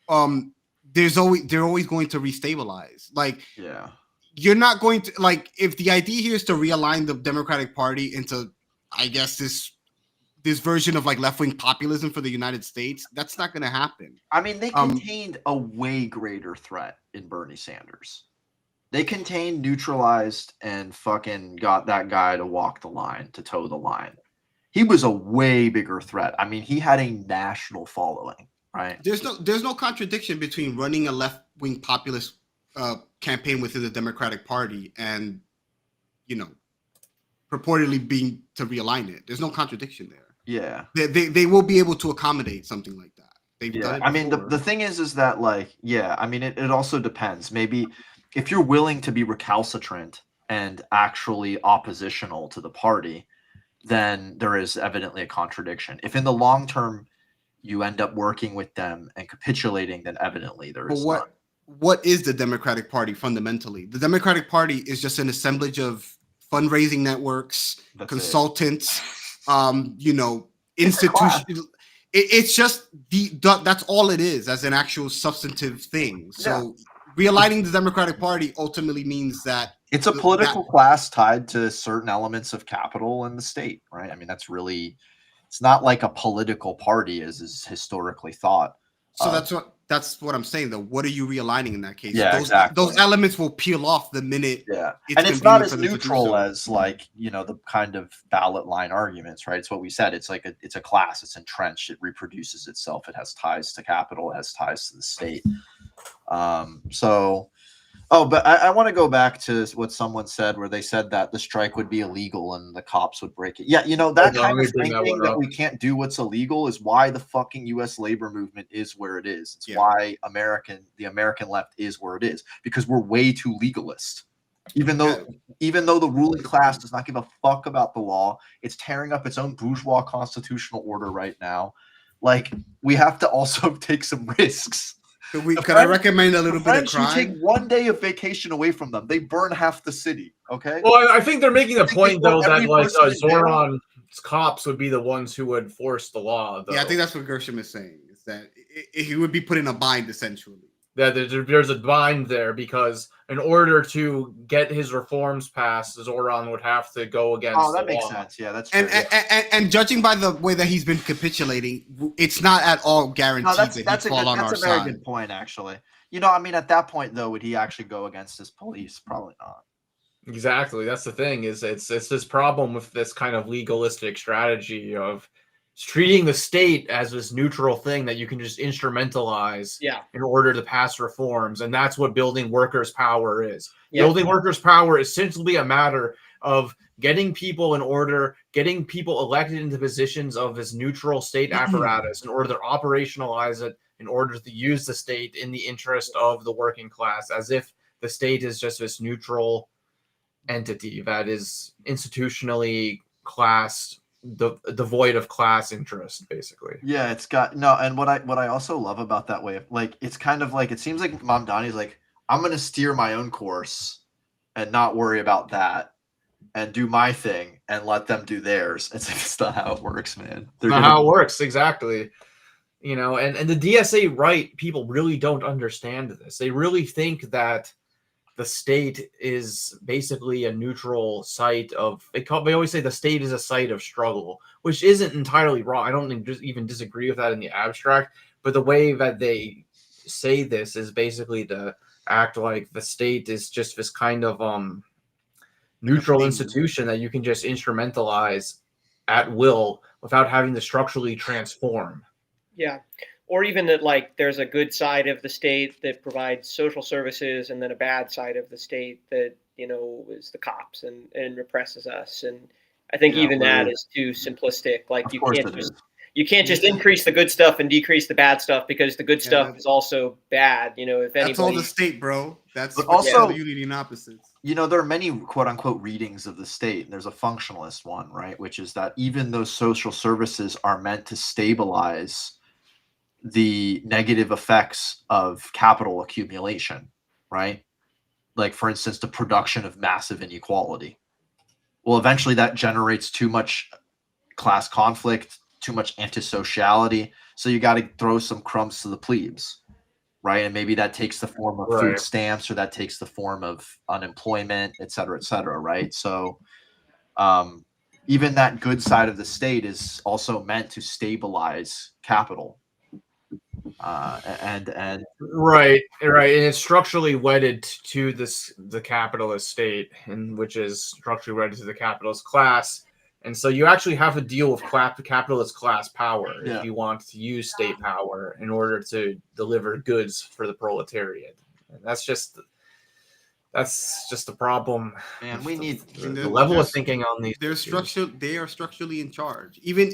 Speaker 4: they're always going to restabilize. Like,
Speaker 5: yeah,
Speaker 4: you're not going to, like, if the idea here is to realign the Democratic Party into, I guess, this version of like left-wing populism for the United States, that's not going to happen.
Speaker 5: I mean, they contained a way greater threat in Bernie Sanders. They contained, neutralized, and fucking got that guy to walk the line, to toe the line. He was a way bigger threat. I mean, he had a national following, right?
Speaker 4: There's no contradiction between running a left-wing populist campaign within the Democratic Party and, purportedly being to realign it. There's no contradiction there.
Speaker 5: Yeah.
Speaker 4: They will be able to accommodate something like that. They've done it
Speaker 5: I mean,
Speaker 4: before.
Speaker 5: the thing is that, like, I mean, it also depends. Maybe if you're willing to be recalcitrant and actually oppositional to the party, then there is evidently a contradiction. If in the long term you end up working with them and capitulating, then evidently there is
Speaker 4: not. What is the Democratic Party fundamentally? The Democratic Party is just an assemblage of fundraising networks, consultants, institutions. It's just that's all it is as an actual substantive thing. So realigning the Democratic Party ultimately means that
Speaker 5: it's a political class tied to certain elements of capital in the state, right? I mean, it's not like a political party as is historically thought.
Speaker 4: So that's what I'm saying though. What are you realigning in that case?
Speaker 5: Yeah,
Speaker 4: those elements will peel off the minute.
Speaker 5: Yeah, and it's not as neutral as like the kind of ballot line arguments, right? It's what we said. It's like it's a class. It's entrenched. It reproduces itself. It has ties to capital. It has ties to the state. But I want to go back to what someone said, where they said that the strike would be illegal and the cops would break it. Yeah, that kind of thinking that we can't do what's illegal is why the fucking U.S. labor movement is where it is. It's why the American left is where it is, because we're way too legalist. Even though the ruling class does not give a fuck about the law, it's tearing up its own bourgeois constitutional order right now. Like, we have to also take some risks.
Speaker 4: Could I recommend a little bit of crime?
Speaker 5: You take 1 day of vacation away from them, they burn half the city. Okay.
Speaker 1: Well, I think they're making the point though that like Zoran's cops would be the ones who would force the law. Though.
Speaker 4: Yeah, I think that's what Gershom is saying. Is that he would be put in a bind essentially.
Speaker 1: Yeah, there's a bind there because in order to get his reforms passed, Zoran would have to go against.
Speaker 5: Oh, that makes sense. Yeah, that's true.
Speaker 4: And judging by the way that he's been capitulating, it's not at all guaranteed that he'd fall on our side.
Speaker 5: That's a very good point, actually. I mean, at that point, though, would he actually go against his police? Probably not.
Speaker 1: Exactly. That's the thing. Is it's this problem with this kind of legalistic strategy of treating the state as this neutral thing that you can just instrumentalize in order to pass reforms. And that's what building workers' power is. Building workers' power is simply a matter of getting people in order, getting people elected into positions of this neutral state apparatus in order to operationalize it, in order to use the state in the interest of the working class, as if the state is just this neutral entity that is institutionally classed, devoid of class interest, basically.
Speaker 5: Yeah, it's got and what I also love about that way of like, it's kind of like, it seems like Mamdani's like, I'm gonna steer my own course and not worry about that and do my thing and let them do theirs. It's like, it's not how it works, man.
Speaker 1: Not how it works, exactly. And the DSA right people really don't understand this. They really think that the state is basically a neutral site of. They always say the state is a site of struggle, which isn't entirely wrong. I don't even disagree with that in the abstract. But the way that they say this is basically to act like the state is just this kind of neutral institution that you can just instrumentalize at will without having to structurally transform.
Speaker 2: Yeah. Or even that, like, there's a good side of the state that provides social services, and then a bad side of the state that, is the cops and represses us. And I think even that is too simplistic. Like, you you can't just increase the good stuff and decrease the bad stuff, because the good stuff is also bad. You know, if
Speaker 4: That's
Speaker 2: anybody,
Speaker 4: all the state, bro. That's
Speaker 5: But
Speaker 4: also
Speaker 5: also-
Speaker 4: the Union opposites.
Speaker 5: You know, there are many quote unquote readings of the state. There's a functionalist one, right? Which is that even though social services are meant to stabilize the negative effects of capital accumulation, right? Like, for instance, the production of massive inequality. Well, eventually that generates too much class conflict, too much antisociality. So you got to throw some crumbs to the plebes, right? And maybe that takes the form of food stamps, or that takes the form of unemployment, et cetera, right? So even that good side of the state is also meant to stabilize capital. And
Speaker 1: right, and it's structurally wedded to the capitalist state, and which is structurally wedded to the capitalist class. And so you actually have to deal with capitalist class power if you want to use state power in order to deliver goods for the proletariat. And that's just the problem.
Speaker 5: Man, we need
Speaker 1: the level of thinking on these.
Speaker 4: They are structurally in charge. Even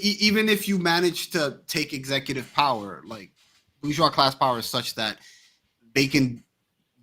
Speaker 4: if you manage to take executive power, like bourgeois class power is such that they can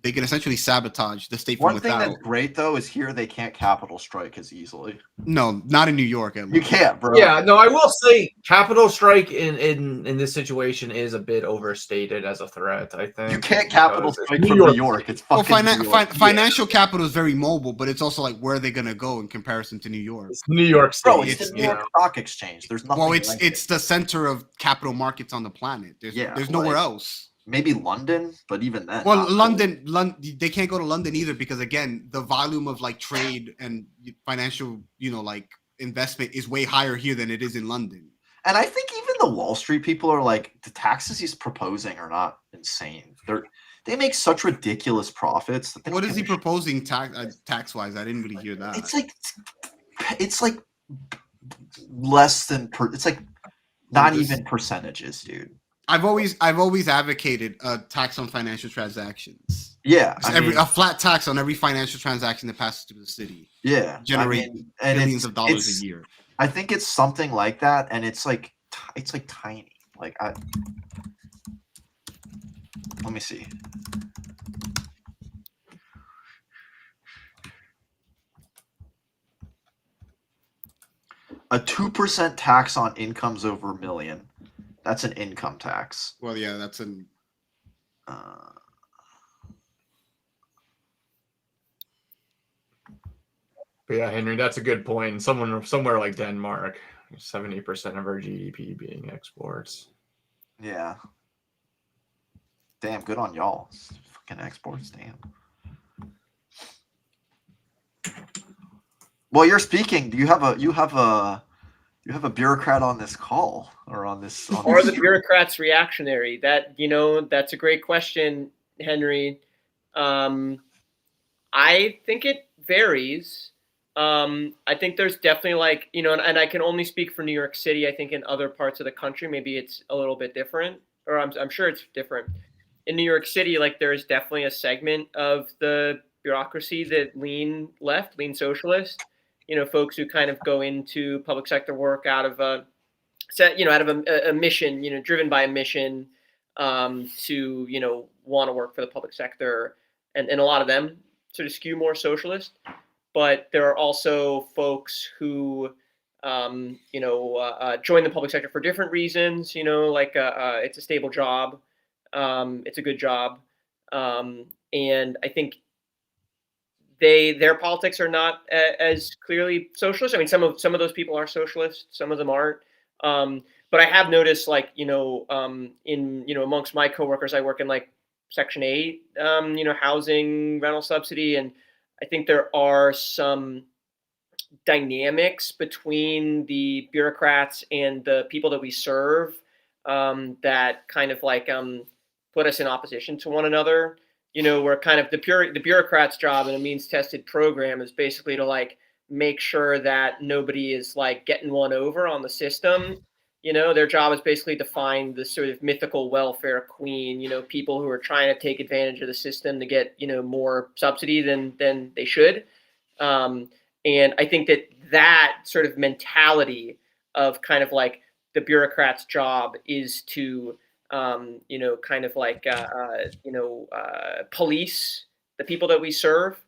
Speaker 4: essentially sabotage the state from
Speaker 5: one thing
Speaker 4: without.
Speaker 5: that's great though is here they can't capital strike as easily.
Speaker 4: No, not in New York. At least.
Speaker 5: You can't, bro.
Speaker 1: Yeah, no, I will say capital strike in this situation is a bit overstated as a threat. I think
Speaker 5: You can't capital
Speaker 1: because
Speaker 5: strike
Speaker 1: it's
Speaker 5: from New York. It's
Speaker 4: Well,
Speaker 5: fucking New York.
Speaker 4: financial capital is very mobile, but it's also like where are they going to go in comparison to New York?
Speaker 1: It's New York City.
Speaker 5: Bro, it's the New York Stock Exchange. There's nothing.
Speaker 4: Well,
Speaker 5: like
Speaker 4: it's the center of capital markets on the planet. There's nowhere else.
Speaker 5: Maybe London, but even then.
Speaker 4: Well, London, they can't go to London either because again, the volume of like trade and financial, like investment is way higher here than it is in London.
Speaker 5: And I think even the Wall Street people are like, the taxes he's proposing are not insane. They make such ridiculous profits. That
Speaker 4: what is he proposing tax wise? I didn't really hear that.
Speaker 5: It's like less than it's like not even percentages, dude.
Speaker 4: I've always advocated a tax on financial transactions.
Speaker 5: Yeah,
Speaker 4: a flat tax on every financial transaction that passes through the city.
Speaker 5: Yeah,
Speaker 4: generate billions of dollars a year.
Speaker 5: I think it's something like that, and it's like tiny. Like let me see. A 2% tax on incomes over $1 million. That's an income tax.
Speaker 4: Well, yeah, that's an.
Speaker 1: But yeah, Henry, that's a good point. Somewhere like Denmark, 70% of our GDP being exports.
Speaker 5: Yeah. Damn, good on y'all. Fucking exports, damn. Well, you're speaking. Do you have a bureaucrat on this call or on this?
Speaker 2: Are the bureaucrats reactionary? That's a great question, Henry. I think it varies. I think there's definitely and I can only speak for New York City. I think in other parts of the country, maybe it's a little bit different, or I'm sure it's different. In New York City, there's definitely a segment of the bureaucracy that lean left, lean socialist. Folks who kind of go into public sector work out of a mission, driven by a mission to want to work for the public sector, and a lot of them sort of skew more socialist. But there are also folks who join the public sector for different reasons. It's a stable job, it's a good job, and I think their politics are not as clearly socialist. I mean, some of those people are socialist, some of them aren't. But I have noticed, amongst my coworkers, I work in Section 8, housing rental subsidy, and I think there are some dynamics between the bureaucrats and the people that we serve that kind of put us in opposition to one another. Where kind of the bureaucrat's job in a means-tested program is basically to make sure that nobody is getting one over on the system. Their job is basically to find the sort of mythical welfare queen, people who are trying to take advantage of the system to get, more subsidy than they should. And I think that sort of mentality of kind of the bureaucrat's job is to, kind of like, police the people that we serve.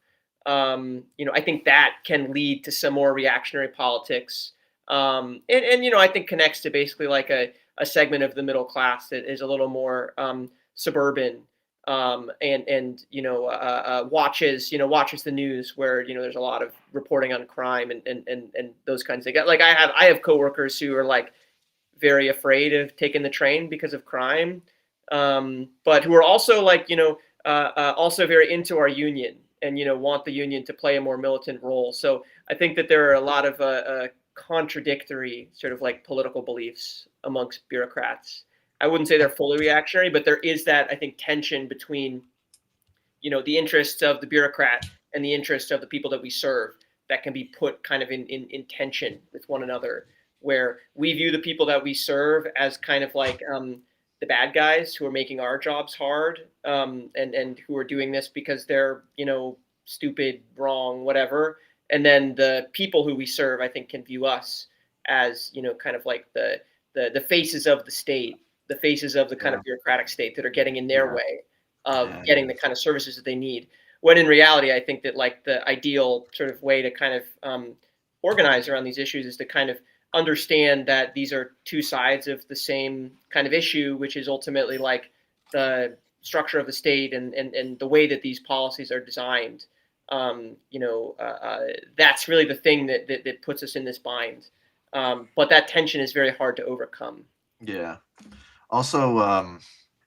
Speaker 2: I think that can lead to some more reactionary politics. And I think connects to basically like a segment of the middle class that is a little more suburban, and watches the news, where there's a lot of reporting on crime and those kinds of things. Like I have coworkers who are like very afraid of taking the train because of crime, but who are also like also very into our union and want the union to play a more militant role. So I think that there are a lot of contradictory sort of like political beliefs amongst bureaucrats. I wouldn't say they're fully reactionary, but there is that, I think, tension between the interests of the bureaucrat and the interests of the people that we serve that can be put kind of in tension with one another, where we view the people that we serve as kind of like the bad guys who are making our jobs hard, and who are doing this because they're stupid, wrong, whatever. And then the people who we serve, I think, can view us as kind of like the faces of the state, the faces of the kind of bureaucratic state that are getting in their way of getting the kind of services that they need. When in reality, I think that like the ideal sort of way to kind of organize around these issues is to kind of understand that these are two sides of the same kind of issue, which is ultimately like the structure of the state and the way that these policies are designed. That's really the thing that puts us in this bind. But that tension is very hard to overcome.
Speaker 5: Yeah. Also,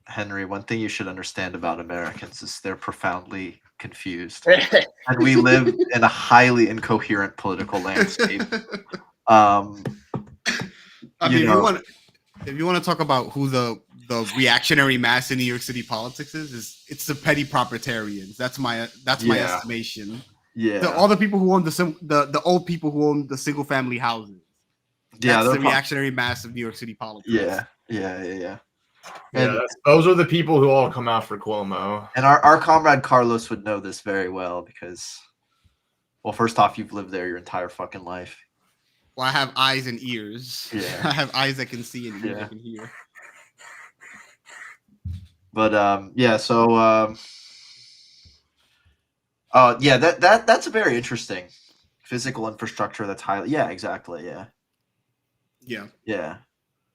Speaker 5: Henry, one thing you should understand about Americans is they're profoundly confused. And we live in a highly incoherent political landscape.
Speaker 4: If you want to talk about who the reactionary mass in New York City politics it's the petty proprietarians. That's my estimation.
Speaker 5: Yeah.
Speaker 4: All the people who own the old people who own the single family houses. That's the reactionary mass of New York City politics.
Speaker 5: Yeah.
Speaker 1: And those are the people who all come out for Cuomo.
Speaker 5: And our comrade Carlos would know this very well because, well, first off, you've lived there your entire fucking life.
Speaker 4: Well, I have eyes and ears.
Speaker 5: Yeah.
Speaker 4: I have eyes that can see and ears that can hear.
Speaker 5: But that's a very interesting physical infrastructure that's highly exactly.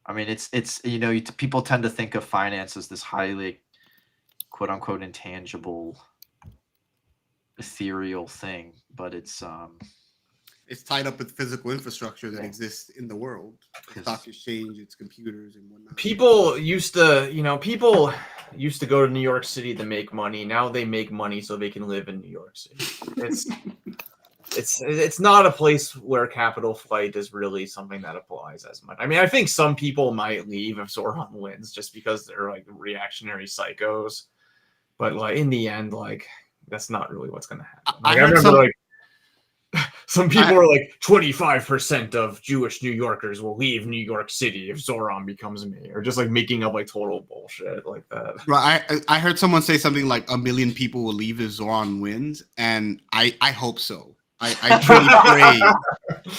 Speaker 5: I mean, it's people tend to think of finance as this highly quote unquote intangible, ethereal thing, but it's
Speaker 4: tied up with physical infrastructure that exists in the world. The stock exchange, its computers and whatnot.
Speaker 1: People used to go to New York City to make money. Now they make money so they can live in New York City. It's not a place where capital flight is really something that applies as much. I mean, I think some people might leave if Zoran wins just because they're like reactionary psychos. But like in the end, like that's not really what's going to happen. Like, I remember some people are like 25% of Jewish New Yorkers will leave New York City if Zoran becomes mayor, just like making up like total bullshit like that.
Speaker 4: Right. I heard someone say something like 1 million people will leave if Zoran wins, and I hope so. I truly pray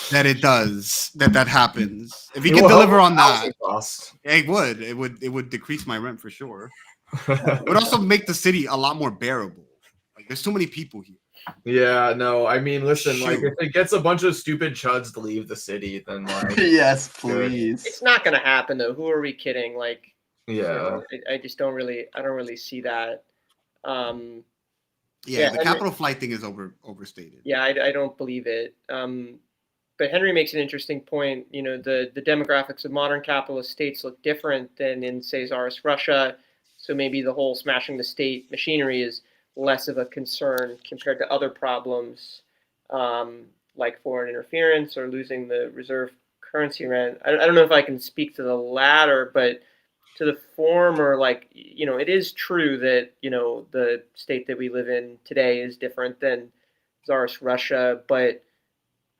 Speaker 4: that it does, that happens. If he can deliver on that, it would decrease my rent for sure. It would also make the city a lot more bearable. Like there's too many people here.
Speaker 1: Yeah, no, I mean, listen, like if it gets a bunch of stupid chuds to leave the city, then like
Speaker 5: yes, please.
Speaker 2: It's not gonna happen though. Who are we kidding? Like, I just don't really see that.
Speaker 4: The capital flight thing is overstated.
Speaker 2: Yeah, I don't believe it. But Henry makes an interesting point. The demographics of modern capitalist states look different than in, say, Tsarist Russia. So maybe the whole smashing the state machinery is less of a concern compared to other problems like foreign interference or losing the reserve currency rent. I don't know if I can speak to the latter, but to the former, like, it is true that, the state that we live in today is different than Tsarist Russia, but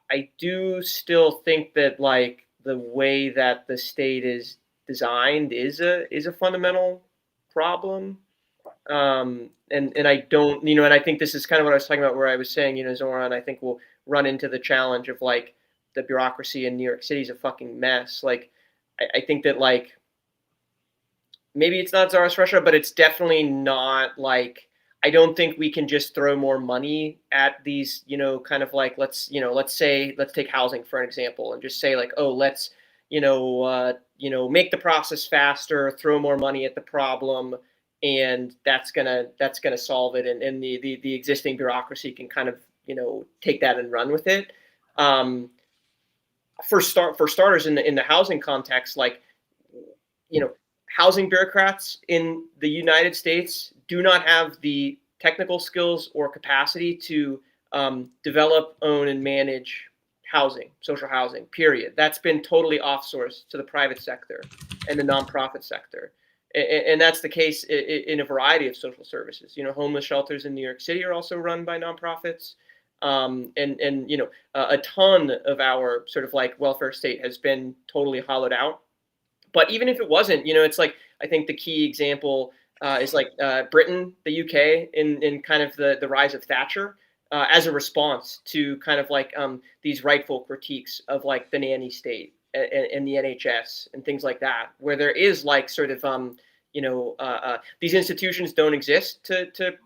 Speaker 2: I do still think that like the way that the state is designed is a fundamental problem. And I don't, and I think this is kind of what I was talking about where I was saying, Zoran, I think we'll run into the challenge of like the bureaucracy in New York City is a fucking mess. Like, I think that like maybe it's not Tsarist Russia, but it's definitely not like, I don't think we can just throw more money at these, you know, kind of like, let's take housing for an example and just say like, oh, let's, make the process faster, throw more money at the problem, and that's gonna solve it. And the existing bureaucracy can kind of, take that and run with it. For starters, in the housing context, like, housing bureaucrats in the United States do not have the technical skills or capacity to develop, own, and manage housing, social housing, period. That's been totally offsourced to the private sector and the nonprofit sector. And that's the case in a variety of social services. Homeless shelters in New York City are also run by nonprofits. A ton of our sort of like welfare state has been totally hollowed out. But even if it wasn't, it's like, I think the key example is like Britain, the UK, in kind of the rise of Thatcher as a response to kind of like these rightful critiques of like the nanny state and the NHS and things like that, where there is like sort of, these institutions don't exist to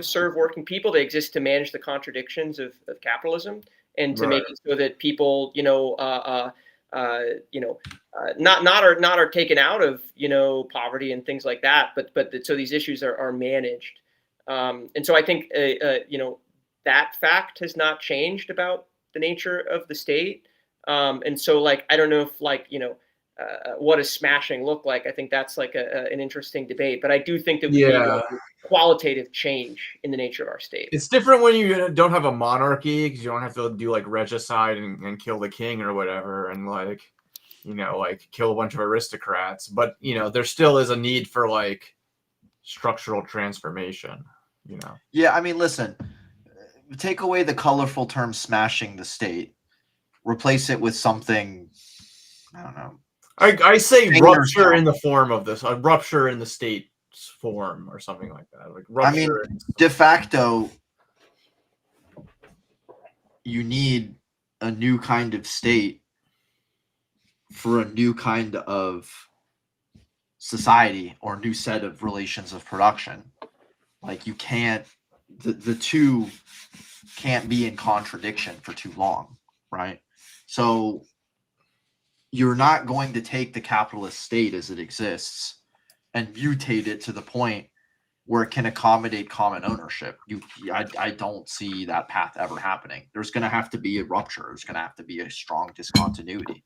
Speaker 2: serve working people. They exist to manage the contradictions of capitalism and to make it so that people, not are taken out of poverty and things like that, but so these issues are managed, and so I think that fact has not changed about the nature of the state, and so like I don't know if like what does smashing look like? I think that's like an interesting debate, but I do think that we need like qualitative change in the nature of our state.
Speaker 1: It's different when you don't have a monarchy, because you don't have to do like regicide and kill the king or whatever, and like like kill a bunch of aristocrats. But there still is a need for like structural transformation.
Speaker 5: Yeah, I mean, listen, take away the colorful term "smashing the state," replace it with something, I don't know.
Speaker 1: I say rupture in the form of this, a rupture in the state's form or something like that. Like rupture.
Speaker 5: I mean, de facto, you need a new kind of state for a new kind of society or new set of relations of production. Like you can't, the two can't be in contradiction for too long, right? So you're not going to take the capitalist state as it exists and mutate it to the point where it can accommodate common ownership. I don't see that path ever happening. There's going to have to be a rupture. There's going to have to be a strong discontinuity,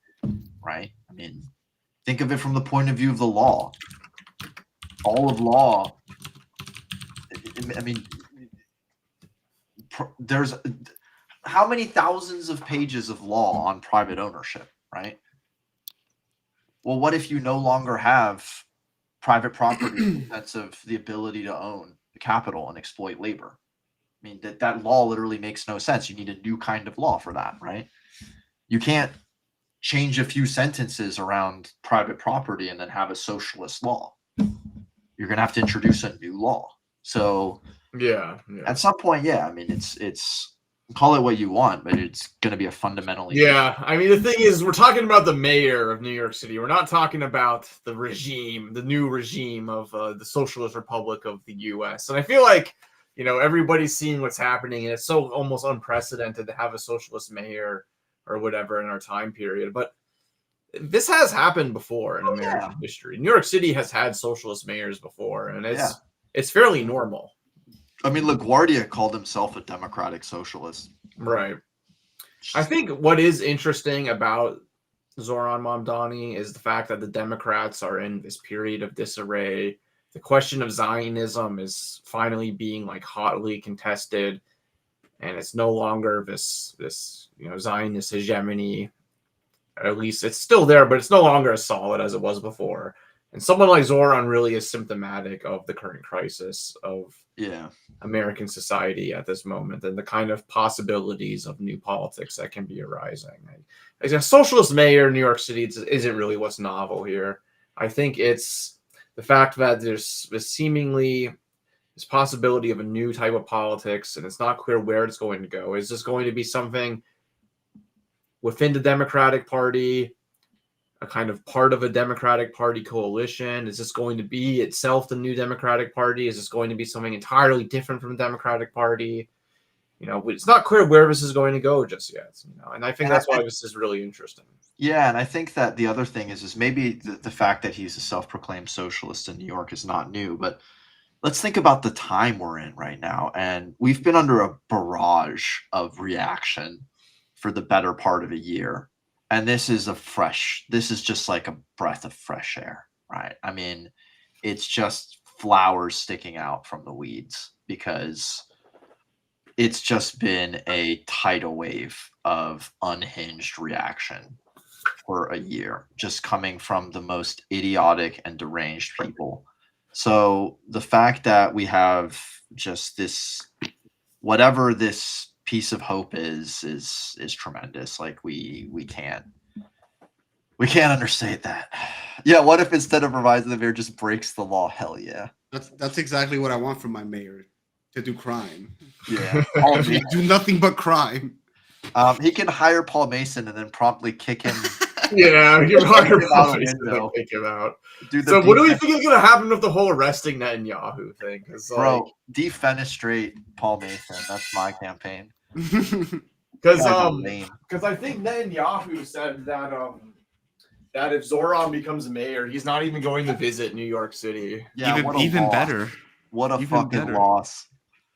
Speaker 5: right? I mean, think of it from the point of view of the law. All of law, I mean, there's how many thousands of pages of law on private ownership, right? Well, what if you no longer have private property in the sense of the ability to own the capital and exploit labor? I mean, that law literally makes no sense. You need a new kind of law for that, right? You can't change a few sentences around private property and then have a socialist law. You're going to have to introduce a new law. So
Speaker 1: yeah.
Speaker 5: At some point, I mean, it's call it what you want, but it's going to be a fundamentally
Speaker 1: I mean, the thing is, we're talking about the mayor of New York City. We're not talking about the regime, the new regime of the Socialist Republic of the U.S. And I feel like everybody's seeing what's happening, and it's so almost unprecedented to have a socialist mayor or whatever in our time period. But this has happened before in American history. New York City has had socialist mayors before, and it's fairly normal.
Speaker 5: I mean, LaGuardia called himself a democratic socialist.
Speaker 1: Right. I think what is interesting about Zoran Mamdani is the fact that the Democrats are in this period of disarray. The question of Zionism is finally being like hotly contested, and it's no longer this Zionist hegemony. At least it's still there, but it's no longer as solid as it was before. And someone like Zoran really is symptomatic of the current crisis of American society at this moment and the kind of possibilities of new politics that can be arising. As a socialist mayor in New York City isn't really what's novel here. I think it's the fact that there's seemingly this possibility of a new type of politics, and it's not clear where it's going to go. Is this going to be something within the Democratic Party a kind of part of a Democratic Party coalition? Is this going to be itself the new Democratic Party? Is this going to be something entirely different from the Democratic Party? It's not clear where this is going to go just yet. And I think that's why this is really interesting.
Speaker 5: Yeah, and I think that the other thing is maybe the fact that he's a self-proclaimed socialist in New York is not new, but let's think about the time we're in right now. And we've been under a barrage of reaction for the better part of a year. And this is just like a breath of fresh air, right? I mean, it's just flowers sticking out from the weeds because it's just been a tidal wave of unhinged reaction for a year, just coming from the most idiotic and deranged people. So the fact that we have just this, whatever this piece of hope is tremendous. Like we can't understate that. Yeah. What if instead of revising the mayor just breaks the law? Hell yeah.
Speaker 4: That's exactly what I want from my mayor, to do crime.
Speaker 5: Yeah.
Speaker 4: Do nothing but crime.
Speaker 5: He can hire Paul Mason and then promptly kick him.
Speaker 1: Yeah,
Speaker 5: kick him out a
Speaker 1: kick
Speaker 5: window.
Speaker 1: him out.
Speaker 5: So
Speaker 1: what do we think is going to happen with the whole arresting Netanyahu thing?
Speaker 5: Bro, defenestrate Paul Mason. That's my campaign.
Speaker 1: Because I think Netanyahu said that if Zoran becomes mayor, he's not even going to visit New York City.
Speaker 5: Yeah,
Speaker 4: even better.
Speaker 5: What a
Speaker 4: Even
Speaker 5: fucking
Speaker 4: better.
Speaker 5: loss.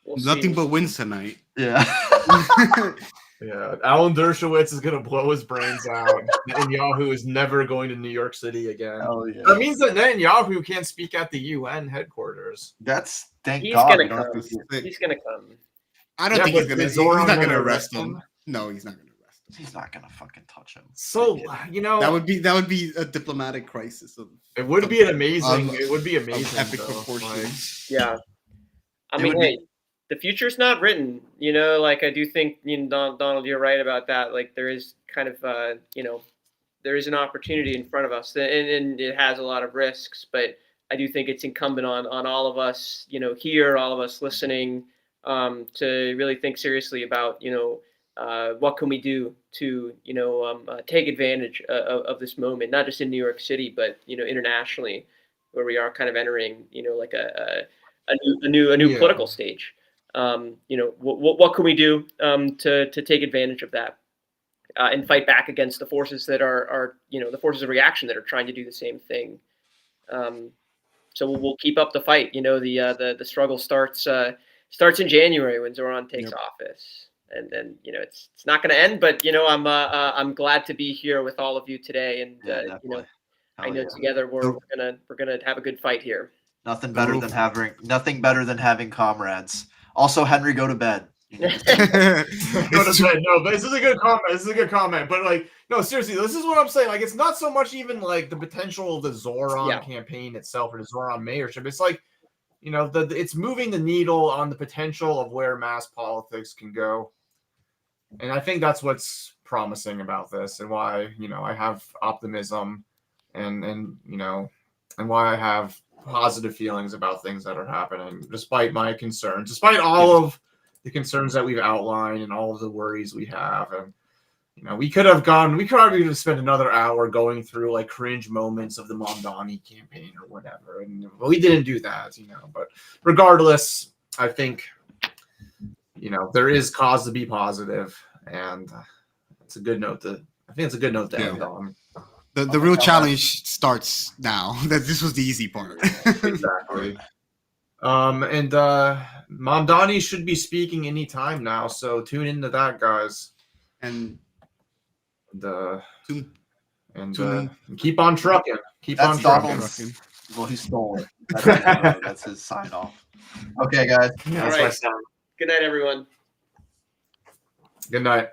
Speaker 4: Nothing but wins tonight.
Speaker 5: Yeah.
Speaker 1: Yeah, Alan Dershowitz is going to blow his brains out. Netanyahu is never going to New York City again.
Speaker 5: Oh, yeah.
Speaker 1: That means that Netanyahu can't speak at the UN headquarters.
Speaker 5: Thank
Speaker 2: He's
Speaker 5: God.
Speaker 2: gonna
Speaker 5: we don't have
Speaker 2: come.
Speaker 5: to-
Speaker 2: He's gonna come.
Speaker 4: I don't
Speaker 1: Yeah,
Speaker 4: think
Speaker 1: but
Speaker 4: he's gonna.
Speaker 1: is
Speaker 4: He's
Speaker 1: Zoran
Speaker 4: not
Speaker 1: gonna
Speaker 4: gonna
Speaker 1: arrest
Speaker 4: arrest
Speaker 1: him?
Speaker 4: him. No, he's not gonna arrest him.
Speaker 5: He's not gonna fucking touch him.
Speaker 1: So,
Speaker 4: That would be a diplomatic crisis of
Speaker 1: it would be an amazing. It would be
Speaker 4: of
Speaker 1: amazing.
Speaker 4: epic
Speaker 1: though.
Speaker 4: proportions.
Speaker 2: Yeah. I
Speaker 5: It
Speaker 2: mean,
Speaker 5: would be-
Speaker 2: hey, the future's not written. Like I do think, Donald, you're right about that. Like there is kind of, there is an opportunity in front of us, and it has a lot of risks. But I do think it's incumbent on all of us, here, all of us listening, to really think seriously about, what can we do to, take advantage of this moment, not just in New York City, but internationally, where we are kind of entering, like a new
Speaker 1: Yeah.
Speaker 2: political stage. What can we do to take advantage of that and fight back against the forces that are the forces of reaction that are trying to do the same thing. So we'll keep up the fight. The struggle starts in January when Zoran takes office, and then it's not going to end. But I'm glad to be here with all of you today, and
Speaker 5: definitely.
Speaker 2: I know
Speaker 5: Hell yeah.
Speaker 2: together we're gonna have a good fight here.
Speaker 5: Nothing better than having comrades. Also, Henry, go to bed.
Speaker 1: Go to bed. No, but this is a good comment. But no, seriously, this is what I'm saying. Like, it's not so much even like the potential of the Zoran campaign itself or the Zoran mayorship. It's like, it's moving the needle on the potential of where mass politics can go. And I think that's what's promising about this, and why I have optimism, and why I have positive feelings about things that are happening, despite my concerns, despite all of the concerns that we've outlined and all of the worries we have. And we could have spent another hour going through like cringe moments of the Mamdani campaign or whatever, and we didn't do that. But regardless, I think there is cause to be positive, and it's a good note to end on.
Speaker 4: The real challenge starts now. That this was the easy part.
Speaker 1: Exactly. And Mamdani should be speaking anytime now, so tune into that, guys.
Speaker 4: And
Speaker 1: keep on trucking.
Speaker 5: That's
Speaker 1: trucking.
Speaker 5: Well, he stole it. That's his sign off. Okay, guys.
Speaker 1: That's
Speaker 2: All
Speaker 1: my
Speaker 2: right.
Speaker 1: sound.
Speaker 2: Good night, everyone.
Speaker 1: Good night.